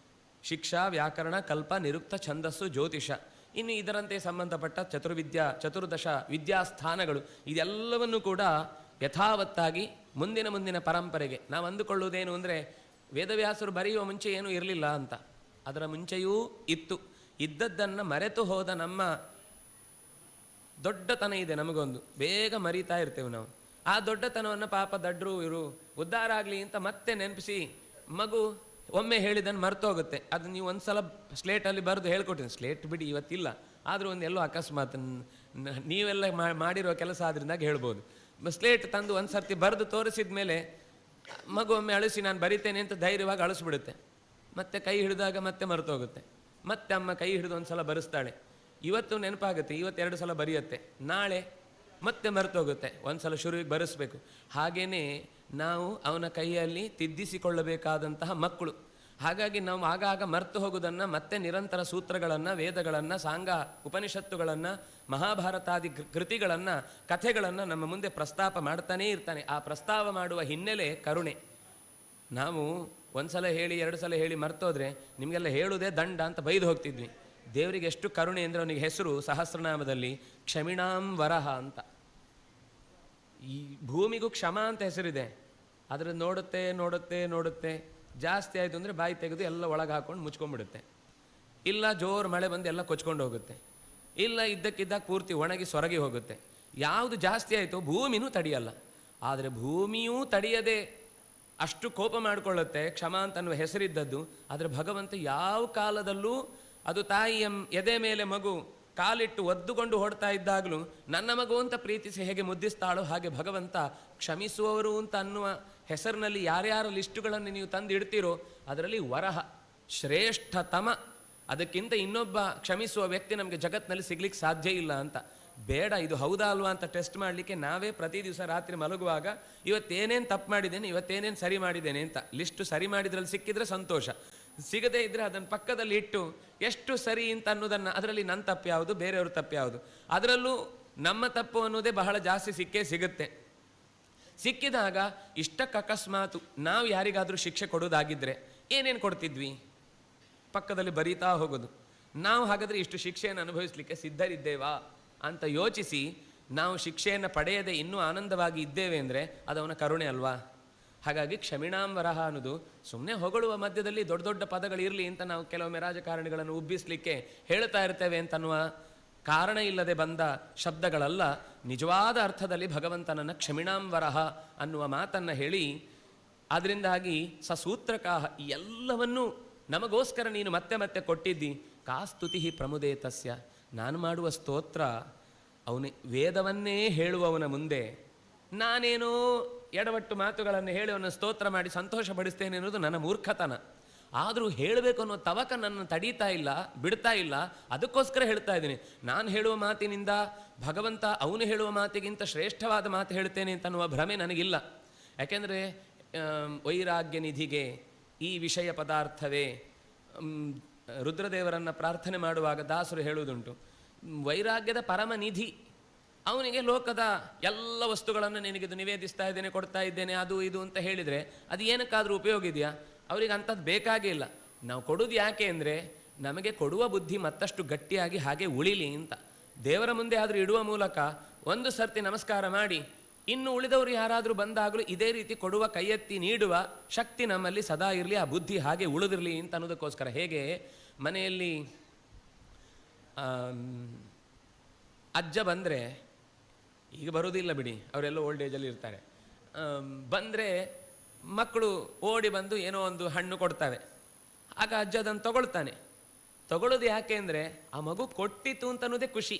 ಶಿಕ್ಷಾ, ವ್ಯಾಕರಣ, ಕಲ್ಪ, ನಿರುಕ್ತ, ಛಂದಸ್ಸು, ಜ್ಯೋತಿಷ. ಇನ್ನು ಇದರಂತೆ ಸಂಬಂಧಪಟ್ಟ ಚತುರ್ದಶ ವಿದ್ಯಾಸ್ಥಾನಗಳು. ಇದೆಲ್ಲವನ್ನು ಕೂಡ ಯಥಾವತ್ತಾಗಿ ಮುಂದಿನ ಪರಂಪರೆಗೆ ನಾವು ಅಂದುಕೊಳ್ಳುವುದೇನು ಅಂದರೆ, ವೇದವ್ಯಾಸರು ಬರೆಯುವ ಮುಂಚೆ ಏನೂ ಇರಲಿಲ್ಲ ಅಂತ. ಅದರ ಮುಂಚೆಯೂ ಇತ್ತು. ಇದ್ದದ್ದನ್ನು ಮರೆತು ಹೋದ ನಮ್ಮ ದೊಡ್ಡತನ ಇದೆ ನಮಗೊಂದು, ಬೇಗ ಮರೀತಾ ಇರ್ತೇವೆ ನಾವು. ಆ ದೊಡ್ಡತನವನ್ನು ಪಾಪ ದಡ್ರು ಇವರು ಉದ್ಧಾರ ಆಗಲಿ ಅಂತ ಮತ್ತೆ ನೆನಪಿಸಿ, ಮಗು ಒಮ್ಮೆ ಹೇಳಿದ್ದನ್ನು ಮರೆತು ಹೋಗುತ್ತೆ. ಅದು ನೀವು ಒಂದು ಸಲ ಸ್ಲೇಟಲ್ಲಿ ಬರೆದು ಹೇಳ್ಕೊಟ್ಟಿದ್ದೀನಿ, ಸ್ಲೇಟ್ ಬಿಡಿ ಇವತ್ತಿಲ್ಲ, ಆದರೂ ಒಂದು ಎಲ್ಲೋ ಅಕಸ್ಮಾತ್ ನೀವೆಲ್ಲ ಮಾಡಿರೋ ಕೆಲಸ ಆದ್ರಿಂದಾಗ ಹೇಳ್ಬೋದು. ಸ್ಲೇಟ್ ತಂದು ಒಂದು ಸರ್ತಿ ಬರೆದು ತೋರಿಸಿದ ಮೇಲೆ ಮಗು ಒಮ್ಮೆ ಅಳಿಸಿ ನಾನು ಬರಿತೇನೆ ಅಂತ ಧೈರ್ಯವಾಗಿ ಅಳಿಸ್ಬಿಡುತ್ತೆ. ಮತ್ತೆ ಕೈ ಹಿಡಿದಾಗ ಮತ್ತೆ ಮರೆತು ಹೋಗುತ್ತೆ. ಮತ್ತೆ ಅಮ್ಮ ಕೈ ಹಿಡಿದು ಒಂದು ಸಲ ಬರೆಸ್ತಾಳೆ, ಇವತ್ತು ನೆನಪಾಗುತ್ತೆ, ಇವತ್ತೆರಡು ಸಲ ಬರೆಯುತ್ತೆ, ನಾಳೆ ಮತ್ತೆ ಮರೆತು ಹೋಗುತ್ತೆ, ಒಂದು ಸಲ ಶುರುವಿಗೆ ಬರೆಸ್ಬೇಕು. ಹಾಗೆಯೇ ನಾವು ಅವನ ಕೈಯಲ್ಲಿ ತಿದ್ದಿಸಿಕೊಳ್ಳಬೇಕಾದಂತಹ ಮಕ್ಕಳು. ಹಾಗಾಗಿ ನಾವು ಆಗಾಗ ಮರೆತು ಹೋಗುವುದನ್ನು ಮತ್ತೆ ನಿರಂತರ ಸೂತ್ರಗಳನ್ನು, ವೇದಗಳನ್ನು, ಸಾಂಗ ಉಪನಿಷತ್ತುಗಳನ್ನು, ಮಹಾಭಾರತಾದಿ ಕೃತಿಗಳನ್ನು, ಕಥೆಗಳನ್ನು ನಮ್ಮ ಮುಂದೆ ಪ್ರಸ್ತಾಪ ಮಾಡ್ತಾನೇ ಇರ್ತಾನೆ. ಆ ಪ್ರಸ್ತಾವ ಮಾಡುವ ಹಿನ್ನೆಲೆ ಕರುಣೆ. ನಾವು ಒಂದು ಸಲ ಹೇಳಿ 2 ಸಲ ಹೇಳಿ ಮರ್ತೋದ್ರೆ ನಿಮಗೆಲ್ಲ ಹೇಳುವುದೇ ದಂಡ ಅಂತ ಬೈದು ಹೋಗ್ತಿದ್ವಿ. ದೇವರಿಗೆ ಎಷ್ಟು ಕರುಣೆ ಅಂದರೆ ಅವನಿಗೆ ಹೆಸರು ಸಹಸ್ರನಾಮದಲ್ಲಿ ಕ್ಷಮಿಣಾಂ ವರಹ ಅಂತ. ಈ ಭೂಮಿಗೂ ಕ್ಷಮ ಅಂತ ಹೆಸರಿದೆ. ಆದರೆ ನೋಡುತ್ತೆ ನೋಡುತ್ತೆ ನೋಡುತ್ತೆ, ಜಾಸ್ತಿ ಆಯಿತು ಅಂದರೆ ಬಾಯಿ ತೆಗೆದು ಎಲ್ಲ ಒಳಗೆ ಹಾಕೊಂಡು ಮುಚ್ಕೊಂಡ್ಬಿಡುತ್ತೆ. ಇಲ್ಲ ಜೋರು ಮಳೆ ಬಂದು ಎಲ್ಲ ಕೊಚ್ಕೊಂಡು ಹೋಗುತ್ತೆ. ಇಲ್ಲ ಇದ್ದಕ್ಕಿದ್ದಾಗ ಪೂರ್ತಿ ಒಣಗಿ ಸೊರಗಿ ಹೋಗುತ್ತೆ. ಯಾವುದು ಜಾಸ್ತಿ ಆಯಿತು ಭೂಮಿನೂ ತಡೆಯಲ್ಲ. ಆದರೆ ಭೂಮಿಯೂ ತಡೆಯದೆ ಅಷ್ಟು ಕೋಪ ಮಾಡಿಕೊಳ್ಳುತ್ತೆ, ಕ್ಷಮ ಅಂತನ್ನುವ ಹೆಸರಿದ್ದದ್ದು. ಆದರೆ ಭಗವಂತ ಯಾವ ಕಾಲದಲ್ಲೂ ಅದು ತಾಯಿಯ ಎದೆ ಮೇಲೆ ಮಗು ಕಾಲಿಟ್ಟು ಒದ್ದುಕೊಂಡು ಹೊಡ್ತಾ ಇದ್ದಾಗಲೂ ನನ್ನ ಮಗು ಅಂತ ಪ್ರೀತಿಸಿ ಹೇಗೆ ಮುದ್ದಿಸ್ತಾಳೋ ಹಾಗೆ ಭಗವಂತ ಕ್ಷಮಿಸುವವರು ಅಂತ ಅನ್ನುವ ಹೆಸರಿನಲ್ಲಿ ಯಾರ್ಯಾರ ಲಿಸ್ಟುಗಳನ್ನು ನೀವು ತಂದು ಇಡ್ತೀರೋ ಅದರಲ್ಲಿ ವರಹ ಶ್ರೇಷ್ಠತಮ. ಅದಕ್ಕಿಂತ ಇನ್ನೊಬ್ಬ ಕ್ಷಮಿಸುವ ವ್ಯಕ್ತಿ ನಮಗೆ ಜಗತ್ತಿನಲ್ಲಿ ಸಿಗ್ಲಿಕ್ಕೆ ಸಾಧ್ಯ ಇಲ್ಲ ಅಂತ. ಬೇಡ, ಇದು ಹೌದಾ ಅಲ್ವಾ ಅಂತ ಟೆಸ್ಟ್ ಮಾಡಲಿಕ್ಕೆ ನಾವೇ ಪ್ರತಿ ದಿವಸ ರಾತ್ರಿ ಮಲಗುವಾಗ ಇವತ್ತೇನೇನು ತಪ್ಪು ಮಾಡಿದ್ದೇನೆ, ಇವತ್ತೇನೇನು ಸರಿ ಮಾಡಿದ್ದೇನೆ ಅಂತ ಲಿಸ್ಟು ಸರಿ ಮಾಡಿದ್ರಲ್ಲಿ ಸಿಕ್ಕಿದ್ರೆ ಸಂತೋಷ, ಸಿಗದೇ ಇದ್ದರೆ ಅದನ್ನು ಪಕ್ಕದಲ್ಲಿ ಇಟ್ಟು ಎಷ್ಟು ಸರಿ ಅಂತ ಅನ್ನೋದನ್ನು, ಅದರಲ್ಲಿ ನನ್ನ ತಪ್ಪು ಯಾವುದು, ಬೇರೆಯವ್ರ ತಪ್ಪು ಯಾವುದು, ಅದರಲ್ಲೂ ನಮ್ಮ ತಪ್ಪು ಅನ್ನೋದೇ ಬಹಳ ಜಾಸ್ತಿ ಸಿಗುತ್ತೆ. ಸಿಕ್ಕಿದಾಗ ಇಷ್ಟಕ್ಕೆ ಅಕಸ್ಮಾತು ನಾವು ಯಾರಿಗಾದರೂ ಶಿಕ್ಷೆ ಕೊಡೋದಾಗಿದ್ದರೆ ಏನೇನು ಕೊಡ್ತಿದ್ವಿ? ಪಕ್ಕದಲ್ಲಿ ಬರೀತಾ ಹೋಗೋದು. ನಾವು ಹಾಗಾದರೆ ಇಷ್ಟು ಶಿಕ್ಷೆಯನ್ನು ಅನುಭವಿಸಲಿಕ್ಕೆ ಸಿದ್ಧರಿದ್ದೇವಾ ಅಂತ ಯೋಚಿಸಿ ನಾವು ಶಿಕ್ಷೆಯನ್ನು ಪಡೆಯದೆ ಇನ್ನೂ ಆನಂದವಾಗಿ ಇದ್ದೇವೆ ಅಂದರೆ ಅದು ಅವನ ಕರುಣೆ ಅಲ್ವಾ? ಹಾಗಾಗಿ ಕ್ಷಮಿಣಾಂ ವರಹ ಅನ್ನೋದು ಸುಮ್ಮನೆ ಹೊಗಳುವ ಮಧ್ಯದಲ್ಲಿ ದೊಡ್ಡ ದೊಡ್ಡ ಪದಗಳಿರಲಿ ಅಂತ ನಾವು ಕೆಲವೊಮ್ಮೆ ರಾಜಕಾರಣಿಗಳನ್ನು ಉಬ್ಬಿಸಲಿಕ್ಕೆ ಹೇಳ್ತಾ ಇರ್ತೇವೆ ಅಂತನ್ನುವ ಕಾರಣ ಇಲ್ಲದೆ ಬಂದ ಶಬ್ದಗಳಲ್ಲ. ನಿಜವಾದ ಅರ್ಥದಲ್ಲಿ ಭಗವಂತನನ್ನು ಕ್ಷಮಿಣಾಂ ವರಹ ಅನ್ನುವ ಮಾತನ್ನು ಹೇಳಿ, ಅದರಿಂದಾಗಿ ಸಸೂತ್ರಕಾಹ ಎಲ್ಲವನ್ನೂ ನಮಗೋಸ್ಕರ ನೀನು ಮತ್ತೆ ಮತ್ತೆ ಕೊಟ್ಟಿದ್ದಿ. ಕಾ ಸ್ತುತಿ ಪ್ರಮುದೇತಸ್ಯ, ನಾನು ಮಾಡುವ ಸ್ತೋತ್ರ ಅವನು ವೇದವನ್ನೇ ಹೇಳುವವನ ಮುಂದೆ ನಾನೇನೋ ಎಡವಟ್ಟು ಮಾತುಗಳನ್ನು ಹೇಳಿ ಅವನ ಸ್ತೋತ್ರ ಮಾಡಿ ಸಂತೋಷಪಡಿಸ್ತೇನೆ ಅನ್ನೋದು ನನ್ನ ಮೂರ್ಖತನ. ಆದರೂ ಹೇಳಬೇಕು ಅನ್ನೋ ತವಕ ನನ್ನ ತಡೀತಾ ಇಲ್ಲ, ಬಿಡ್ತಾ ಇಲ್ಲ. ಅದಕ್ಕೋಸ್ಕರ ಹೇಳ್ತಾ ಇದ್ದೀನಿ. ನಾನು ಹೇಳುವ ಮಾತಿನಿಂದ ಭಗವಂತ ಅವನು ಹೇಳುವ ಮಾತಿಗಿಂತ ಶ್ರೇಷ್ಠವಾದ ಮಾತು ಹೇಳ್ತೇನೆ ಅಂತ ಅನ್ನುವ ಭ್ರಮೆ ನನಗಿಲ್ಲ. ಯಾಕೆಂದರೆ ವೈರಾಗ್ಯ ನಿಧಿಗೆ ಈ ವಿಷಯ ಪದಾರ್ಥವೇ. ರುದ್ರದೇವರನ್ನು ಪ್ರಾರ್ಥನೆ ಮಾಡುವಾಗ ದಾಸರು ಹೇಳುವುದುಂಟು, ವೈರಾಗ್ಯದ ಪರಮ ನಿಧಿ ಅವನಿಗೆ ಲೋಕದ ಎಲ್ಲ ವಸ್ತುಗಳನ್ನು ನಿನಗಿದು ನಿವೇದಿಸ್ತಾ ಇದ್ದೇನೆ, ಕೊಡ್ತಾ ಇದ್ದೇನೆ, ಅದು ಇದು ಅಂತ ಹೇಳಿದರೆ ಅದು ಏನಕ್ಕಾದರೂ ಉಪಯೋಗ ಇದೆಯಾ? ಅವರಿಗೆ ಅಂಥದ್ದು ಬೇಕಾಗೇ ಇಲ್ಲ. ನಾವು ಕೊಡೋದು ಯಾಕೆ ಅಂದರೆ ನಮಗೆ ಕೊಡುವ ಬುದ್ಧಿ ಮತ್ತಷ್ಟು ಗಟ್ಟಿಯಾಗಿ ಹಾಗೆ ಉಳಿಲಿ ಅಂತ. ದೇವರ ಮುಂದೆ ಆದರೂ ಇಡುವ ಮೂಲಕ ಒಂದು ಸರ್ತಿ ನಮಸ್ಕಾರ ಮಾಡಿ ಇನ್ನು ಉಳಿದವರು ಯಾರಾದರೂ ಬಂದಾಗಲೂ ಇದೇ ರೀತಿ ಕೊಡುವ, ಕೈಯೆತ್ತಿ ನೀಡುವ ಶಕ್ತಿ ನಮ್ಮಲ್ಲಿ ಸದಾ ಇರಲಿ, ಆ ಬುದ್ಧಿ ಹಾಗೆ ಉಳಿದಿರಲಿ ಅಂತ ಅನ್ನೋದಕ್ಕೋಸ್ಕರ. ಹೇಗೆ ಮನೆಯಲ್ಲಿ ಅಜ್ಜ ಬಂದರೆ, ಈಗ ಬರೋದಿಲ್ಲ ಬಿಡಿ, ಅವರೆಲ್ಲ ಓಲ್ಡ್ ಏಜಲ್ಲಿ ಇರ್ತಾರೆ, ಬಂದರೆ ಮಕ್ಕಳು ಓಡಿ ಬಂದು ಏನೋ ಒಂದು ಹಣ್ಣು ಕೊಡ್ತವೆ. ಆಗ ಅಜ್ಜ ಅದನ್ನು ತಗೊಳ್ತಾನೆ. ತಗೊಳ್ಳೋದು ಯಾಕೆ ಅಂದರೆ ಆ ಮಗು ಕೊಟ್ಟಿತ್ತು ಅಂತ ಅನ್ನೋದೇ ಖುಷಿ.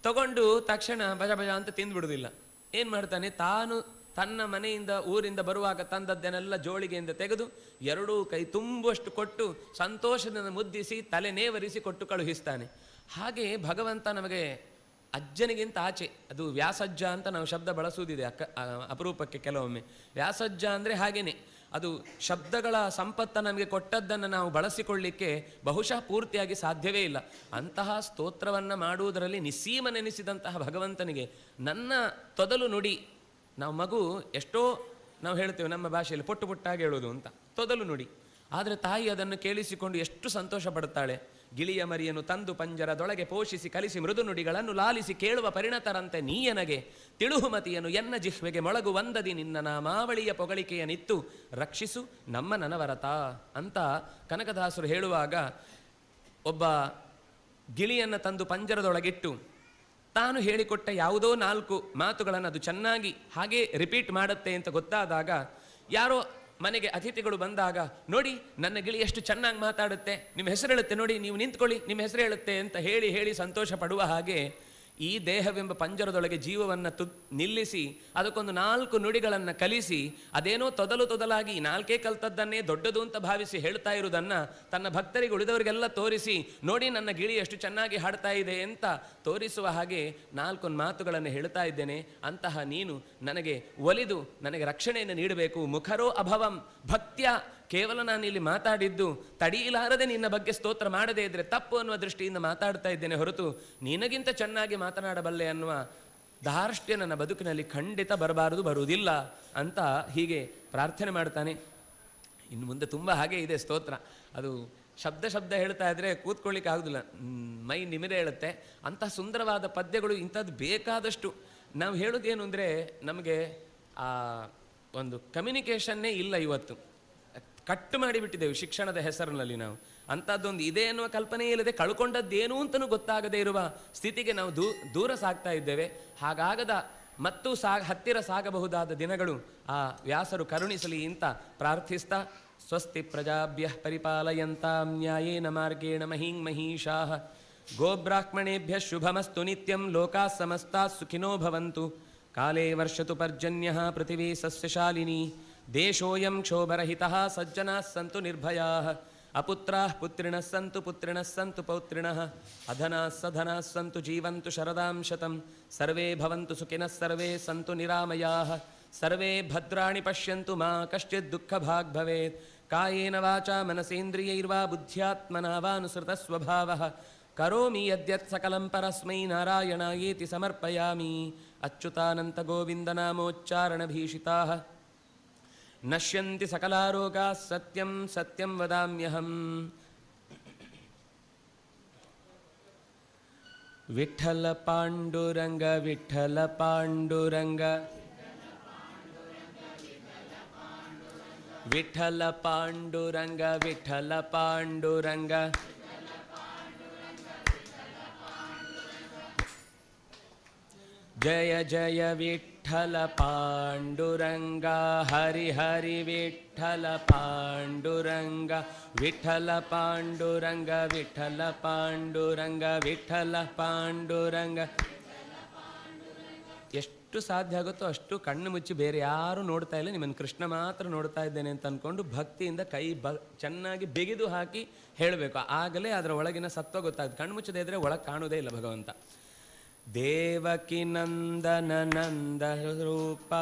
ತಗೊಂಡು ತಕ್ಷಣ ಬಜ ಬಜ ಅಂತ ತಿಂದುಬಿಡೋದಿಲ್ಲ. ಏನು ಮಾಡ್ತಾನೆ, ತಾನು ತನ್ನ ಮನೆಯಿಂದ ಊರಿಂದ ಬರುವಾಗ ತಂದದ್ದನ್ನೆಲ್ಲ ಜೋಳಿಗೆಯಿಂದ ತೆಗೆದು ಎರಡೂ ಕೈ ತುಂಬುವಷ್ಟು ಕೊಟ್ಟು ಸಂತೋಷದಿಂದ ಮುದ್ದಿಸಿ ತಲೆ ನೇವರಿಸಿ ಕೊಟ್ಟು ಕಳುಹಿಸ್ತಾನೆ. ಹಾಗೆ ಭಗವಂತ ನಮಗೆ ಅಜ್ಜನಿಗಿಂತ ಆಚೆ, ಅದು ವ್ಯಾಸಜ್ಜ ಅಂತ ನಾವು ಶಬ್ದ ಬಳಸುವುದಿದೆ ಅಪರೂಪಕ್ಕೆ ಕೆಲವೊಮ್ಮೆ. ವ್ಯಾಸಜ್ಜ ಅಂದರೆ ಹಾಗೇನೆ, ಅದು ಶಬ್ದಗಳ ಸಂಪತ್ತ ನಮಗೆ ಕೊಟ್ಟದ್ದನ್ನು ನಾವು ಬಳಸಿಕೊಳ್ಳಿಕ್ಕೆ ಬಹುಶಃ ಪೂರ್ತಿಯಾಗಿ ಸಾಧ್ಯವೇ ಇಲ್ಲ. ಅಂತಹ ಸ್ತೋತ್ರವನ್ನು ಮಾಡುವುದರಲ್ಲಿ ನಿಸ್ಸೀಮನೆನಿಸಿದಂತಹ ಭಗವಂತನಿಗೆ ನನ್ನ ತೊದಲು ನುಡಿ, ನಾವು ಮಗು ಎಷ್ಟೋ ನಾವು ಹೇಳ್ತೇವೆ ನಮ್ಮ ಭಾಷೆಯಲ್ಲಿ ಪುಟ್ಟು ಪುಟ್ಟಾಗಿ ಹೇಳೋದು ಅಂತ, ತೊದಲು ನುಡಿ. ಆದರೆ ತಾಯಿ ಅದನ್ನು ಕೇಳಿಸಿಕೊಂಡು ಎಷ್ಟು ಸಂತೋಷ ಪಡುತ್ತಾಳೆ. ಗಿಳಿಯ ಮರಿಯನ್ನು ತಂದು ಪಂಜರದೊಳಗೆ ಪೋಷಿಸಿ ಕಲಿಸಿ ಮೃದು ನುಡಿಗಳನ್ನು ಲಾಲಿಸಿ ಕೇಳುವ ಪರಿಣತರಂತೆ ನೀಯನಗೆ ತಿಳುಹುಮತಿಯನ್ನು ಎನ್ನ ಜಿಹ್ವೆಗೆ ಮೊಳಗು ಒಂದದಿ ನಿನ್ನ ನಾಮಾವಳಿಯ ಪೊಗಳಿಕೆಯ ನಿತ್ತು ರಕ್ಷಿಸು ನಮ್ಮ ನನವರತ ಅಂತ ಕನಕದಾಸರು ಹೇಳುವಾಗ, ಒಬ್ಬ ಗಿಳಿಯನ್ನು ತಂದು ಪಂಜರದೊಳಗಿಟ್ಟು ತಾನು ಹೇಳಿಕೊಟ್ಟ ಯಾವುದೋ 4 ಮಾತುಗಳನ್ನು ಅದು ಚೆನ್ನಾಗಿ ಹಾಗೇ ರಿಪೀಟ್ ಮಾಡುತ್ತೆ ಅಂತ ಗೊತ್ತಾದಾಗ, ಯಾರೋ ಮನೆಗೆ ಅತಿಥಿಗಳು ಬಂದಾಗ, ನೋಡಿ ನನ್ನ ಗಿಳಿ ಎಷ್ಟು ಚೆನ್ನಾಗಿ ಮಾತಾಡುತ್ತೆ, ನಿಮ್ಮ ಹೆಸರು ಹೇಳುತ್ತೆ, ನೋಡಿ ನೀವು ನಿಂತ್ಕೊಳ್ಳಿ ನಿಮ್ಮ ಹೆಸರು ಹೇಳುತ್ತೆ ಅಂತ ಹೇಳಿ ಹೇಳಿ ಸಂತೋಷ ಪಡುವ ಹಾಗೆ ಈ ದೇಹವೆಂಬ ಪಂಜರದೊಳಗೆ ಜೀವವನ್ನು ನಿಲ್ಲಿಸಿ ಅದಕ್ಕೊಂದು 4 ನುಡಿಗಳನ್ನು ಕಲಿಸಿ, ಅದೇನೋ ತೊದಲಾಗಿ 4 ಕಲ್ತದ್ದನ್ನೇ ದೊಡ್ಡದು ಅಂತ ಭಾವಿಸಿ ಹೇಳ್ತಾ ಇರುವುದನ್ನು ತನ್ನ ಭಕ್ತರಿಗೆ ಉಳಿದವರಿಗೆಲ್ಲ ತೋರಿಸಿ, ನೋಡಿ ನನ್ನ ಗಿಳಿ ಎಷ್ಟು ಚೆನ್ನಾಗಿ ಹಾಡ್ತಾ ಇದೆ ಅಂತ ತೋರಿಸುವ ಹಾಗೆ 4 ಮಾತುಗಳನ್ನು ಹೇಳ್ತಾ ಇದ್ದೇನೆ. ಅಂತಹ ನೀನು ನನಗೆ ಒಲಿದು ನನಗೆ ರಕ್ಷಣೆಯನ್ನು ನೀಡಬೇಕು. ಮುಖರೋ ಅಭವಂ ಭಕ್ತ್ಯ, ಕೇವಲ ನಾನು ಇಲ್ಲಿ ಮಾತಾಡಿದ್ದು ತಡೆಯಲಾರದೆ ನಿನ್ನ ಬಗ್ಗೆ ಸ್ತೋತ್ರ ಮಾಡದೇ ಇದ್ರೆ ತಪ್ಪು ಅನ್ನುವ ದೃಷ್ಟಿಯಿಂದ ಮಾತಾಡ್ತಾ ಇದ್ದೇನೆ ಹೊರತು ನಿನಗಿಂತ ಚೆನ್ನಾಗಿ ಮಾತನಾಡಬಲ್ಲೆ ಅನ್ನುವ ಧಾರ್ಷ್ಟ್ಯ ನನ್ನ ಬದುಕಿನಲ್ಲಿ ಖಂಡಿತ ಬರುವುದಿಲ್ಲ ಅಂತ ಹೀಗೆ ಪ್ರಾರ್ಥನೆ ಮಾಡ್ತಾನೆ. ಇನ್ನು ಮುಂದೆ ತುಂಬ ಹಾಗೆ ಇದೆ ಸ್ತೋತ್ರ. ಅದು ಶಬ್ದ ಹೇಳ್ತಾ ಇದ್ರೆ ಕೂತ್ಕೊಳ್ಳಿಕ್ಕೆ ಆಗುದಿಲ್ಲ, ಮೈ ನಿಮಿರೆ ಹೇಳುತ್ತೆ. ಅಂತಹ ಸುಂದರವಾದ ಪದ್ಯಗಳು ಇಂಥದ್ದು ಬೇಕಾದಷ್ಟು. ನಾವು ಹೇಳೋದೇನು ಅಂದರೆ, ನಮಗೆ ಆ ಒಂದು ಕಮ್ಯುನಿಕೇಷನ್ನೇ ಇಲ್ಲ ಇವತ್ತು, ಕಟ್ಟು ಮಾಡಿಬಿಟ್ಟಿದ್ದೇವೆ ಶಿಕ್ಷಣದ ಹೆಸರಿನಲ್ಲಿ. ನಾವು ಅಂಥದ್ದೊಂದು ಇದೆ ಎನ್ನುವ ಕಲ್ಪನೆ ಇಲ್ಲದೆ ಕಳ್ಕೊಂಡದ್ದೇನು ಅಂತಲೂ ಗೊತ್ತಾಗದೇ ಇರುವ ಸ್ಥಿತಿಗೆ ನಾವು ದೂರ ಸಾಗ್ತಾ ಇದ್ದೇವೆ. ಹಾಗಾಗದ ಮತ್ತು ಹತ್ತಿರ ಸಾಗಬಹುದಾದ ದಿನಗಳು ಆ ವ್ಯಾಸರು ಕರುಣಿಸಲಿ ಅಂತ ಪ್ರಾರ್ಥಿಸ್ತಾ, ಸ್ವಸ್ತಿ ಪ್ರಜಾಭ್ಯ ಪರಿಪಾಲಯಂತಾಂ ನ್ಯಾಯೇನ ಮಾರ್ಗೇಣ ಮಹೀಂ ಮಹೀಷಾಃ ಗೋಬ್ರಾಹ್ಮಣೇಭ್ಯ ಶುಭಮಸ್ತು ನಿತ್ಯಂ ಲೋಕಾಃ ಸಮಸ್ತಾಃ ಸುಖಿನೋ ಭವಂತು ಕಾಲೇ ವರ್ಷತು ಪರ್ಜನ್ಯಃ ಪೃಥಿವೀ ಸಸ್ಯಶಾಲಿನಿ ದೇಶೋಯಂ ಕ್ಷೋಭರಹಿತಃ ಸಜ್ಜನಾಃ ಸಂತು ನಿರ್ಭಯಾಃ ಅಪುತ್ರಾಃ ಪುತ್ರಿಣಃ ಸಂತು ಪೌತ್ರಿಣಃ ಅಧನಾಃ ಸಧನಾಃ ಸಂತು ಜೀವಂತು ಶರದಾಂ ಶತಂ ಸರ್ವೇ ಭವಂತು ಸುಖಿನಃ ಸರ್ವೇ ಸಂತು ನಿರಾಮಯಾಃ ಸರ್ವೇ ಭದ್ರಾಣಿ ಪಶ್ಯಂತು ಮಾ ಕಶ್ಚಿತ್ ದುಃಖಭಾಗ್ ಭವೇತ್ ಕಾಯೇನ ವಾಚಾ ಮನಸೇಂದ್ರಿಯೈರ್ವಾ ಬುದ್ಧ್ಯಾತ್ಮನಾ ವಾನುಸೃತ ಸ್ವಭಾವಃ ಕರೋಮಿ ಯದ್ಯತ್ ಸಕಲಂ ಪರಸ್ಮೈ ನಾರಾಯಣಾಯೇತಿ ಸಮರ್ಪಯಾಮಿ. ಅಚ್ಯುತಾನಂತ ಗೋವಿಂದ ನಾಮೋಚ್ಚಾರಣ ಭೀಷಿತಾಃ ನಶ್ಯಂತಿ ಸಕಲಾರೋಗಾಃ ಸತ್ಯಂ ಸತ್ಯಂ ವದಾಮ್ಯಹಂ. ವಿಠಲ ಪಾಂಡುರಂಗ ವಿಠಲ ಪಾಂಡುರಂಗ ವಿಠಲ ಪಾಂಡುರಂಗ ವಿಠಲ ಪಾಂಡುರಂಗ ಜಯ ಜಯ ವಿಠಲ ಪಾಂಡುರಂಗ ಹರಿ ಹರಿ ವಿಠಲ ಪಾಂಡುರಂಗ ವಿಠಲ ಪಾಂಡುರಂಗ ವಿಠಲ ಪಾಂಡುರಂಗ ವಿಠಲ ಪಾಂಡುರಂಗ. ಎಷ್ಟು ಸಾಧ್ಯ ಆಗುತ್ತೋ ಅಷ್ಟು ಕಣ್ಣು ಮುಚ್ಚಿ ಬೇರೆ ಯಾರೂ ನೋಡ್ತಾ ಇಲ್ಲ, ನಿಮ್ಮನ್ನು ಕೃಷ್ಣ ಮಾತ್ರ ನೋಡ್ತಾ ಇದ್ದೇನೆ ಅಂತ ಅಂದ್ಕೊಂಡು ಭಕ್ತಿಯಿಂದ ಕೈ ಚೆನ್ನಾಗಿ ಬಿಗಿದು ಹಾಕಿ ಹೇಳಬೇಕು. ಆಗಲೇ ಅದರ ಒಳಗಿನ ಸತ್ವ ಗೊತ್ತಾಗುತ್ತೆ. ಕಣ್ಣು ಮುಚ್ಚದೇ ಇದ್ರೆ ಒಳಗೆ ಕಾಣುವುದೇ ಇಲ್ಲ ಭಗವಂತ. ದೇವಕಿ ನಂದನ ನಂದ ರೂಪ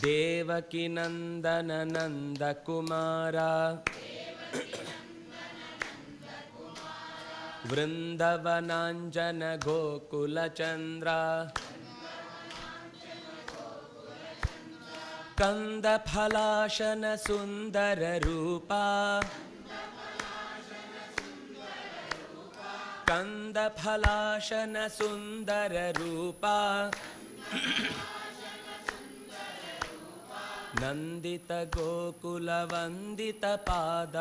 ದೇವಕಿ ನಂದನ ನಂದ ಕುಮಾರ ವೃಂದವನಾಂಜನ ಗೋಕುಲ ಚಂದ್ರ ಕಂದ ಫಲಾಶನ ಸುಂದರ ರೂಪ ಕಂದ ಫಲಾಶನ ಸುಂದರ ರೂಪ ನಂದಿತ ಗೋಕುಲ ವಂದಿತ ಪಾದ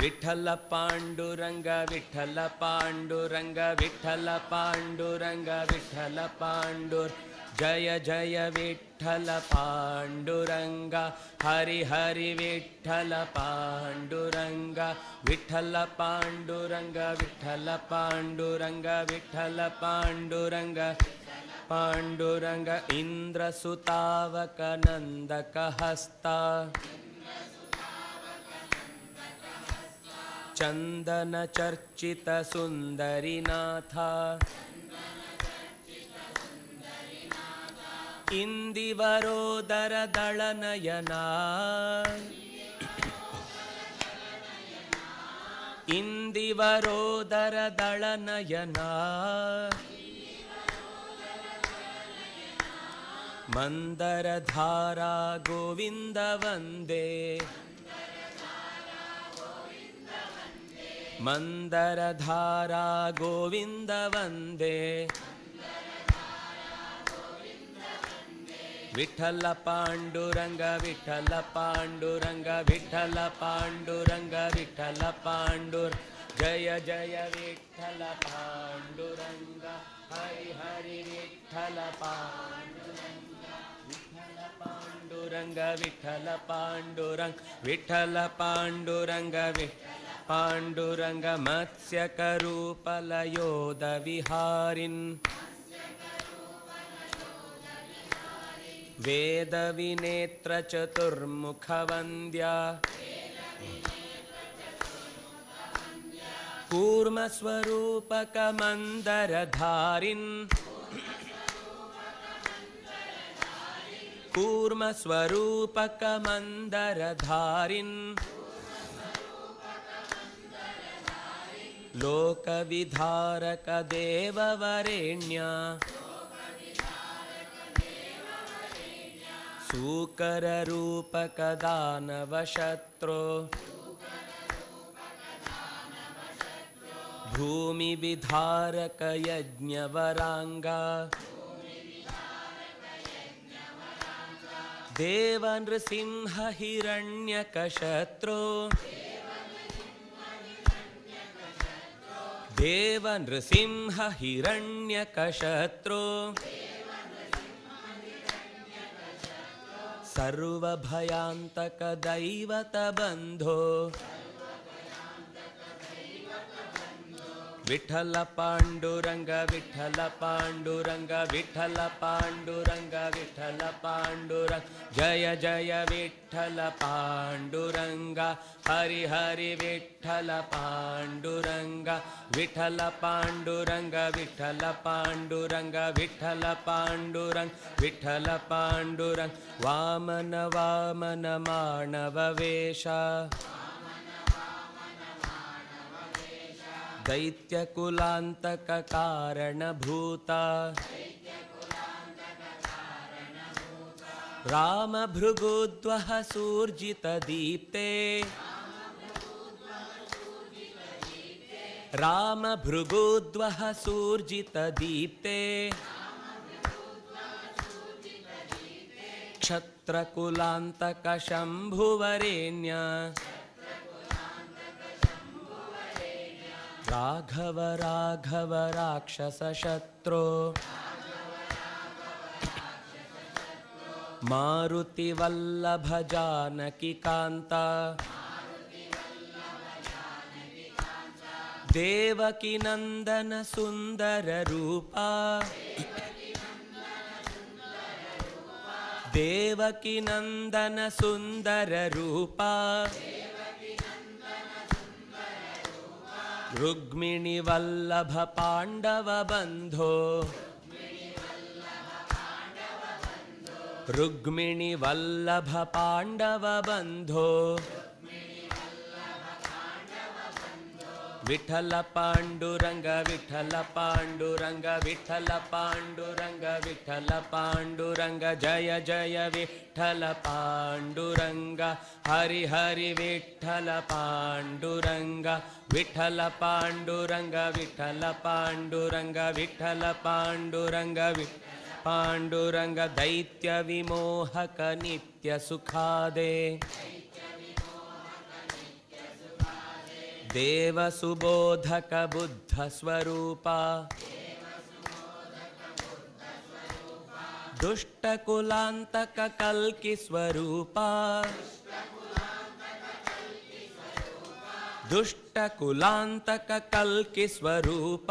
ವಿಠಲ ಪಾಂಡುರಂಗ ವಿಠಲ ಪಾಂಡುರಂಗ ವಿಠಲ ಪಾಂಡುರಂಗ ವಿಠಲ ಪಾಂಡುರ ಜಯ ಜಯ ವಿಠಲ ಪಾಂಡುರಂಗ ಹರಿ ಹರಿ ವಿಠಲ ಪಾಂಡುರಂಗ ವಿಠಲ ಪಾಂಡುರಂಗ ವಿಠಲ ಪಾಂಡುರಂಗ ವಿಠಲ ಪಾಂಡುರಂಗ ಪಾಂಡುರಂಗ ಇಂದ್ರಸುತಾವಕ ನಂದಕ ಹಸ್ತ ಚಂದನ ಚರ್ಚಿತ ಸುಂದರಿನಾಥ ಇಂದಿವರೋದರ ದಳನಯನ ಇಂದಿವರೋದರ ದಳನಯನ ಮಂದರಧಾರಾ ಗೋವಿಂದ ವಂದೇ ಮಂದರಧಾರಾ ಗೋವಿಂದ ವಂದೇ ವಿಠಲ ಪಾಂಡುರಂಗ ವಿಠಲ ಪಾಂಡುರಂಗ ವಿಠಲ ಪಾಂಡುರಂಗ ವಿಠಲ ಪಾಂಡುರ ಜಯ ಜಯ ವಿಠಲ ಪಾಂಡುರಂಗ ಹರಿ ಹರಿ ವಿಠಲ ಪಾಂಡುರಂಗ ವಿಠಲ ಪಾಂಡುರಂಗ ವಿಠಲ ಪಾಂಡುರಂಗ ಪಾಂಡುರಂಗ ಮತ್ಸ್ಯಕರೂಪಲಯೋಧ ವಿಹಾರಿನ್ ವೇದ ವಿನೇತ್ರ ಚತುರ್ಮುಖ ವಂದ್ಯ ಕೂರ್ಮ ಸ್ವರೂಪಕ ಮಂದರಧಾರಿನ್ ಕೂರ್ಮ ಸ್ವರೂಪಕ ಮಂದರಧಾರಿನ್ ಲೋಕ ವಿಧಾರಕ ದೇವವರೆಣ್ಯ ಸೂಕರ ರೂಪಕ ದಾನವ ಶತ್ರು ಭೂಮಿ ವಿಧಾರಕ ಯಜ್ಞವರಾಂಗ ದೇವ ನೃಸಿಂಹ ಹಿರಣ್ಯಕ ಶತ್ರು ದೇವ ನೃಸಿಂಹ ಹಿರಣ್ಯಕ ಶತ್ರು ಸರ್ವಭಯಾಂತಕ ದೈವತ ಬಂಧೋ ವಿಠಲ ಪಾಂಡುರಂಗ ವಿಠಲ ಪಾಂಡುರಂಗ ವಿಠಲ ಪಾಂಡುರಂಗ ವಿಠಲ ಪಾಂಡುರಂಗ ಜಯ ಜಯ ವಿಠಲ ಪಾಂಡುರಂಗ ಹರಿ ಹರಿ ವಿಠಲ ಪಾಂಡುರಂಗ ವಿಠಲ ಪಾಂಡುರಂಗ ವಿಠಲ ಪಾಂಡುರಂಗ ವಿಠಲ ಪಾಂಡುರಂಗ ವಿಠಲ ಪಾಂಡುರಂಗ ವಾಮನ ವಾಮನ ಮಾನವ ವೇಷ ದೈತ್ಯಕುಲಾಂತಕ ಕಾರಣಭೂತ ರಾಮ ಭೃಗುದ್ವಹ ಸೂರ್ಜಿತ ದೀಪ್ತೆ ರಾಮ ಭೃಗುದ್ವಹ ಸೂರ್ಜಿತ ದೀಪ್ತೆ ಕ್ಷತ್ರಕುಲಾಂತಕ ಶಂಭುವರೇಣ್ಯ ರಾಘವ ರಾಘವ ರಾಕ್ಷಸ ಶತ್ರು ಮಾರುತಿ ವಲ್ಲಭ ಜಾನಕಿ ಕಾಂತ ದೇವಕಿ ನಂದನ ಸುಂದರ ರೂಪ ದೇವಕಿ ನಂದನ ಸುಂದರ ರೂಪ ರುಕ್ಮಿಣಿ ವಲ್ಲಭ ಪಾಂಡವ ಬಂಧೋ ರುಕ್ಮಿಣಿ ವಲ್ಲಭ ಪಾಂಡವ ಬಂಧೋ ವಿಠಲ ಪಾಂಡುರಂಗ ವಿಠಲ ಪಾಂಡುರಂಗ ವಿಠಲ ಪಾಂಡುರಂಗ ವಿಠಲ ಪಾಂಡುರಂಗ ಜಯ ಜಯ ವಿಠಲ ಪಾಂಡುರಂಗ ಹರಿ ಹರಿ ವಿಠಲ ಪಾಂಡುರಂಗ ವಿಠಲ ಪಾಂಡುರಂಗ ವಿಠಲ ಪಾಂಡುರಂಗ ವಿಠಲ ಪಾಂಡುರಂಗ ಪಾಂಡುರಂಗ ದೈತ್ಯ ವಿಮೋಹಕ ನಿತ್ಯ ಸುಖಾದೆ ದೇವ ಸುಬೋಧಕ ಬುದ್ಧ ಸ್ವರೂಪ ದುಷ್ಟ ಕುಲಾಂತಕ ಕಲ್ಕಿ ಸ್ವರೂಪ ದುಷ್ಟ ಕುಲಾಂತಕ ಕಲ್ಕಿ ಸ್ವರೂಪ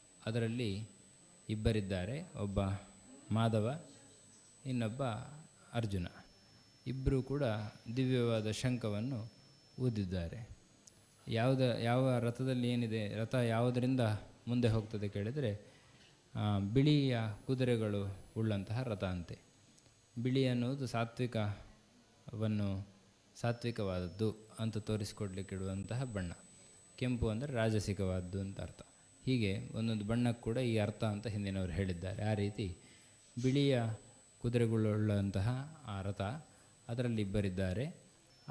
ಅದರಲ್ಲಿ ಇಬ್ಬರಿದ್ದಾರೆ, ಒಬ್ಬ ಮಾಧವ, ಇನ್ನೊಬ್ಬ ಅರ್ಜುನ. ಇಬ್ಬರೂ ಕೂಡ ದಿವ್ಯವಾದ ಶಂಖವನ್ನು ಊದಿದ್ದಾರೆ. ಯಾವ ರಥದಲ್ಲಿ ಏನಿದೆ, ರಥ ಯಾವುದರಿಂದ ಮುಂದೆ ಹೋಗ್ತದೆ ಕೇಳಿದರೆ ಬಿಳಿಯ ಕುದುರೆಗಳು ಉಳ್ಳಂತಹ ರಥ ಅಂತೆ. ಬಿಳಿ ಅನ್ನುವುದು ಸಾತ್ವಿಕವಾದದ್ದು ಅಂತ ತೋರಿಸಿಕೊಡ್ಲಿಕ್ಕಿಡುವಂತಹ ಬಣ್ಣ. ಕೆಂಪು ಅಂದರೆ ರಾಜಸಿಕವಾದ್ದು ಅಂತ ಅರ್ಥ. ಹೀಗೆ ಒಂದೊಂದು ಬಣ್ಣಕ್ಕೆ ಕೂಡ ಈ ಅರ್ಥ ಅಂತ ಹಿಂದಿನವರು ಹೇಳಿದ್ದಾರೆ. ಆ ರೀತಿ ಬಿಳಿಯ ಕುದುರೆಗಳುಳ್ಳಂತಹ ಆ ರಥ, ಅದರಲ್ಲಿ ಇಬ್ಬರಿದ್ದಾರೆ,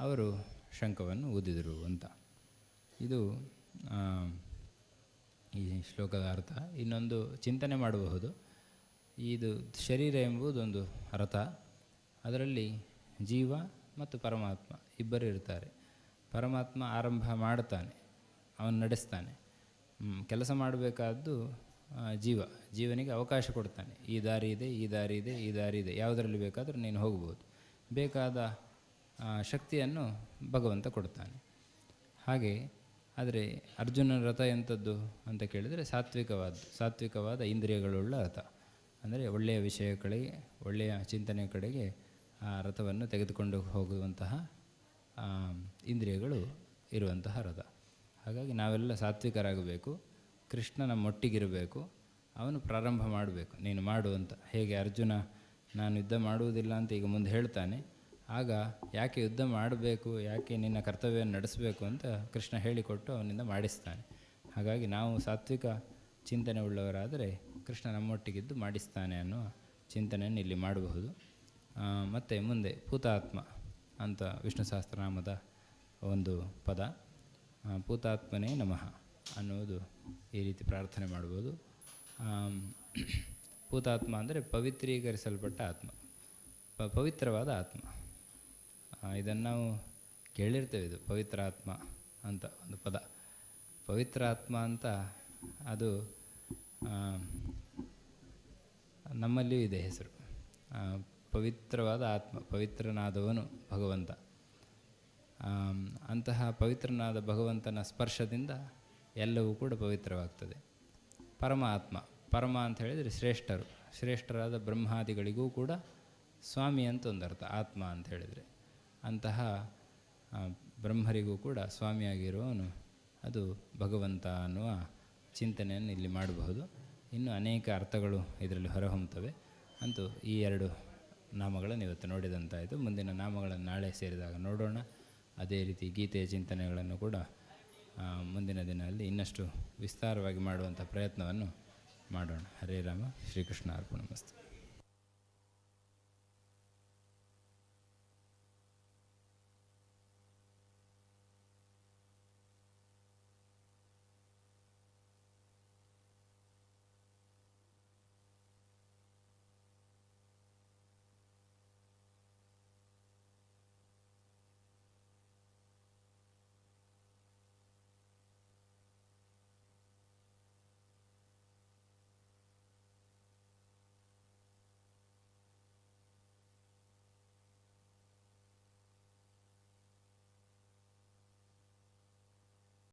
ಅವರು ಶಂಖವನ್ನು ಊದಿದರು ಅಂತ. ಇದು ಈ ಶ್ಲೋಕದ ಅರ್ಥ. ಇನ್ನೊಂದು ಚಿಂತನೆ ಮಾಡಬಹುದು. ಇದು ಶರೀರ ಎಂಬುದೊಂದು ರಥ, ಅದರಲ್ಲಿ ಜೀವ ಮತ್ತು ಪರಮಾತ್ಮ ಇಬ್ಬರು ಇರ್ತಾರೆ. ಪರಮಾತ್ಮ ಆರಂಭ ಮಾಡ್ತಾನೆ, ಅವನು ನಡೆಸ್ತಾನೆ. ಕೆಲಸ ಮಾಡಬೇಕಾದ್ದು ಜೀವನಿಗೆ ಅವಕಾಶ ಕೊಡ್ತಾನೆ. ಈ ದಾರಿ ಇದೆ, ಈ ದಾರಿ ಇದೆ, ಈ ದಾರಿ ಇದೆ, ಯಾವುದರಲ್ಲಿ ಬೇಕಾದರೂ ನೀನು ಹೋಗ್ಬೋದು. ಬೇಕಾದ ಶಕ್ತಿಯನ್ನು ಭಗವಂತ ಕೊಡ್ತಾನೆ. ಹಾಗೆ ಆದರೆ ಅರ್ಜುನನ ರಥ ಎಂಥದ್ದು ಅಂತ ಕೇಳಿದರೆ ಸಾತ್ವಿಕವಾದ ಇಂದ್ರಿಯಗಳುಳ್ಳ ರಥ. ಅಂದರೆ ಒಳ್ಳೆಯ ವಿಷಯ ಕಡೆಗೆ, ಒಳ್ಳೆಯ ಚಿಂತನೆಯ ಕಡೆಗೆ ಆ ರಥವನ್ನು ತೆಗೆದುಕೊಂಡು ಹೋಗುವಂತಹ ಇಂದ್ರಿಯಗಳು ಇರುವಂತಹ ರಥ. ಹಾಗಾಗಿ ನಾವೆಲ್ಲ ಸಾತ್ವಿಕರಾಗಬೇಕು. ಕೃಷ್ಣ ನಮ್ಮೊಟ್ಟಿಗಿರಬೇಕು. ಅವನು ಪ್ರಾರಂಭ ಮಾಡಬೇಕು, ನೀನು ಮಾಡು ಅಂತ. ಹೇಗೆ ಅರ್ಜುನ ನಾನು ಯುದ್ಧ ಮಾಡುವುದಿಲ್ಲ ಅಂತ ಈಗ ಮುಂದೆ ಹೇಳ್ತಾನೆ, ಆಗ ಯಾಕೆ ಯುದ್ಧ ಮಾಡಬೇಕು, ಯಾಕೆ ನಿನ್ನ ಕರ್ತವ್ಯವನ್ನು ನಡೆಸಬೇಕು ಅಂತ ಕೃಷ್ಣ ಹೇಳಿಕೊಟ್ಟು ಅವನಿಂದ ಮಾಡಿಸ್ತಾನೆ. ಹಾಗಾಗಿ ನಾವು ಸಾತ್ವಿಕ ಚಿಂತನೆ ಉಳ್ಳವರಾದರೆ ಕೃಷ್ಣ ನಮ್ಮೊಟ್ಟಿಗಿದ್ದು ಮಾಡಿಸ್ತಾನೆ ಅನ್ನುವ ಚಿಂತನೆಯನ್ನು ಇಲ್ಲಿ ಮಾಡಬಹುದು. ಮತ್ತು ಮುಂದೆ ಪೂತಾತ್ಮ ಅಂತ ವಿಷ್ಣು ಸಹಸ್ರನಾಮದ ಒಂದು ಪದ, ಪೂತಾತ್ಮನೇ ನಮಃ ಅನ್ನುವುದು ಈ ರೀತಿ ಪ್ರಾರ್ಥನೆ ಮಾಡ್ಬೋದು. ಪೂತಾತ್ಮ ಅಂದರೆ ಪವಿತ್ರೀಕರಿಸಲ್ಪಟ್ಟ ಆತ್ಮ, ಪವಿತ್ರವಾದ ಆತ್ಮ. ಇದನ್ನು ನಾವು ಕೇಳಿರ್ತೇವೆ, ಇದು ಪವಿತ್ರ ಆತ್ಮ ಅಂತ ಒಂದು ಪದ. ಪವಿತ್ರ ಆತ್ಮ ಅಂತ ಅದು ನಮ್ಮಲ್ಲಿಯೂ ಇದೆ ಹೆಸರು. ಪವಿತ್ರವಾದ ಆತ್ಮ, ಪವಿತ್ರನಾದವನು ಭಗವಂತ. ಅಂತಹ ಪವಿತ್ರನಾದ ಭಗವಂತನ ಸ್ಪರ್ಶದಿಂದ ಎಲ್ಲವೂ ಕೂಡ ಪವಿತ್ರವಾಗ್ತದೆ. ಪರಮ ಅಂತ ಹೇಳಿದರೆ ಶ್ರೇಷ್ಠರಾದ ಬ್ರಹ್ಮಾದಿಗಳಿಗೂ ಕೂಡ ಸ್ವಾಮಿ ಅಂತ ಒಂದು ಅರ್ಥ ಆತ್ಮ ಅಂತ ಹೇಳಿದರೆ. ಅಂತಹ ಬ್ರಹ್ಮರಿಗೂ ಕೂಡ ಸ್ವಾಮಿಯಾಗಿರುವವನು ಅದು ಭಗವಂತ ಅನ್ನುವ ಚಿಂತನೆಯನ್ನು ಇಲ್ಲಿ ಮಾಡಬಹುದು. ಇನ್ನೂ ಅನೇಕ ಅರ್ಥಗಳು ಇದರಲ್ಲಿ ಹೊರಹೊಮ್ಮುತ್ತವೆ. ಅಂತೂ ಈ ಎರಡು ನಾಮಗಳನ್ನು ಇವತ್ತು ನೋಡಿದಂತಾಯಿತು. ಮುಂದಿನ ನಾಮಗಳನ್ನು ನಾಳೆ ಸೇರಿದಾಗ ನೋಡೋಣ. ಅದೇ ರೀತಿ ಗೀತೆಯ ಚಿಂತನೆಗಳನ್ನು ಕೂಡ ಮುಂದಿನ ದಿನದಲ್ಲಿ ಇನ್ನಷ್ಟು ವಿಸ್ತಾರವಾಗಿ ಮಾಡುವಂಥ ಪ್ರಯತ್ನವನ್ನು ಮಾಡೋಣ. ಹರೇ ರಾಮ, ಶ್ರೀಕೃಷ್ಣ ಅರ್ಪಣಮಸ್ತು.